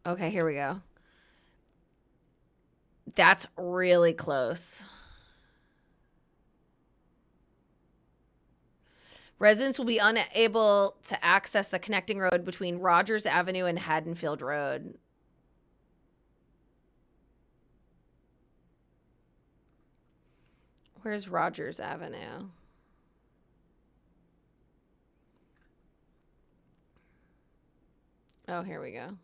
Okay, here we go. That's really close. Residents will be unable to access the connecting road between Rogers Avenue and Haddonfield Road. Where's Rogers Avenue? Oh, here we go.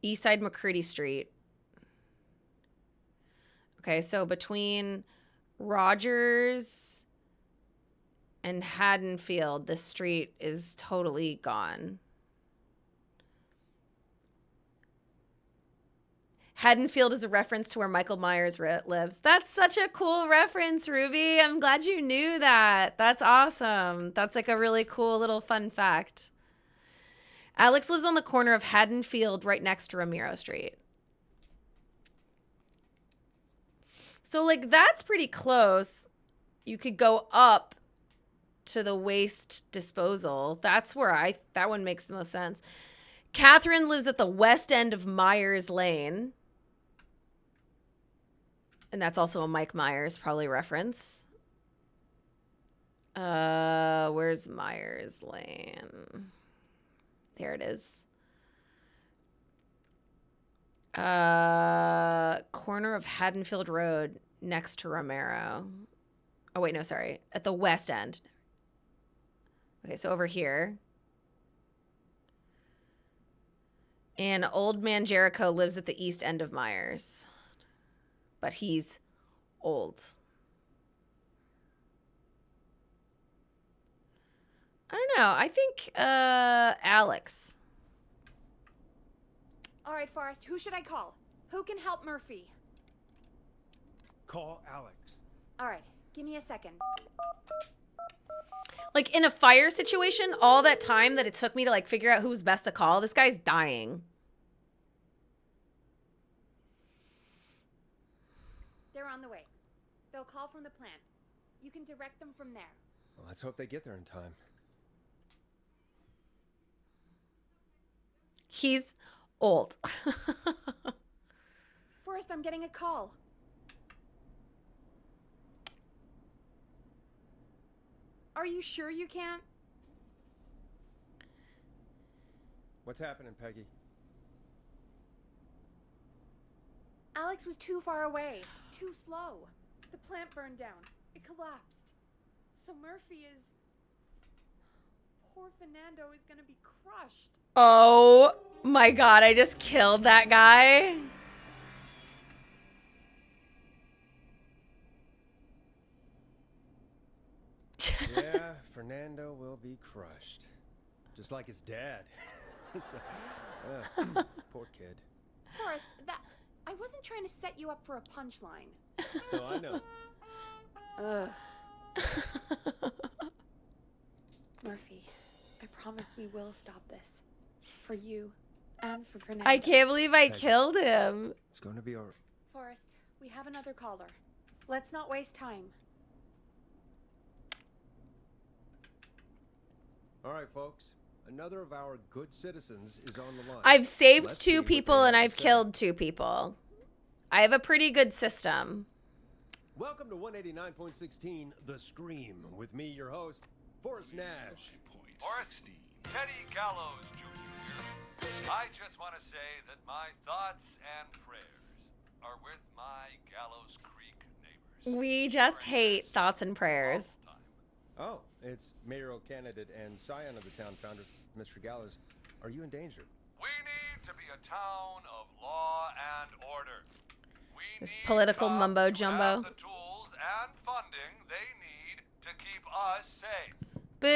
Eastside McCurdy Street. Okay, so between Rogers and Haddonfield, this street is totally gone. Haddonfield is a reference to where Michael Myers lives. That's such a cool reference, Ruby. I'm glad you knew that. That's awesome. That's like a really cool little fun fact. Alex lives on the corner of Haddonfield right next to Romero Street. So, like, that's pretty close. You could go up to the waste disposal. That's where that one makes the most sense. Catherine lives at the west end of Myers Lane. And that's also a Mike Myers probably reference. Where's Myers Lane? There it is. Corner of Haddonfield Road next to Romero. Oh, wait, no, sorry. At the west end. Okay, so over here. And Old Man Jericho lives at the east end of Myers. But he's old. I don't know. I think Alex. All right, Forrest, who should I call? Who can help Murphy? Call Alex. All right, give me a second. Like in a fire situation, all that time that it took me to like figure out who's best to call, this guy's dying. They're on the way. They'll call from the plant. You can direct them from there. Well, let's hope they get there in time. He's old. Forrest, I'm getting a call. Are you sure you can't? What's happening, Peggy? Alex was too far away. Too slow. The plant burned down. It collapsed. So Murphy is... Poor Fernando is gonna be crushed. Oh my god, I just killed that guy. Yeah, Fernando will be crushed. Just like his dad. Poor kid. Forrest, I wasn't trying to set you up for a punchline. No, I know. Ugh. Murphy, I promise we will stop this. For you and for Fernando. I can't believe I killed him. It's going to be alright. Forrest, we have another caller. Let's not waste time. All right, folks. Another of our good citizens is on the line. I've saved Let's see 2 what they people and have to I've say. killed 2 people. I have a pretty good system. Welcome to 189.16 The Scream. With me, your host, Forrest Nash. Forrest, Teddy Gallows Jr. here. I just want to say that my thoughts and prayers are with my Gallows Creek neighbors. We just hate thoughts and prayers. Oh, it's mayoral candidate and scion of the town founder, Mr. Gallows. Are you in danger? We need to be a town of law and order. We This need political cops mumbo who jumbo. have the tools and funding they need to keep us safe. Boo!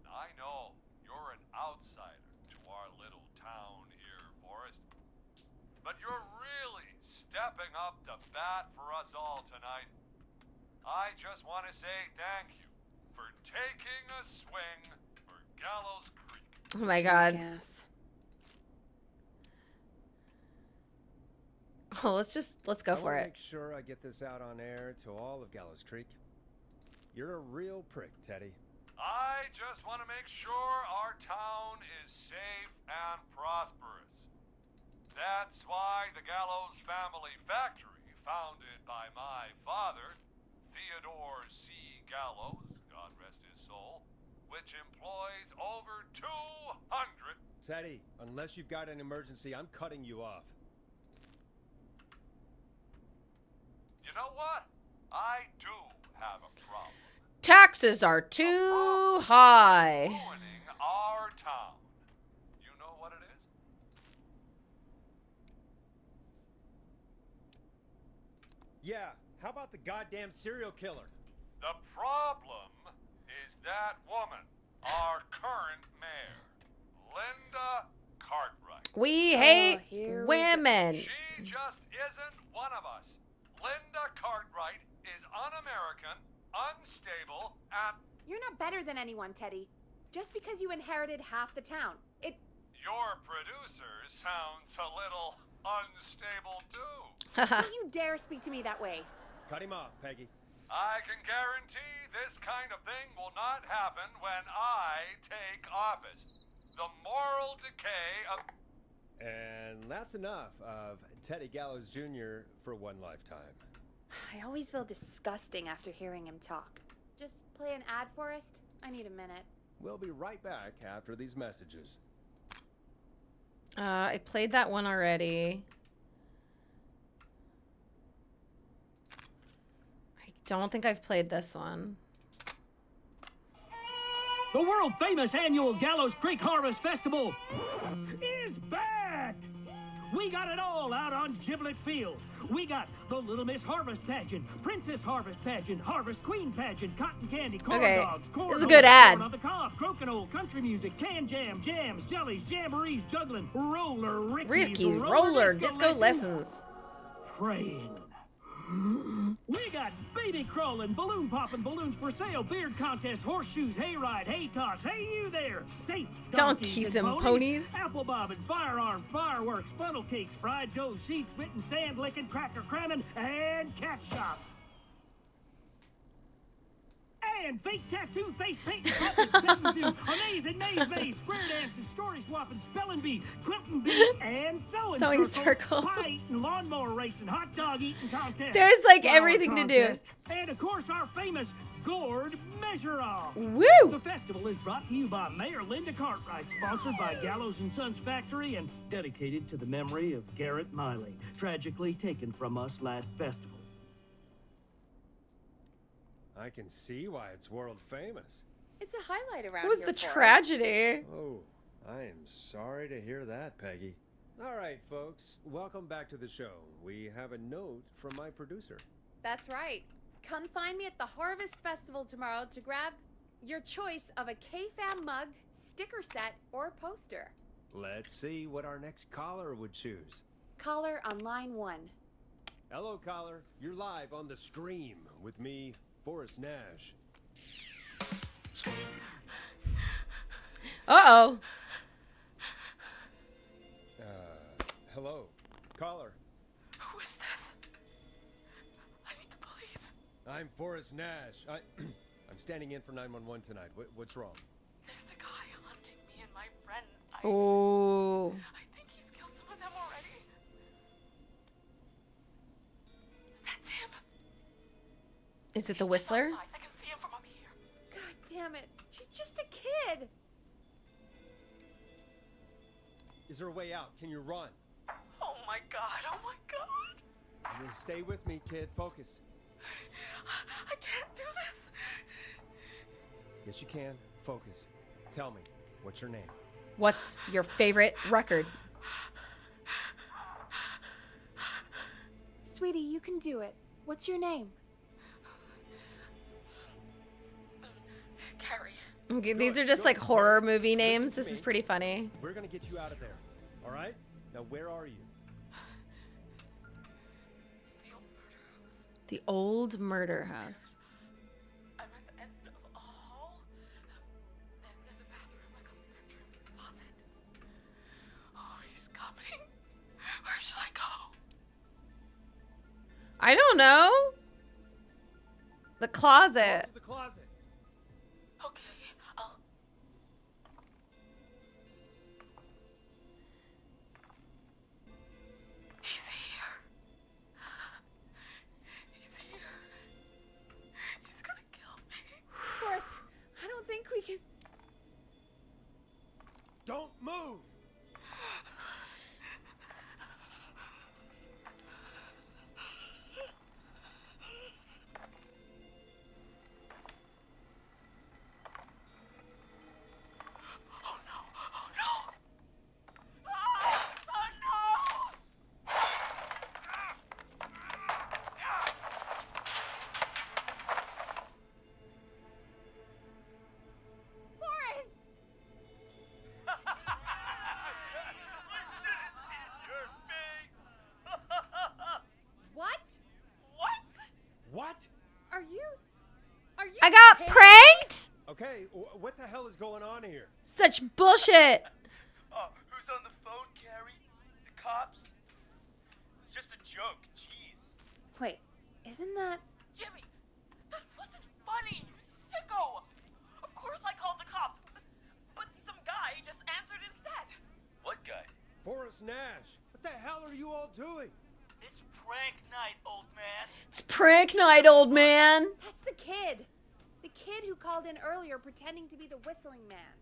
I know you're an outsider to our little town here, Forrest, but you're really stepping up to bat for us all tonight. I just want to say thank you for taking a swing for Gallows Creek. Oh my god. Oh, let's go I for wanna it. make sure I get this out on air to all of Gallows Creek. You're a real prick, Teddy. I just want to make sure our town is safe and prosperous. That's why the Gallows Family Factory, founded by my father, Theodore C. Gallows, God rest his soul, which employs over 200... Teddy, unless you've got an emergency, I'm cutting you off. You know what? I do have a problem. Taxes are too high. Ruining our town. You know what it is? Yeah, how about the goddamn serial killer? The problem is that woman, our current mayor, Linda Cartwright. We hate women. She just isn't one of us. Linda Cartwright is un-American, unstable, and... You're not better than anyone, Teddy. Just because you inherited half the town. Your producer sounds a little unstable, too. Don't you dare speak to me that way. Cut him off, Peggy. I can guarantee this kind of thing will not happen when I take office. The moral decay of... And that's enough of Teddy Gallows Jr. for one lifetime. I always feel disgusting after hearing him talk. Just play an ad, Forrest. I need a minute. We'll be right back after these messages. I played that one already. I don't think I've played this one. The world-famous annual Gallows Creek Harvest Festival is back! We got it all out on Giblet Field. We got the Little Miss Harvest Pageant, Princess Harvest Pageant, Harvest Queen Pageant, Cotton Candy, Corn Okay, Dogs, Corn this is a good ad. Corn on the Cob, Crokinole, Country Music, Can Jam, Jams, Jellies, Jamborees, Juggling, Roller, Ricky, roller disco lessons. Praying. We got baby crawling, balloon popping, balloons for sale, beard contest, horseshoes, hayride, hay toss, hey you there, safe Donkeys and ponies. apple bobbing, firearms, fireworks, funnel cakes, fried dough, seed spitting, sand licking, cracker cramming, and cat shop. And fake tattoo, face painting, puppets, petting zoo, amazing maze, square dancing, story swapping, spelling bee, quilting bee, and sewing circle, pie eating, lawnmower racing, hot dog eating contest. There's like flower everything contest, to do. and of course our famous gourd measure-off. Woo! The festival is brought to you by Mayor Linda Cartwright, sponsored by Gallows & Sons Factory, and dedicated to the memory of Garrett Miley, tragically taken from us last festival. I can see why it's world famous. It's a highlight around What was here, the Forrest. tragedy? Oh, I am sorry to hear that, Peggy. All right, folks, welcome back to the show. We have a note from my producer. That's right. Come find me at the Harvest Festival tomorrow to grab your choice of a K-Fam mug, sticker set, or poster. Let's see what our next caller would choose. Caller on line 1. Hello, caller. You're live on the Scream with me, Forrest Nash. Uh-oh. Hello, caller. Who is this? I need the police. I'm Forrest Nash. I'm standing in for 911 tonight. What's wrong? There's a guy hunting me and my friends. Oh. I think he's killed some of them already. That's him. Is it the Whistler? I can see him from up here. God damn it. She's just a kid. Is there a way out? Can you run? Oh my god, oh my god. You stay with me, kid. Focus. I can't do this. Yes, you can. Focus. Tell me, what's your name? What's your favorite record? Sweetie, you can do it. What's your name? Carrie. Okay, these are just like horror movie names. This is pretty funny. We're gonna get you out of there. All right? Now, where are you? The old murder house. I'm at the end of a hall. There's a bathroom, like a bedroom closet. Oh, he's coming. Where should I go? I don't know. The closet. The closet. Okay, I'll... He's here. He's here. He's gonna kill me. Forrest, I don't think we can... Don't move! Oh no! Oh no! Ah! Oh no! Forrest! What? What? What? Are you I got kidding me? pranked? Okay, what the hell is going on here? Such bullshit. Who's on the phone, Carrie? The cops? It's just a joke, jeez. Wait, isn't that... Jimmy, that wasn't funny, you sicko! Of course I called the cops, but some guy just answered instead. What guy? Forrest Nash. What the hell are you all doing? It's prank night, old man. It's prank night, old man. That's the kid. The kid who called in earlier pretending to be the whistling man.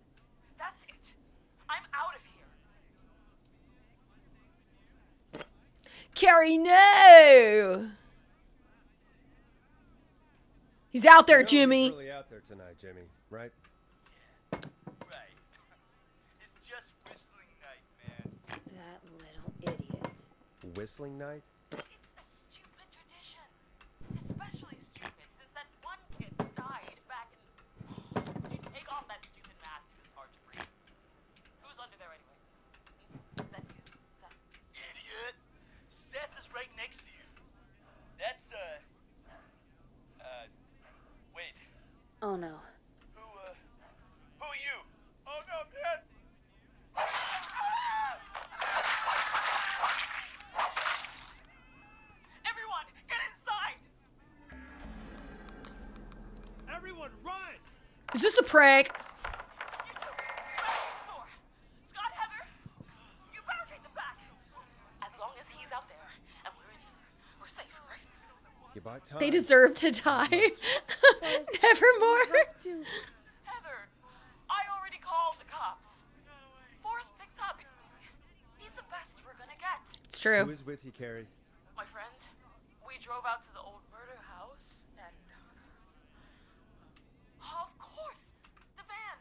That's it. I'm out of here. Carrie, no! He's out there, You know Jimmy. He's really out there tonight, Jimmy, right? Right. It's just whistling night, man. That little idiot. Whistling night? It's a stupid tradition. Especially stupid since that one kid died back in... Would you take off that stupid mask? It's hard to breathe. Who's under there anyway? Is that you? Seth? Idiot! Seth is right next to you. That's, wait. Oh no. Who are you? Oh no, man! Everyone, get inside! Everyone, run! Is this a prank? Scott, Heather, you barricade the back. As long as he's out there and we're in here, we're safe, right? You bought time. They deserve to die. Nevermore. Heather, I already called the cops. Forrest picked up. He's the best we're gonna get. It's true. Who is with you, Carrie? My friend, we drove out to the old murder house and... of course! The van!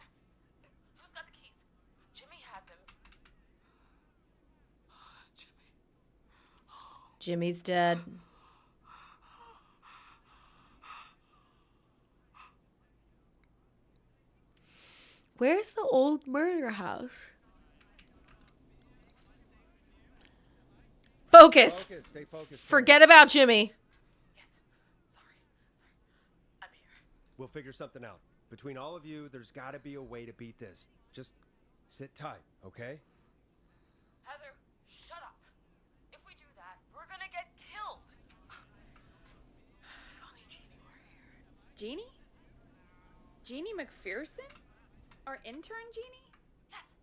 Who's got the keys? Jimmy had them. Jimmy's dead. Where's the old murder house? Focus. Stay focused. Forget about Jimmy. We'll figure something out. Between all of you, there's got to be a way to beat this. Just sit tight, okay? Heather, shut up. If we do that, we're gonna get killed. If only Jeannie were here. Jeannie? Jeannie McPherson? Our intern, Jeannie? Yes.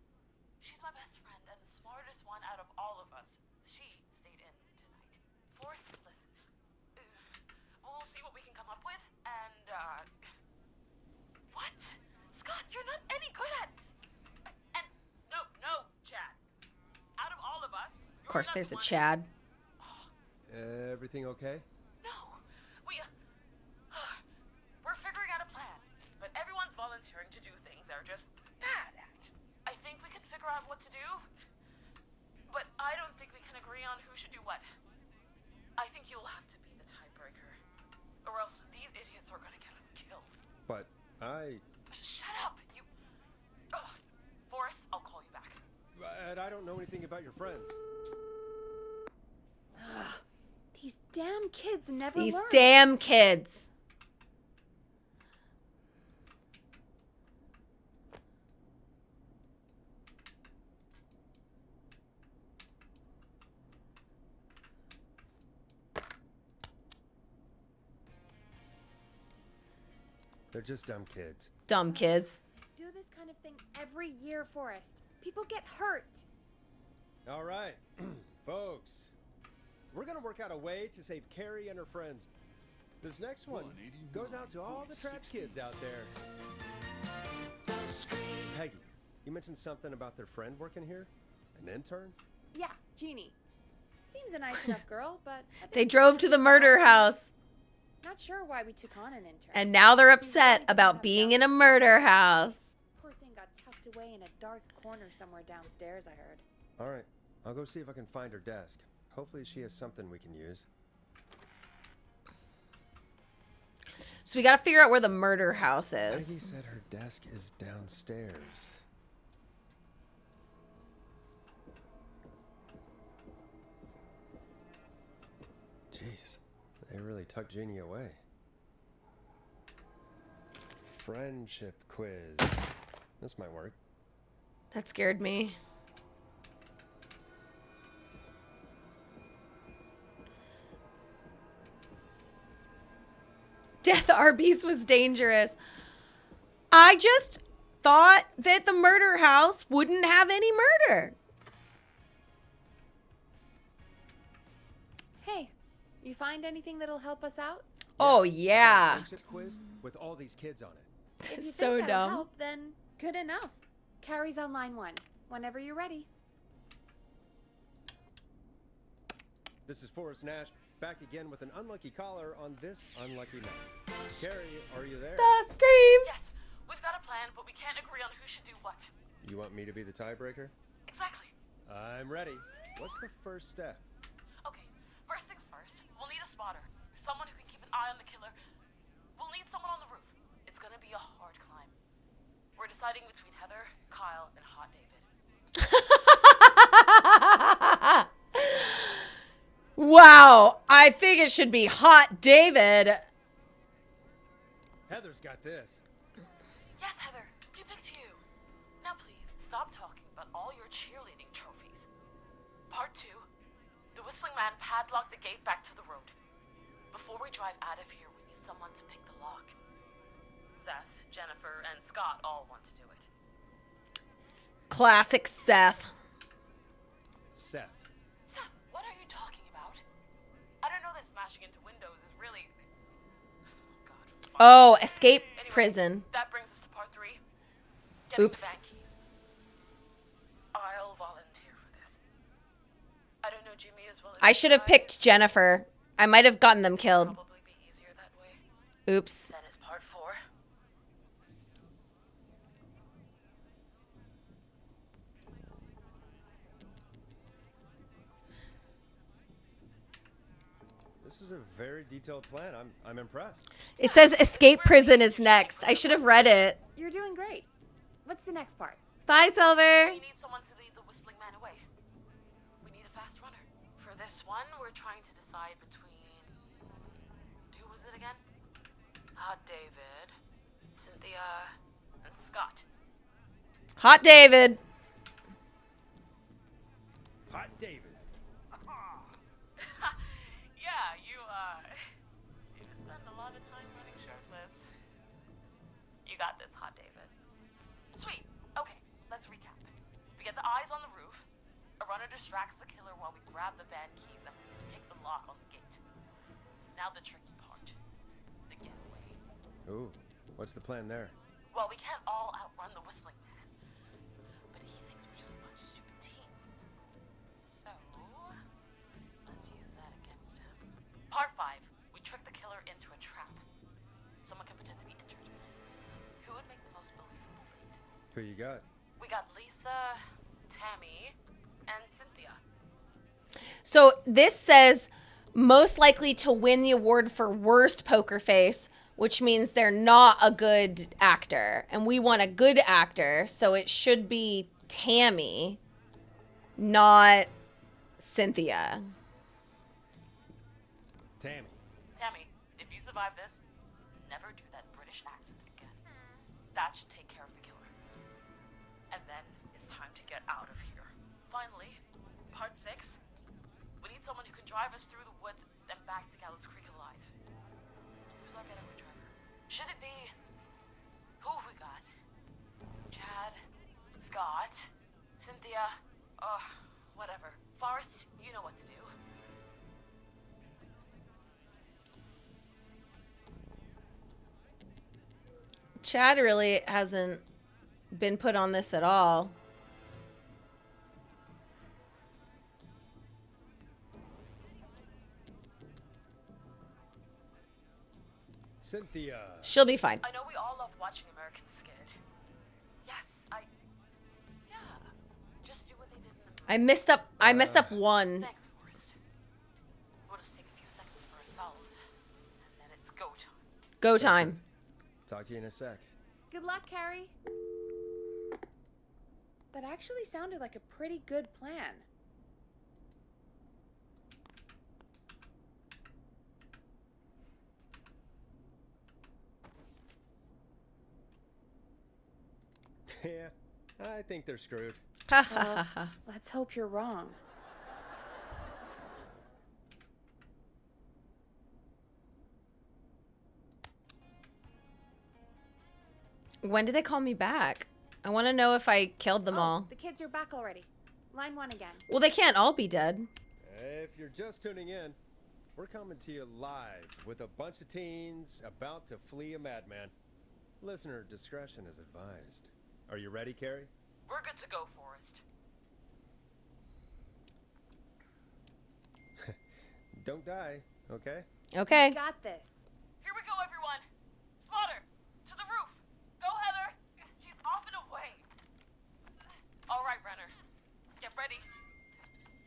She's my best friend and the smartest one out of all of us. She stayed in tonight. Forrest, listen. We'll see what we can come up with and, What? Scott, you're not any good at... And, no, Chad. Out of all of us... Of course, there's a Chad. Everything okay? No. We're figuring out a plan. But everyone's volunteering to do things they're just bad at. I think we can figure out what to do. But I don't think we can agree on who should do what. I think you'll have to be the tiebreaker. Or else these idiots are gonna get us killed. But Shut up, you... Forrest, I'll call you back. But I don't know anything about your friends. These damn kids never These learn. damn kids. They're just dumb kids. Dumb kids. Do this kind of thing every year, Forrest. People get hurt. All right, folks. We're going to work out a way to save Carrie and her friends. This next one goes out to all the trapped kids out there. Peggy, you mentioned something about their friend working here? An intern? Yeah, Jeannie. Seems a nice enough girl, but... I They think drove to the murder house. Not sure why we took on an intern. And now they're upset about being in a murder house. Poor thing got tucked away in a dark corner somewhere downstairs, I heard. All right, I'll go see if I can find her desk. Hopefully she has something we can use. So we got to figure out where the murder house Peggy is. said her desk is downstairs. Jeez, they really tucked Jeannie away. Friendship quiz. This might work. That scared me. Death Arby's was dangerous. I just thought that the murder house wouldn't have any murder. Hey, you find anything that'll help us out? Oh, yeah. Friendship quiz with all these kids on it. If you So think that'll dumb. help, then good enough. Carrie's on line 1. Whenever you're ready. This is Forrest Nash, back again with an unlucky caller on this unlucky night. Carrie, are you there? The Scream! Yes, we've got a plan, but we can't agree on who should do what. You want me to be the tiebreaker? Exactly. I'm ready. What's the first step? Okay, first things first, we'll need a spotter. Someone who can keep an eye on the killer. We'll need someone on the roof. It's gonna be a hard climb. We're deciding between Heather, Kyle, and Hot David. Wow, I think it should be Hot David. Heather's got this. Yes, Heather, we picked you. Now please, stop talking about all your cheerleading trophies. Part 2, the Whistling Man padlocked the gate back to the road. Before we drive out of here, we need someone to pick the lock. Seth, Jennifer, and Scott all want to do it. Classic Seth. Seth. Seth, what are you talking about? I don't know that smashing into windows is really... Oh, escape prison. That brings us to part 3. Getting Oops. the van keys. I'll volunteer for this. I don't know Jimmy as well as I should have picked Jennifer. I might have gotten them killed. Probably be easier that way. Oops. Then it's part 4. This is a very detailed plan. I'm impressed. It says escape prison is next. I should have read it. You're doing great. What's the next part? Bye, Silver. We need someone to lead the Whistling Man away. We need a fast runner. For this one, we're trying to decide between... Who was it again? Hot David, Cynthia, and Scott. Hot David. Hot David. Yeah, you spend a lot of time running shirtless. You got this, Hot David. Sweet. Okay, let's recap. We get the eyes on the roof. A runner distracts the killer while we grab the van keys and pick the lock on the gate. Now the tricky part. The getaway. Ooh, what's the plan there? Well, we can't all outrun the Whistling Man. But he thinks we're just a bunch of stupid teens. So, let's use that against him. Part 5. We trick the killer into a trap. Someone can pretend to be injured. Who would make the most believable bait? Who you got? We got Lisa, Tammy, and Cynthia. So this says most likely to win the award for worst poker face, which means they're not a good actor. And we want a good actor, so it should be Tammy, not Cynthia. Tammy, if you survive this, never do that British accent again. That should take care of the killer. And then it's time to get out of here. Finally, part 6. We need someone who can drive us through the woods and back to Gallows Creek alive. Who's our getaway driver? Should it be... Who have we got? Chad, Scott, Cynthia, whatever. Forrest, you know what to do. Chad really hasn't been put on this at all. Cynthia. She'll be fine. I know we all loved watching American Skid. Yes, yeah. Just do what they did in the movie. I messed up one. Thanks, Forrest. We'll just take a few seconds for ourselves, and then it's go time. Go time. Talk to you in a sec. Good luck, Carrie. That actually sounded like a pretty good plan. Yeah, I think they're screwed. Let's hope you're wrong. When did they call me back? I want to know if I killed them all. The kids are back already. Line 1 again. Well, they can't all be dead. If you're just tuning in, we're coming to you live with a bunch of teens about to flee a madman. Listener discretion is advised. Are you ready, Carrie? We're good to go, Forrest. Don't die, okay? Okay. You got this. Here we go, everyone. Spotter, to the roof. Go, Heather. She's off and away. All right, Renner. Get ready.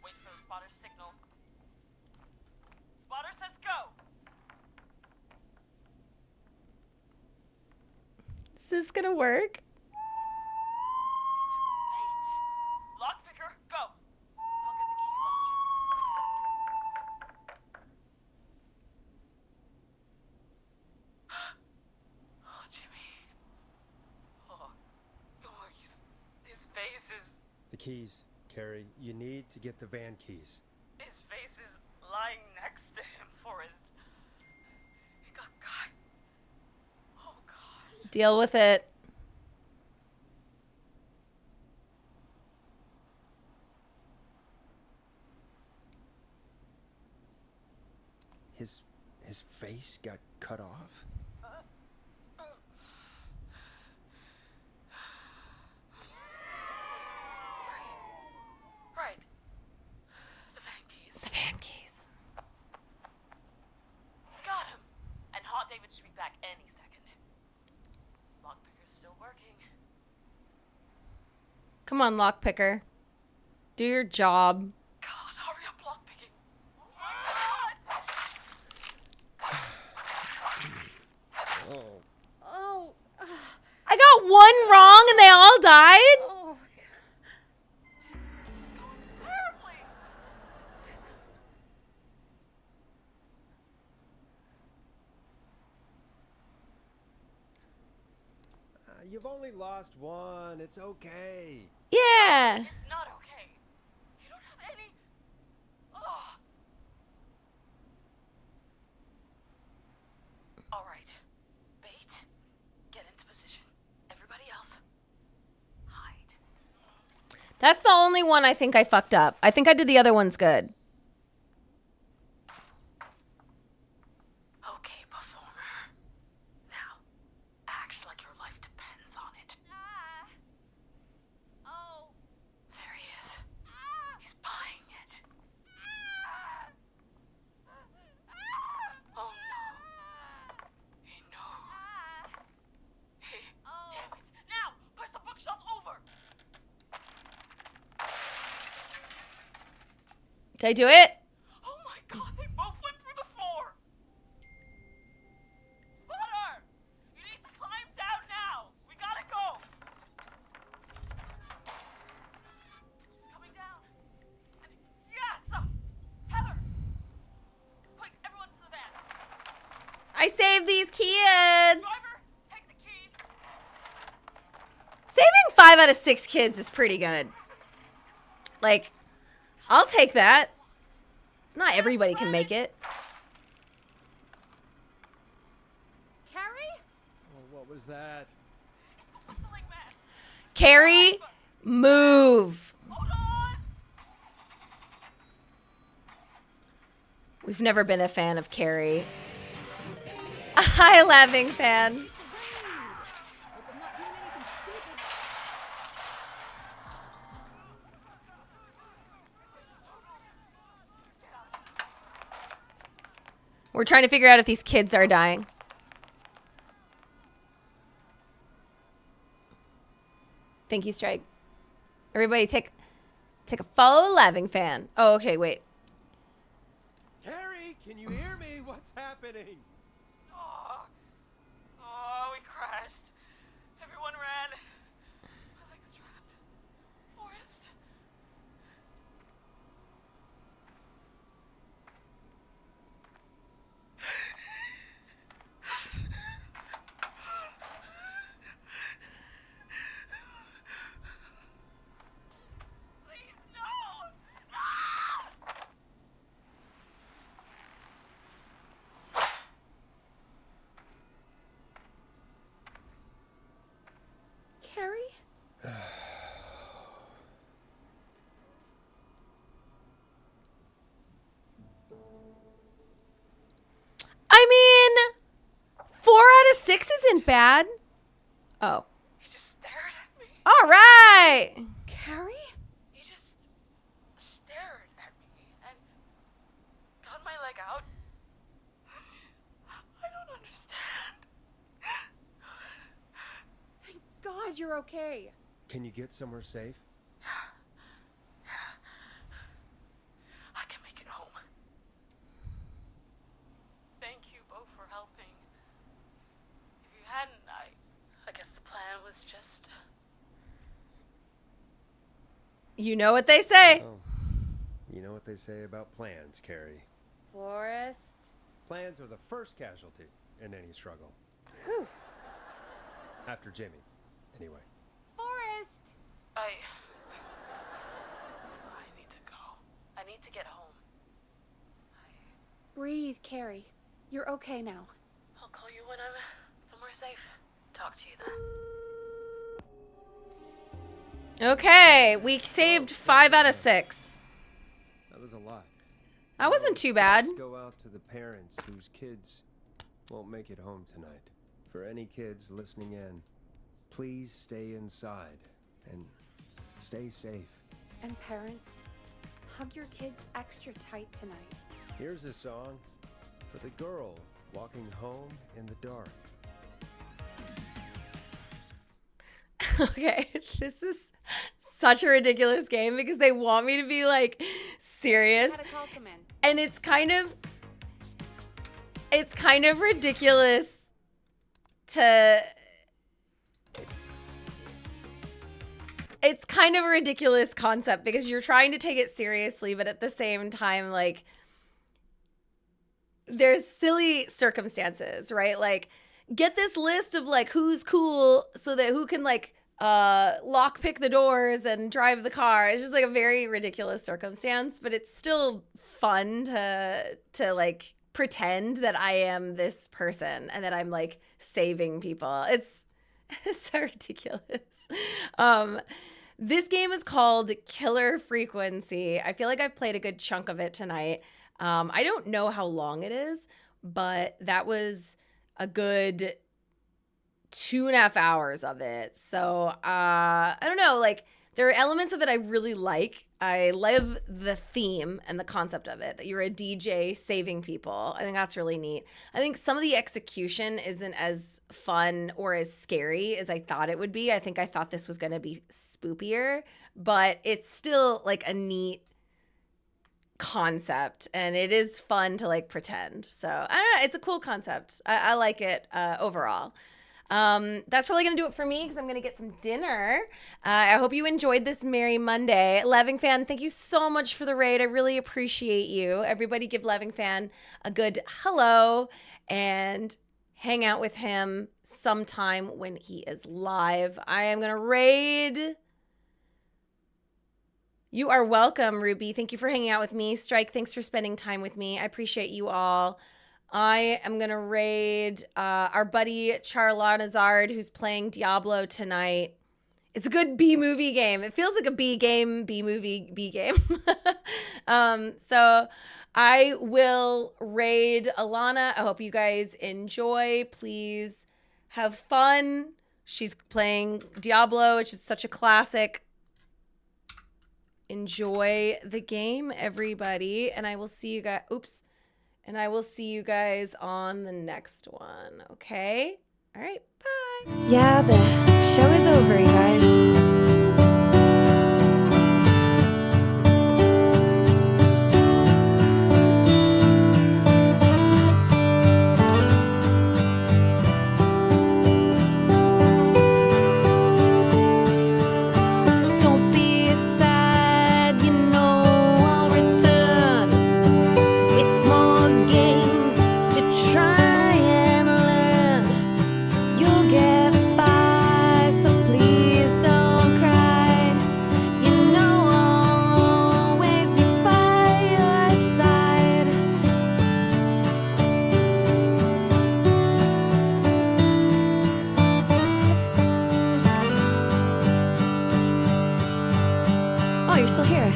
Wait for the spotter's signal. Spotter says go. Is this gonna work? Lockpicker, go. I'll get the keys off Jimmy. Oh, Jimmy. Oh, his face is... The keys, Carrie. You need to get the van keys. His face is lying next to him, Forrest. He got cut. Oh, God. Deal with it. His face got cut off? Right. The van keys. The van keys. Got him. And Hot David should be back any second. Lockpicker's still working. Come on, lockpicker. Do your job. God, hurry up, lockpicking. Oh. Oh. I got one wrong and they all died? Oh. Terribly. You've only lost one. It's okay. Yeah. It's not okay. You don't have any... Oh. All right. Bait. Get into position. Everybody else. Hide. That's the only one I think I fucked up. I think I did the other ones good. Okay, performer. Now, act like your life depends on it. Oh. There he is. He's buying it. Oh no. He knows. Damn it. Now, push the bookshelf over. Did I do it? Oh my God, they both went through the floor. Spotter, you need to climb down now. We gotta go. She's coming down. And yes! Heather! Quick, everyone to the van. I saved these kids. Driver, take the keys. Saving 5 out of 6 kids is pretty good. Like, I'll take that. Not everybody can make it. Carrie? Oh, what was that? Carrie, move. We've never been a fan of Carrie. Hi, laughing fan. Hope I'm not doing anything stupid. We're trying to figure out if these kids are dying. Thank you, Strike. Everybody take a follow laughing fan. Oh, okay, wait. Carrie, can you hear me? What's happening? Oh, we crashed. Everyone ran. My leg's trapped. Forrest. Please, no! Carrie? I mean, 4 out of 6 isn't bad. Oh. He just stared at me. All right. Carrie? He just stared at me and got my leg flag out. I don't understand. Thank God you're okay. Can you get somewhere safe? I can make it home. Thank you both for helping. If you hadn't, I guess the plan was just... You know what they say. Oh, you know what they say about plans, Carrie. Forrest. Plans are the first casualty in any struggle. Whew. After Jimmy, anyway. Forrest! I need to go. I need to get home. Breathe, Carrie. You're okay now. I'll call you when I'm somewhere safe. Talk to you then. Okay, we saved 5 out of 6. That was a lot. That wasn't too bad. Let's go out to the parents whose kids won't make it home tonight. For any kids listening in, please stay inside and stay safe. And parents, hug your kids extra tight tonight. Here's a song for the girl walking home in the dark. Okay, this is such a ridiculous game because they want me to be like serious. Had a call come in. And it's kind of ridiculous to it's kind of a ridiculous concept because you're trying to take it seriously, but at the same time, like, there's silly circumstances, right? Like, get this list of like who's cool so that who can like lock pick the doors and drive the car. It's just like a very ridiculous circumstance, but it's still fun to like pretend that I am this person and that I'm like saving people. It's so ridiculous. This game is called Killer Frequency. I feel like I've played a good chunk of it tonight. I don't know how long it is, but that was a good 2.5 hours of it. So I don't know, like there are elements of it I really like. I love the theme and the concept of it, that you're a DJ saving people. I think that's really neat. I think some of the execution isn't as fun or as scary as I thought it would be. I thought this was going to be spookier, but it's still like a neat concept and it is fun to like pretend. So I don't know, it's a cool concept. I like it overall. That's probably gonna do it for me because I'm gonna get some dinner. I hope you enjoyed this Merry Monday. Leving Fan, thank you so much for the raid. I really appreciate you. Everybody give Leving Fan a good hello and hang out with him sometime when he is live. I am gonna raid. You are welcome, Ruby. Thank you for hanging out with me. Strike, thanks for spending time with me. I appreciate you all. I am going to raid our buddy Charlotte Nazard, who's playing Diablo tonight. It's a good B-movie game. It feels like a B game, B-movie, B game. So I will raid Alana. I hope you guys enjoy. Please have fun. She's playing Diablo, which is such a classic. Enjoy the game, everybody. And I will see you guys. Oops. And I will see you guys on the next one. Okay? All right. Bye. Yeah, the show is over, you guys. Oh, you're still here.